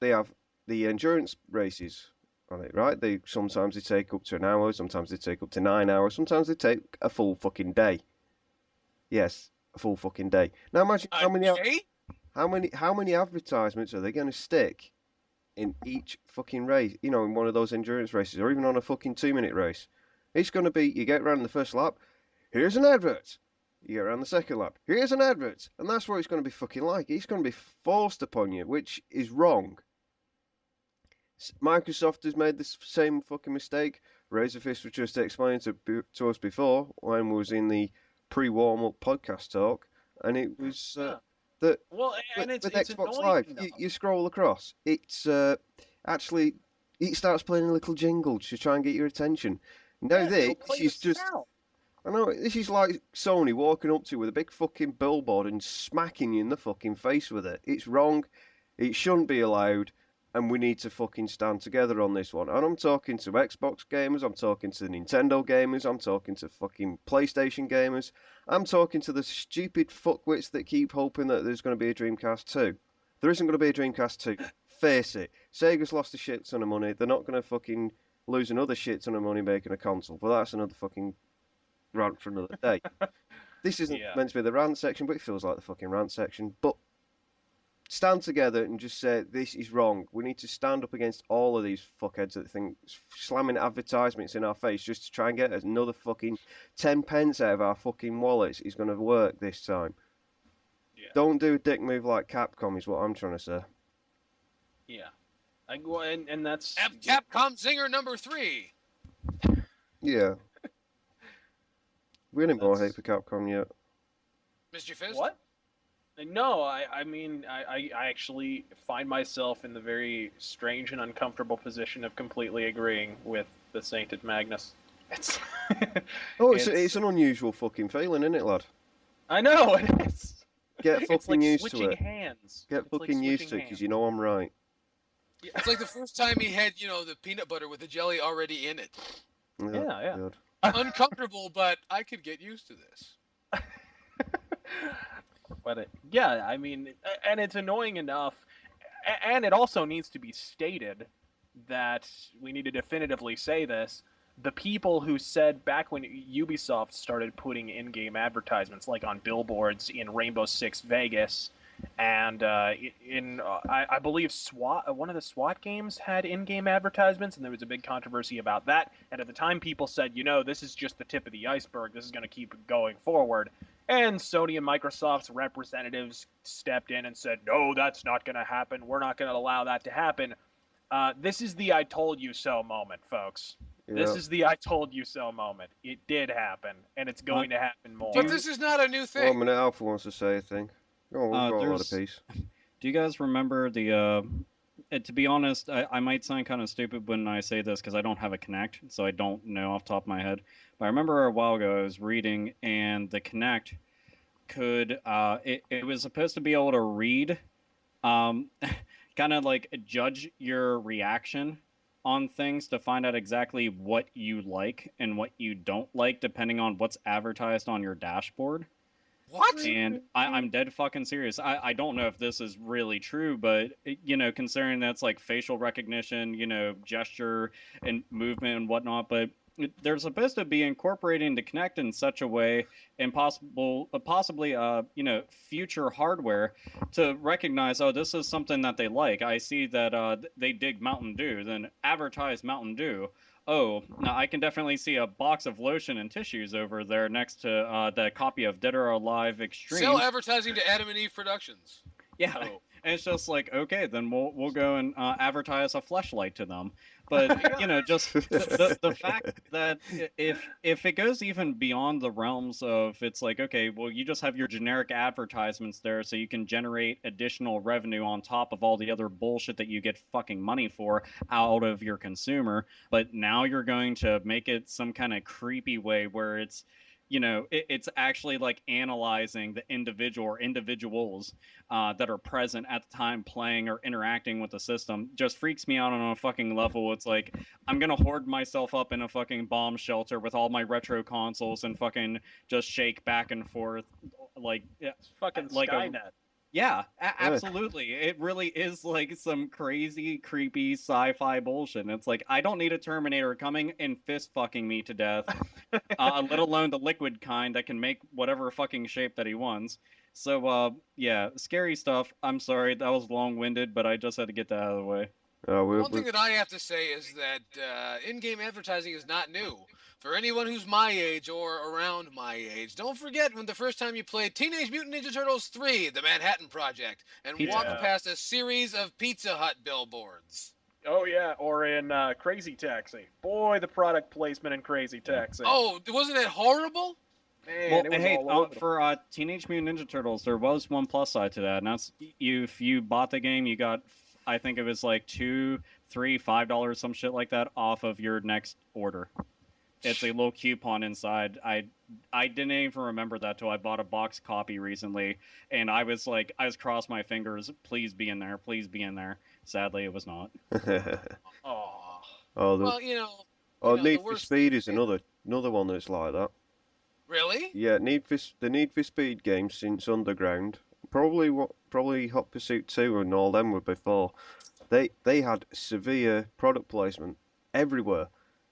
the endurance races on it, right? Sometimes they take up to an hour, sometimes they take up to 9 hours, sometimes they take a full fucking day. Yes, a full fucking day. Now imagine how many advertisements are they going to stick in each fucking race? You know, in one of those endurance races, or even on a fucking 2-minute race. It's going to be you get around the first lap, here's an advert. You get around the second lap, here's an advert, and that's what it's going to be fucking like. It's going to be forced upon you, which is wrong. Microsoft has made the same fucking mistake. Razorfist was just explaining to us before when we was in the pre-warm-up podcast talk, and it was that with Xbox Live, you scroll across, it's actually it starts playing a little jingle to try and get your attention. Now this is just. I know, this is like Sony walking up to you with a big fucking billboard and smacking you in the fucking face with it. It's wrong. It shouldn't be allowed. And we need to fucking stand together on this one. And I'm talking to Xbox gamers, I'm talking to Nintendo gamers, I'm talking to fucking PlayStation gamers, I'm talking to the stupid fuckwits that keep hoping that there's going to be a Dreamcast 2. There isn't going to be a Dreamcast 2. Face it. Sega's lost a shit ton of money. They're not going to fucking lose another shit ton of money making a console. But that's another fucking rant for another day. This isn't meant to be the rant section, but it feels like the fucking rant section. But stand together and just say this is wrong. We need to stand up against all of these fuckheads that think slamming advertisements in our face just to try and get another fucking 10 pence out of our fucking wallets is going to work this time. Yeah. Don't do a dick move like Capcom is what I'm trying to say. Yeah. And that's Capcom Zinger number 3. Yeah. We didn't more hate for Capcom yet. Mr. Fist? What? No, I mean, I actually find myself in the very strange and uncomfortable position of completely agreeing with the Sainted Magnus. It's an unusual fucking feeling, isn't it, lad? I know, it is. Get fucking used to switching it. Hands. Get fucking used to it, because you know I'm right. Yeah, it's like the first time he had, the peanut butter with the jelly already in it. Yeah. Good. Uncomfortable, but I could get used to this. But I mean, and it's annoying enough, and it also needs to be stated that we need to definitively say this, the people who said back when Ubisoft started putting in-game advertisements, like on billboards in Rainbow Six Vegas, and I believe SWAT, one of the SWAT games had in-game advertisements, and there was a big controversy about that. And at the time, people said, this is just the tip of the iceberg. This is going to keep going forward. And Sony and Microsoft's representatives stepped in and said, no, that's not going to happen. We're not going to allow that to happen. This is the I told you so moment, folks. This is the I told you so moment. It did happen, and it's going to happen more. But this is not a new thing. Well, a minute, Alpha wants to say a thing. Go on, we've got a lot of peace. Do you guys remember the? To be honest, I might sound kind of stupid when I say this because I don't have a Kinect, so I don't know off the top of my head. But I remember a while ago I was reading, and the Kinect could it was supposed to be able to read, kind of like judge your reaction on things to find out exactly what you like and what you don't like, depending on what's advertised on your dashboard. What? And I'm dead fucking serious. I don't know if this is really true, but, considering that's like facial recognition, gesture and movement and whatnot, but they're supposed to be incorporating the Kinect in such a way and possibly, future hardware to recognize, oh, this is something that they like. I see that they dig Mountain Dew, then advertise Mountain Dew. Oh, now I can definitely see a box of lotion and tissues over there next to the copy of Dead or Alive Extreme. Sell advertising to Adam and Eve Productions. Yeah, and it's just like, okay, then we'll go and advertise a fleshlight to them. But just the fact that if it goes even beyond the realms of, it's like, okay, well, you just have your generic advertisements there, so you can generate additional revenue on top of all the other bullshit that you get fucking money for out of your consumer. But now you're going to make it some kind of creepy way where it's, it's actually like analyzing the individual or individuals that are present at the time playing or interacting with the system. Just freaks me out on a fucking level. It's like, I'm going to hoard myself up in a fucking bomb shelter with all my retro consoles and fucking just shake back and forth. Like, it's fucking like Skynet. Yeah, absolutely. It really is like some crazy, creepy sci-fi bullshit. And it's like, I don't need a Terminator coming and fist fucking me to death, let alone the liquid kind that can make whatever fucking shape that he wants. So, yeah, scary stuff. I'm sorry, that was long-winded, but I just had to get that out of the way. One thing that I have to say is that in-game advertising is not new. For anyone who's my age or around my age, don't forget when the first time you played Teenage Mutant Ninja Turtles 3, The Manhattan Project, and walked past a series of Pizza Hut billboards. Oh, yeah, or in Crazy Taxi. Boy, the product placement in Crazy Taxi. Oh, wasn't it horrible? Man, well, it was hey, all over for Teenage Mutant Ninja Turtles, there was one plus side to that, and that's if you bought the game, you got, I think it was like $2, $3, $5, some shit like that, off of your next order. It's a little coupon inside. I didn't even remember that till I bought a box copy recently, and I was crossed my fingers. Please be in there. Please be in there. Sadly, it was not. Need for Speed is another one that's like that. Really? Yeah, the Need for Speed games since Underground, probably Hot Pursuit 2 and all them were before. They had severe product placement everywhere.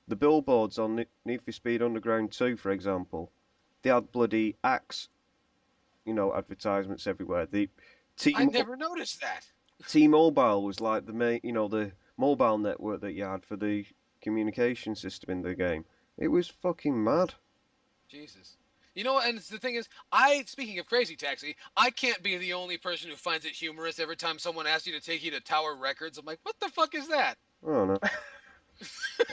The billboards on Need for Speed Underground 2, for example, they had bloody Axe, advertisements everywhere. I never noticed that. T-Mobile was like the main, the mobile network that you had for the communication system in the game. It was fucking mad. Jesus. And the thing is, speaking of Crazy Taxi, I can't be the only person who finds it humorous every time someone asks you to take you to Tower Records. I'm like, what the fuck is that? Oh, no.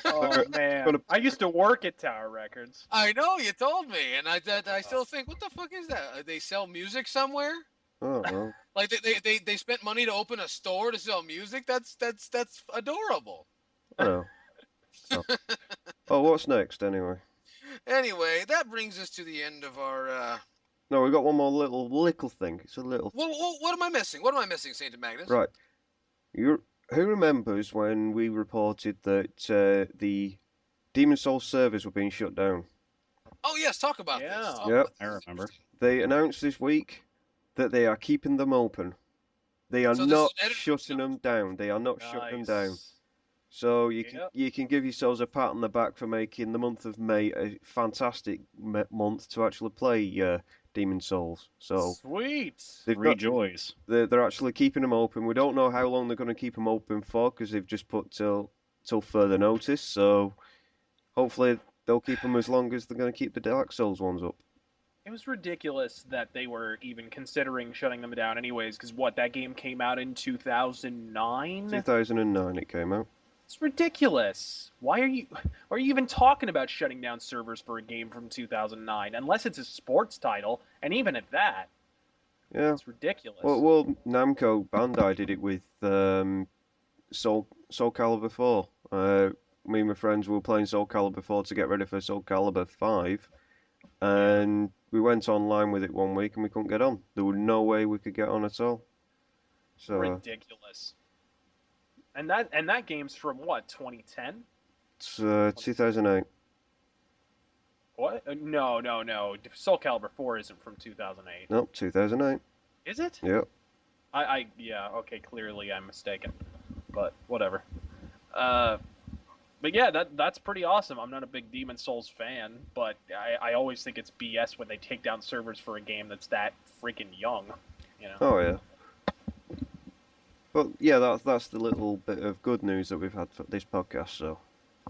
Oh, man. I used to work at Tower Records. I know, you told me, and I still think, what the fuck is that? They sell music somewhere? Oh, no. Like, they spent money to open a store to sell music? That's adorable. Oh. Oh, what's next, anyway? Anyway, that brings us to the end of our... No, we've got one more little thing. It's a little... What am I missing? What am I missing, Saint Magnus? Right. Who remembers when we reported that the Demon Souls servers were being shut down? Oh, yes, talk about this. Yep. I remember. They announced this week that they are keeping them open. They are not shutting them down. They are not shutting them down. So Yep. you can give yourselves a pat on the back for making the month of May a fantastic month to actually play Demon Souls. So Sweet. they've got Rejoice. they're actually keeping them open. We don't know how long they're going to keep them open for because they've just put till further notice. So hopefully they'll keep them as long as they're going to keep the Dark Souls ones up. It was ridiculous that they were even considering shutting them down anyways, because that game came out in 2009? 2009 it came out. It's ridiculous. Why are you even talking about shutting down servers for a game from 2009? Unless it's a sports title, and even at that, Yeah. it's ridiculous. Well, Namco Bandai did it with Soul Calibur 4. Me and my friends were playing Soul Calibur 4 to get ready for Soul Calibur 5, and we went online with it one week and we couldn't get on. There was no way we could get on at all. So Ridiculous. And that game's from what, 2010? it's 2008. What? No. Soul Calibur 4 isn't from 2008. Nope, 2008. Is it? Yep. Yeah, okay, clearly I'm mistaken. But whatever. But yeah, that's pretty awesome. I'm not a big Demon Souls fan, but I always think it's BS when they take down servers for a game that's that freaking young, you know. Oh yeah. But yeah, that's the little bit of good news that we've had for this podcast. So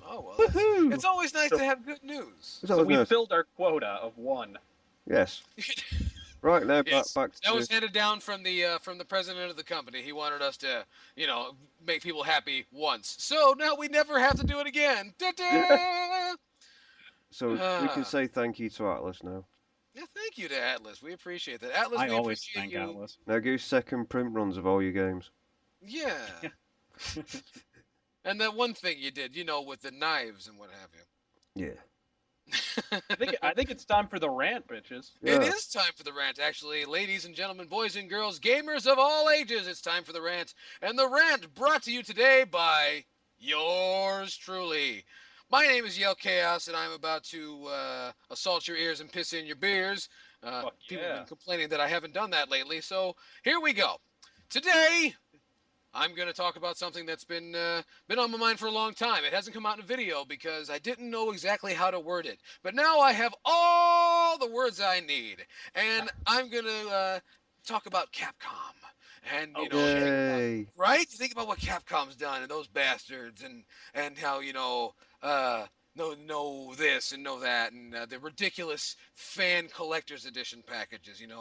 Oh well, Woohoo! it's always nice to have good news. It's So always we nice. filled our quota of 1. Yes. Right now, Yes, back to that was handed down from the president of the company. He wanted us to, make people happy once. So now we never have to do it again. Da-da! so we can say thank you to Atlas now. Yeah, thank you to Atlas. We appreciate that. Atlas, I we always appreciate thank you. Atlas. Now give second print runs of all your games. Yeah. And that one thing you did, with the knives and what have you. Yeah. I think it's time for the rant, bitches. It Yeah. is time for the rant, actually. Ladies and gentlemen, boys and girls, gamers of all ages, it's time for the rant. And the rant brought to you today by yours truly. My name is Yellkaos, and I'm about to assault your ears and piss in your beers. Fuck People have yeah. been complaining that I haven't done that lately, so here we go. Today, I'm going to talk about something that's been on my mind for a long time. It hasn't come out in a video because I didn't know exactly how to word it. But now I have all the words I need. And I'm going to talk about Capcom. And, Oh, Yay. right? Think about what Capcom's done and those bastards and how, know this and know that and the ridiculous fan collector's edition packages, and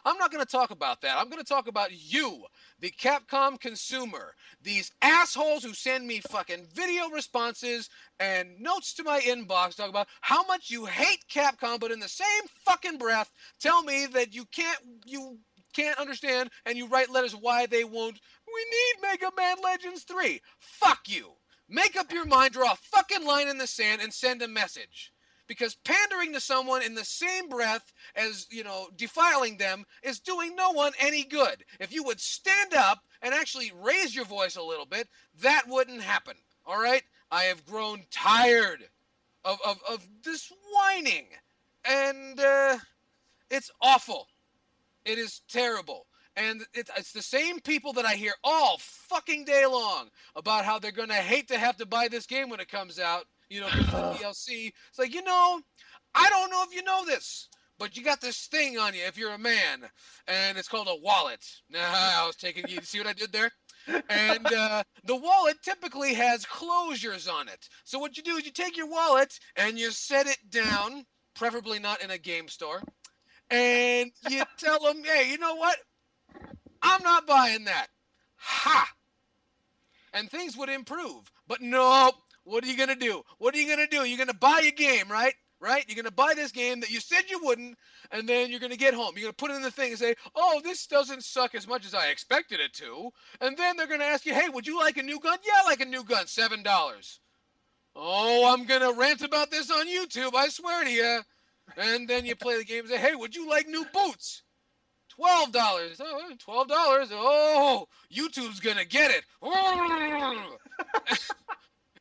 I'm not going to talk about that. I'm going to talk about you, the Capcom consumer, these assholes who send me fucking video responses and notes to my inbox talk about how much you hate Capcom, but in the same fucking breath tell me that you can't understand and you write letters why they won't. We need Mega Man Legends 3. Fuck you. Make up your mind, draw a fucking line in the sand, and send a message. Because pandering to someone in the same breath as, defiling them is doing no one any good. If you would stand up and actually raise your voice a little bit, that wouldn't happen. All right? I have grown tired of this whining. And it's awful. It is terrible. And it's the same people that I hear all fucking day long about how they're going to hate to have to buy this game when it comes out, because of the DLC. It's like, I don't know if you know this, but you got this thing on you if you're a man, and it's called a wallet. Now, I was taking you see what I did there? And the wallet typically has closures on it. So what you do is you take your wallet and you set it down, preferably not in a game store, and you tell them, hey, you know what? I'm not buying that. Ha! And things would improve. But no, what are you going to do? What are you going to do? You're going to buy a game, right? Right? You're going to buy this game that you said you wouldn't, and then you're going to get home. You're going to put it in the thing and say, oh, this doesn't suck as much as I expected it to. And then they're going to ask you, hey, would you like a new gun? Yeah, I like a new gun, $7. Oh, I'm going to rant about this on YouTube, I swear to you. And then you play the game and say, hey, would you like new boots? $12. Oh, $12. Oh, YouTube's gonna get it.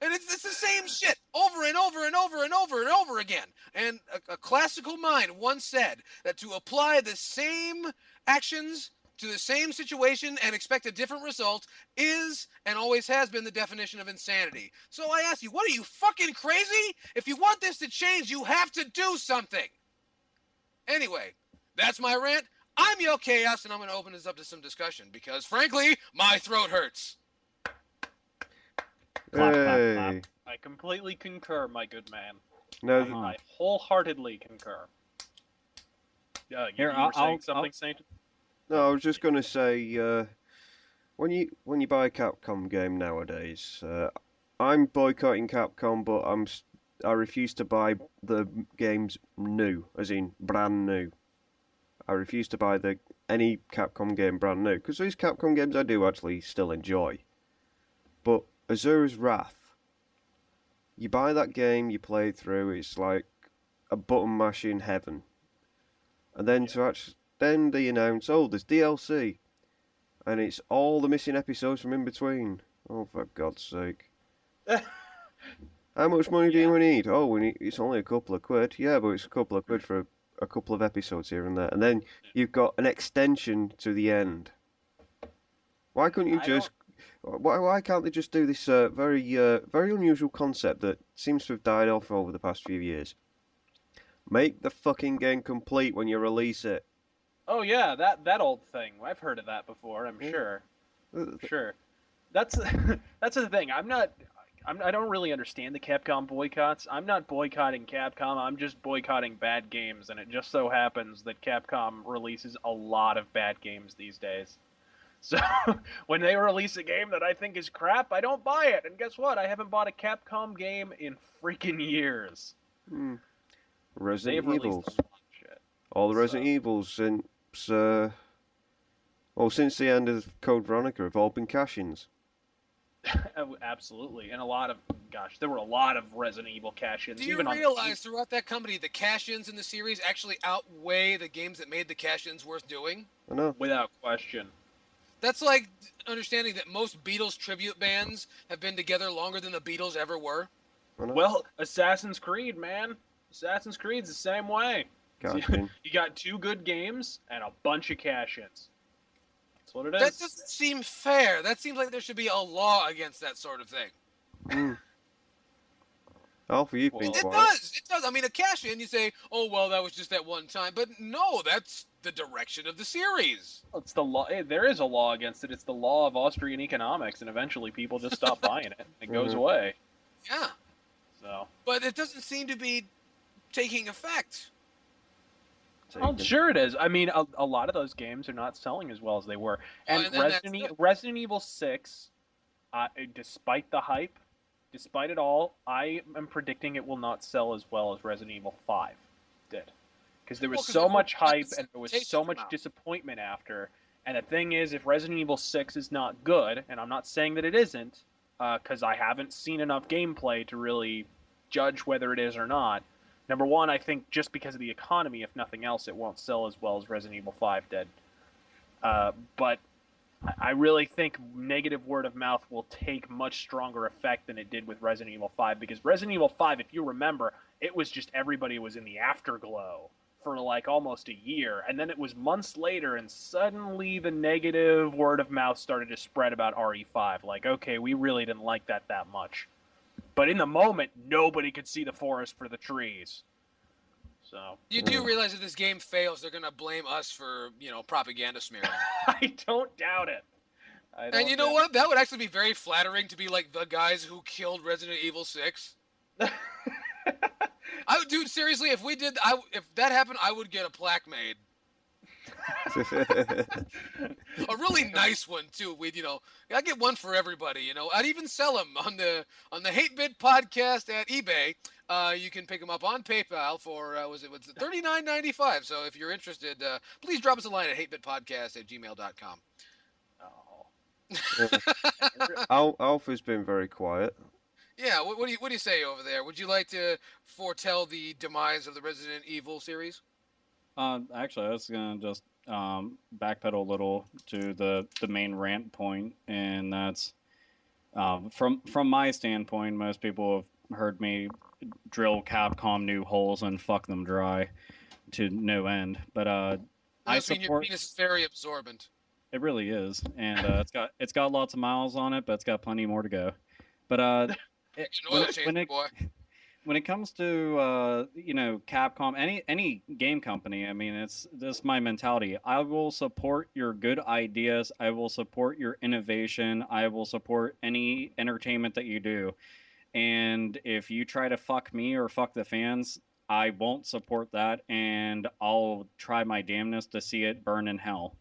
And it's the same shit over and over and over and over and over again. And a classical mind once said that to apply the same actions to the same situation and expect a different result is and always has been the definition of insanity. So I ask you, what are you, fucking crazy? If you want this to change, you have to do something. Anyway, that's my rant. I'm Yellkaos, and I'm going to open this up to some discussion because, frankly, my throat hurts. Clap, clap, Hey. clap. I completely concur, my good man. No, Uh-huh. I wholeheartedly concur. You Here, were saying I'll- something, Saint? no, I was just gonna say, when you buy a Capcom game nowadays, I'm boycotting Capcom, but I refuse to buy the games new, as in brand new. I refuse to buy any Capcom game brand new because these Capcom games I do actually still enjoy. But Azura's Wrath, you buy that game, you play it through, it's like a button mashing heaven. And then then they announce, oh, there's DLC, and it's all the missing episodes from in between. Oh, for God's sake! How much money do we need? Oh, it's only a couple of quid. Yeah, but it's a couple of quid for a couple of episodes here and there, and then you've got an extension to the end. Why couldn't you just? Why can't they just do this very unusual concept that seems to have died off over the past few years? Make the fucking game complete when you release it. Oh yeah, that old thing. I've heard of that before. I'm Yeah. sure. Uh, Sure. That's that's the thing. I don't really understand the Capcom boycotts. I'm not boycotting Capcom. I'm just boycotting bad games, and it just so happens that Capcom releases a lot of bad games these days. So when they release a game that I think is crap, I don't buy it. And guess what? I haven't bought a Capcom game in freaking years. Resident They've released Evils. a lot of shit. All the Resident Evils since since the end of Code Veronica have all been cash-ins. Absolutely, and there were a lot of Resident Evil cash-ins. Do you even realize throughout that company the cash-ins in the series actually outweigh the games that made the cash-ins worth doing? I know. without question. That's like understanding that most Beatles tribute bands have been together longer than the Beatles ever were. I know. Well, Assassin's Creed, man. Assassin's Creed's the same way. Cash-in. You got 2 good games and a bunch of cash-ins. That's what it That is. doesn't seem fair. That seems like there should be a law against that sort of thing. Alpha, you've been Well, It quiet. does. It does. I mean, a cash-in, you say, oh, well, that was just that one time. But no, that's the direction of the series. It's the law. There is a law against it. It's the law of Austrian economics, and eventually people just stop buying it. It goes Mhm. away. Yeah. So. But it doesn't seem to be taking effect. Oh, sure it is. I mean, a lot of those games are not selling as well as they were. Well, And and that's good. Resident Evil 6, despite the hype, despite it all, I am predicting it will not sell as well as Resident Evil 5 did. Because there was Well, 'cause so there's much no hype and there was presentation so come much out. disappointment after. And the thing is, if Resident Evil 6 is not good, and I'm not saying that it isn't, because I haven't seen enough gameplay to really judge whether it is or not. Number one, I think just because of the economy, if nothing else, it won't sell as well as Resident Evil 5 did. But I really think negative word of mouth will take much stronger effect than it did with Resident Evil 5, because Resident Evil 5, if you remember, it was just everybody was in the afterglow for like almost a year, and then it was months later, and suddenly the negative word of mouth started to spread about RE5. Like, okay, we really didn't like that much. But in the moment, nobody could see the forest for the trees. So You do realize if this game fails, they're going to blame us for, propaganda smearing. I don't doubt it. And you know what? That would actually be very flattering to be like the guys who killed Resident Evil 6. Dude, seriously, if that happened, I would get a plaque made. A really nice one too. I get one for everybody. I'd even sell them on the Hate Bit podcast at eBay. You can pick them up on PayPal for was it $39.95. So if you're interested, please drop us a line at hatebitpodcast@gmail.com. Alpha's been very quiet. Yeah, what do you say over there? Would you like to foretell the demise of the Resident Evil series? Actually, I was gonna just backpedal a little to the main rant point, and that's from my standpoint. Most people have heard me drill Capcom new holes and fuck them dry to no end. But I Must mean your support. penis is very absorbent. It really is, and it's got lots of miles on it, but it's got plenty more to go. But It's an oil change, boy. when it comes to Capcom, any game company, I mean, it's this my mentality. I will support your good ideas. I will support your innovation. I will support any entertainment that you do. And if you try to fuck me or fuck the fans, I won't support that, and I'll try my damnedest to see it burn in hell.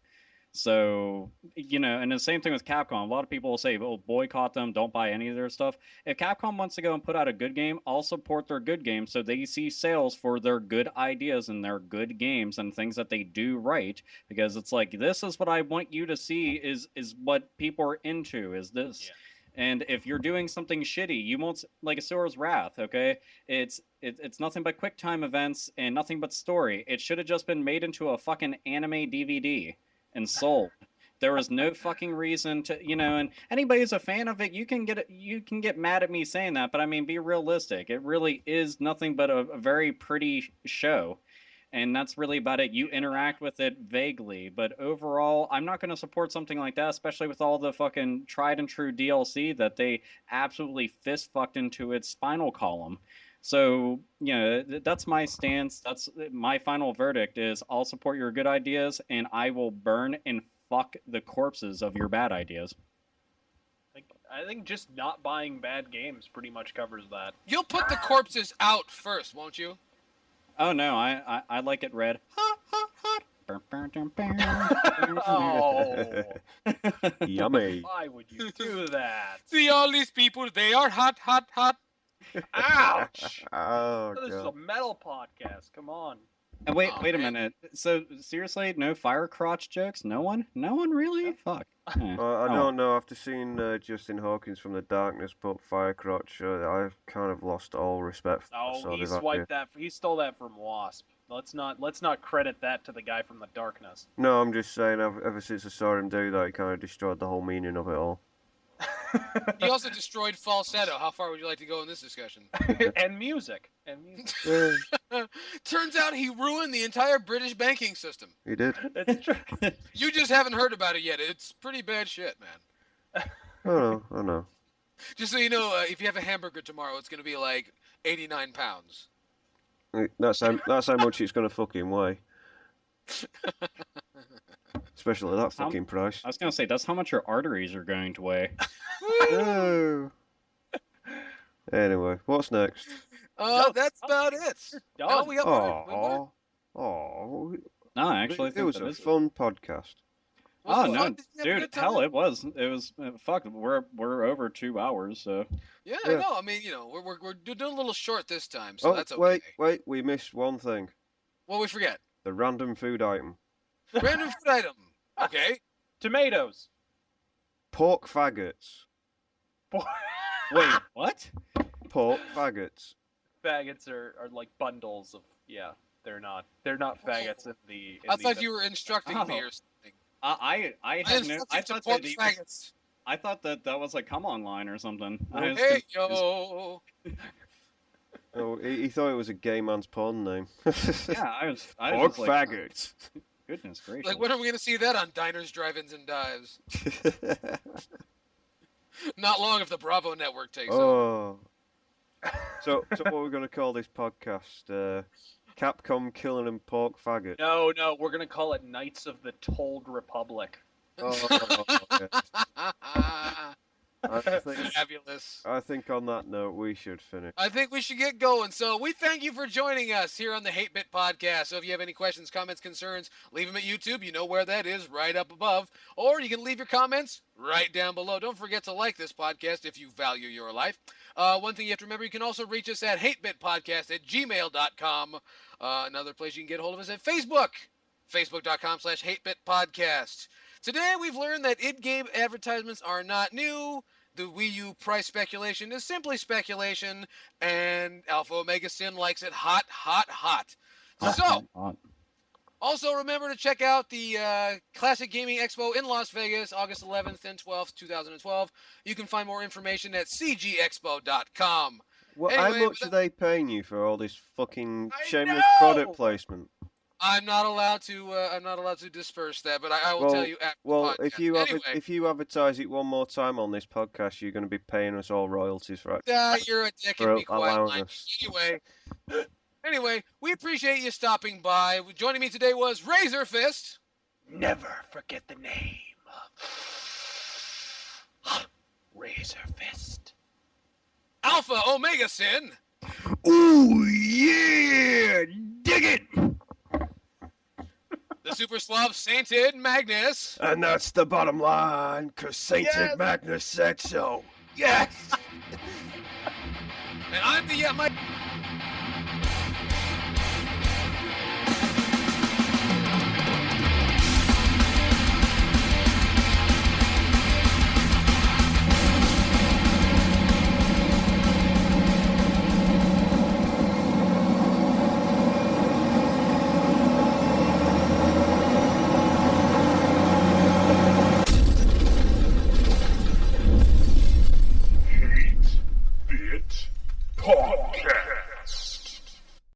So, and the same thing with Capcom. A lot of people will say, "Oh, boycott them, don't buy any of their stuff." If Capcom wants to go and put out a good game, I'll support their good game so they see sales for their good ideas and their good games and things that they do right. Because it's like, this is what I want you to see is what people are into, is this. Yeah. And if you're doing something shitty, you won't, like Asura's Wrath, okay? It's nothing but quick time events and nothing but story. It should have just been made into a fucking anime DVD and sold. There was no fucking reason to, and anybody who's a fan of it, you can get mad at me saying that, but I mean, be realistic. It really is nothing but a very pretty show. And that's really about it. You interact with it vaguely, but overall, I'm not going to support something like that, especially with all the fucking tried and true DLC that they absolutely fist fucked into its spinal column. So, that's my stance. That's my final verdict is I'll support your good ideas and I will burn and fuck the corpses of your bad ideas. I think just not buying bad games pretty much covers that. You'll put the corpses out first, won't you? Oh no, I like it red. Oh, Yummy. why would you do that? See all these people, they are hot, hot, hot. Ouch! Oh, This is a God. metal podcast. Come on. And wait Aw, a man. minute. So seriously, no fire crotch jokes? No one really? Fuck. Eh. I Oh. don't know. After seeing Justin Hawkins from the Darkness put Firecrotch, I've kind of lost all respect for that Oh, sort he of swiped idea. that. He stole that from Wasp. Let's not credit that to the guy from the Darkness. No, I'm just saying, ever since I saw him do that, it kind of destroyed the whole meaning of it all. He also destroyed falsetto. How far would you like to go in this discussion? and music. Turns out he ruined the entire British banking system. He did. That's true. You just haven't heard about it yet. It's pretty bad shit, man. I know. Just so you know, if you have a hamburger tomorrow, it's going to be like 89 pounds. That's how much it's gonna fucking weigh. Especially that fucking price. I was gonna say that's how much your arteries are going to weigh. Oh. Anyway, what's next? That's about it. Done. No, we got more. Oh, No, I actually it think was that a is it. fun podcast. Was Oh it no, fun? Did you have a dude! good Hell, time? it was. It was. Fuck, we're over 2 hours. So Yeah, Yeah. I know. I mean, we're doing a little short this time, so that's okay. Wait, we missed one thing. What we forget? The random food item. Random food item. Okay. Tomatoes. Pork faggots. wait, what? Pork faggots. Faggots are like bundles of They're not faggots in the. I thought you were instructing me or something. I I had no. instructed I to thought pork that he faggots. I thought that was like come online or something. I was Hey, confused. yo. Oh, he thought it was a gay man's porn name. Yeah, I was Pork just like, faggots. Like, goodness gracious. when are we going to see that on diners, drive-ins, and dives? Not long if the Bravo network takes over. Oh. So what we're going to call this podcast? Capcom Killing them Pork Faggot. No, we're gonna call it Knights of the Told Republic. Oh, okay. Fabulous. I think on that note, we should finish. I think we should get going. So we thank you for joining us here on the Hate Bit Podcast. So if you have any questions, comments, concerns, leave them at YouTube. You know where that is, right up above. Or you can leave your comments right down below. Don't forget to like this podcast if you value your life. One thing you have to remember, you can also reach us at hatebitpodcast@gmail.com. Another place you can get a hold of us at Facebook. Facebook.com/hatebitpodcast. Today we've learned that in-game advertisements are not new. The Wii U price speculation is simply speculation, and Alpha Omega Sin likes it hot, hot, hot. So, also remember to check out the Classic Gaming Expo in Las Vegas, August 11th and 12th, 2012. You can find more information at cgexpo.com. Well, Anyway, how much are they paying you for all this fucking I shameless know! product placement? I'm not allowed to. I'm not allowed to disperse that, but I will tell you after the Well, podcast. Anyway, if you advertise it one more time on this podcast, you're going to be paying us all royalties, right? you're a dick For and be quiet. allowing Mike. us. Anyway, we appreciate you stopping by. Joining me today was Razor Fist. Never forget the name. Razor Fist. Alpha Omega Sin. Ooh yeah, dig it. The Super Slav Sainted Magnus. And that's the bottom line, because Sainted Magnus said so. Yes! And I'm the Mike. Hate Bit Podcast.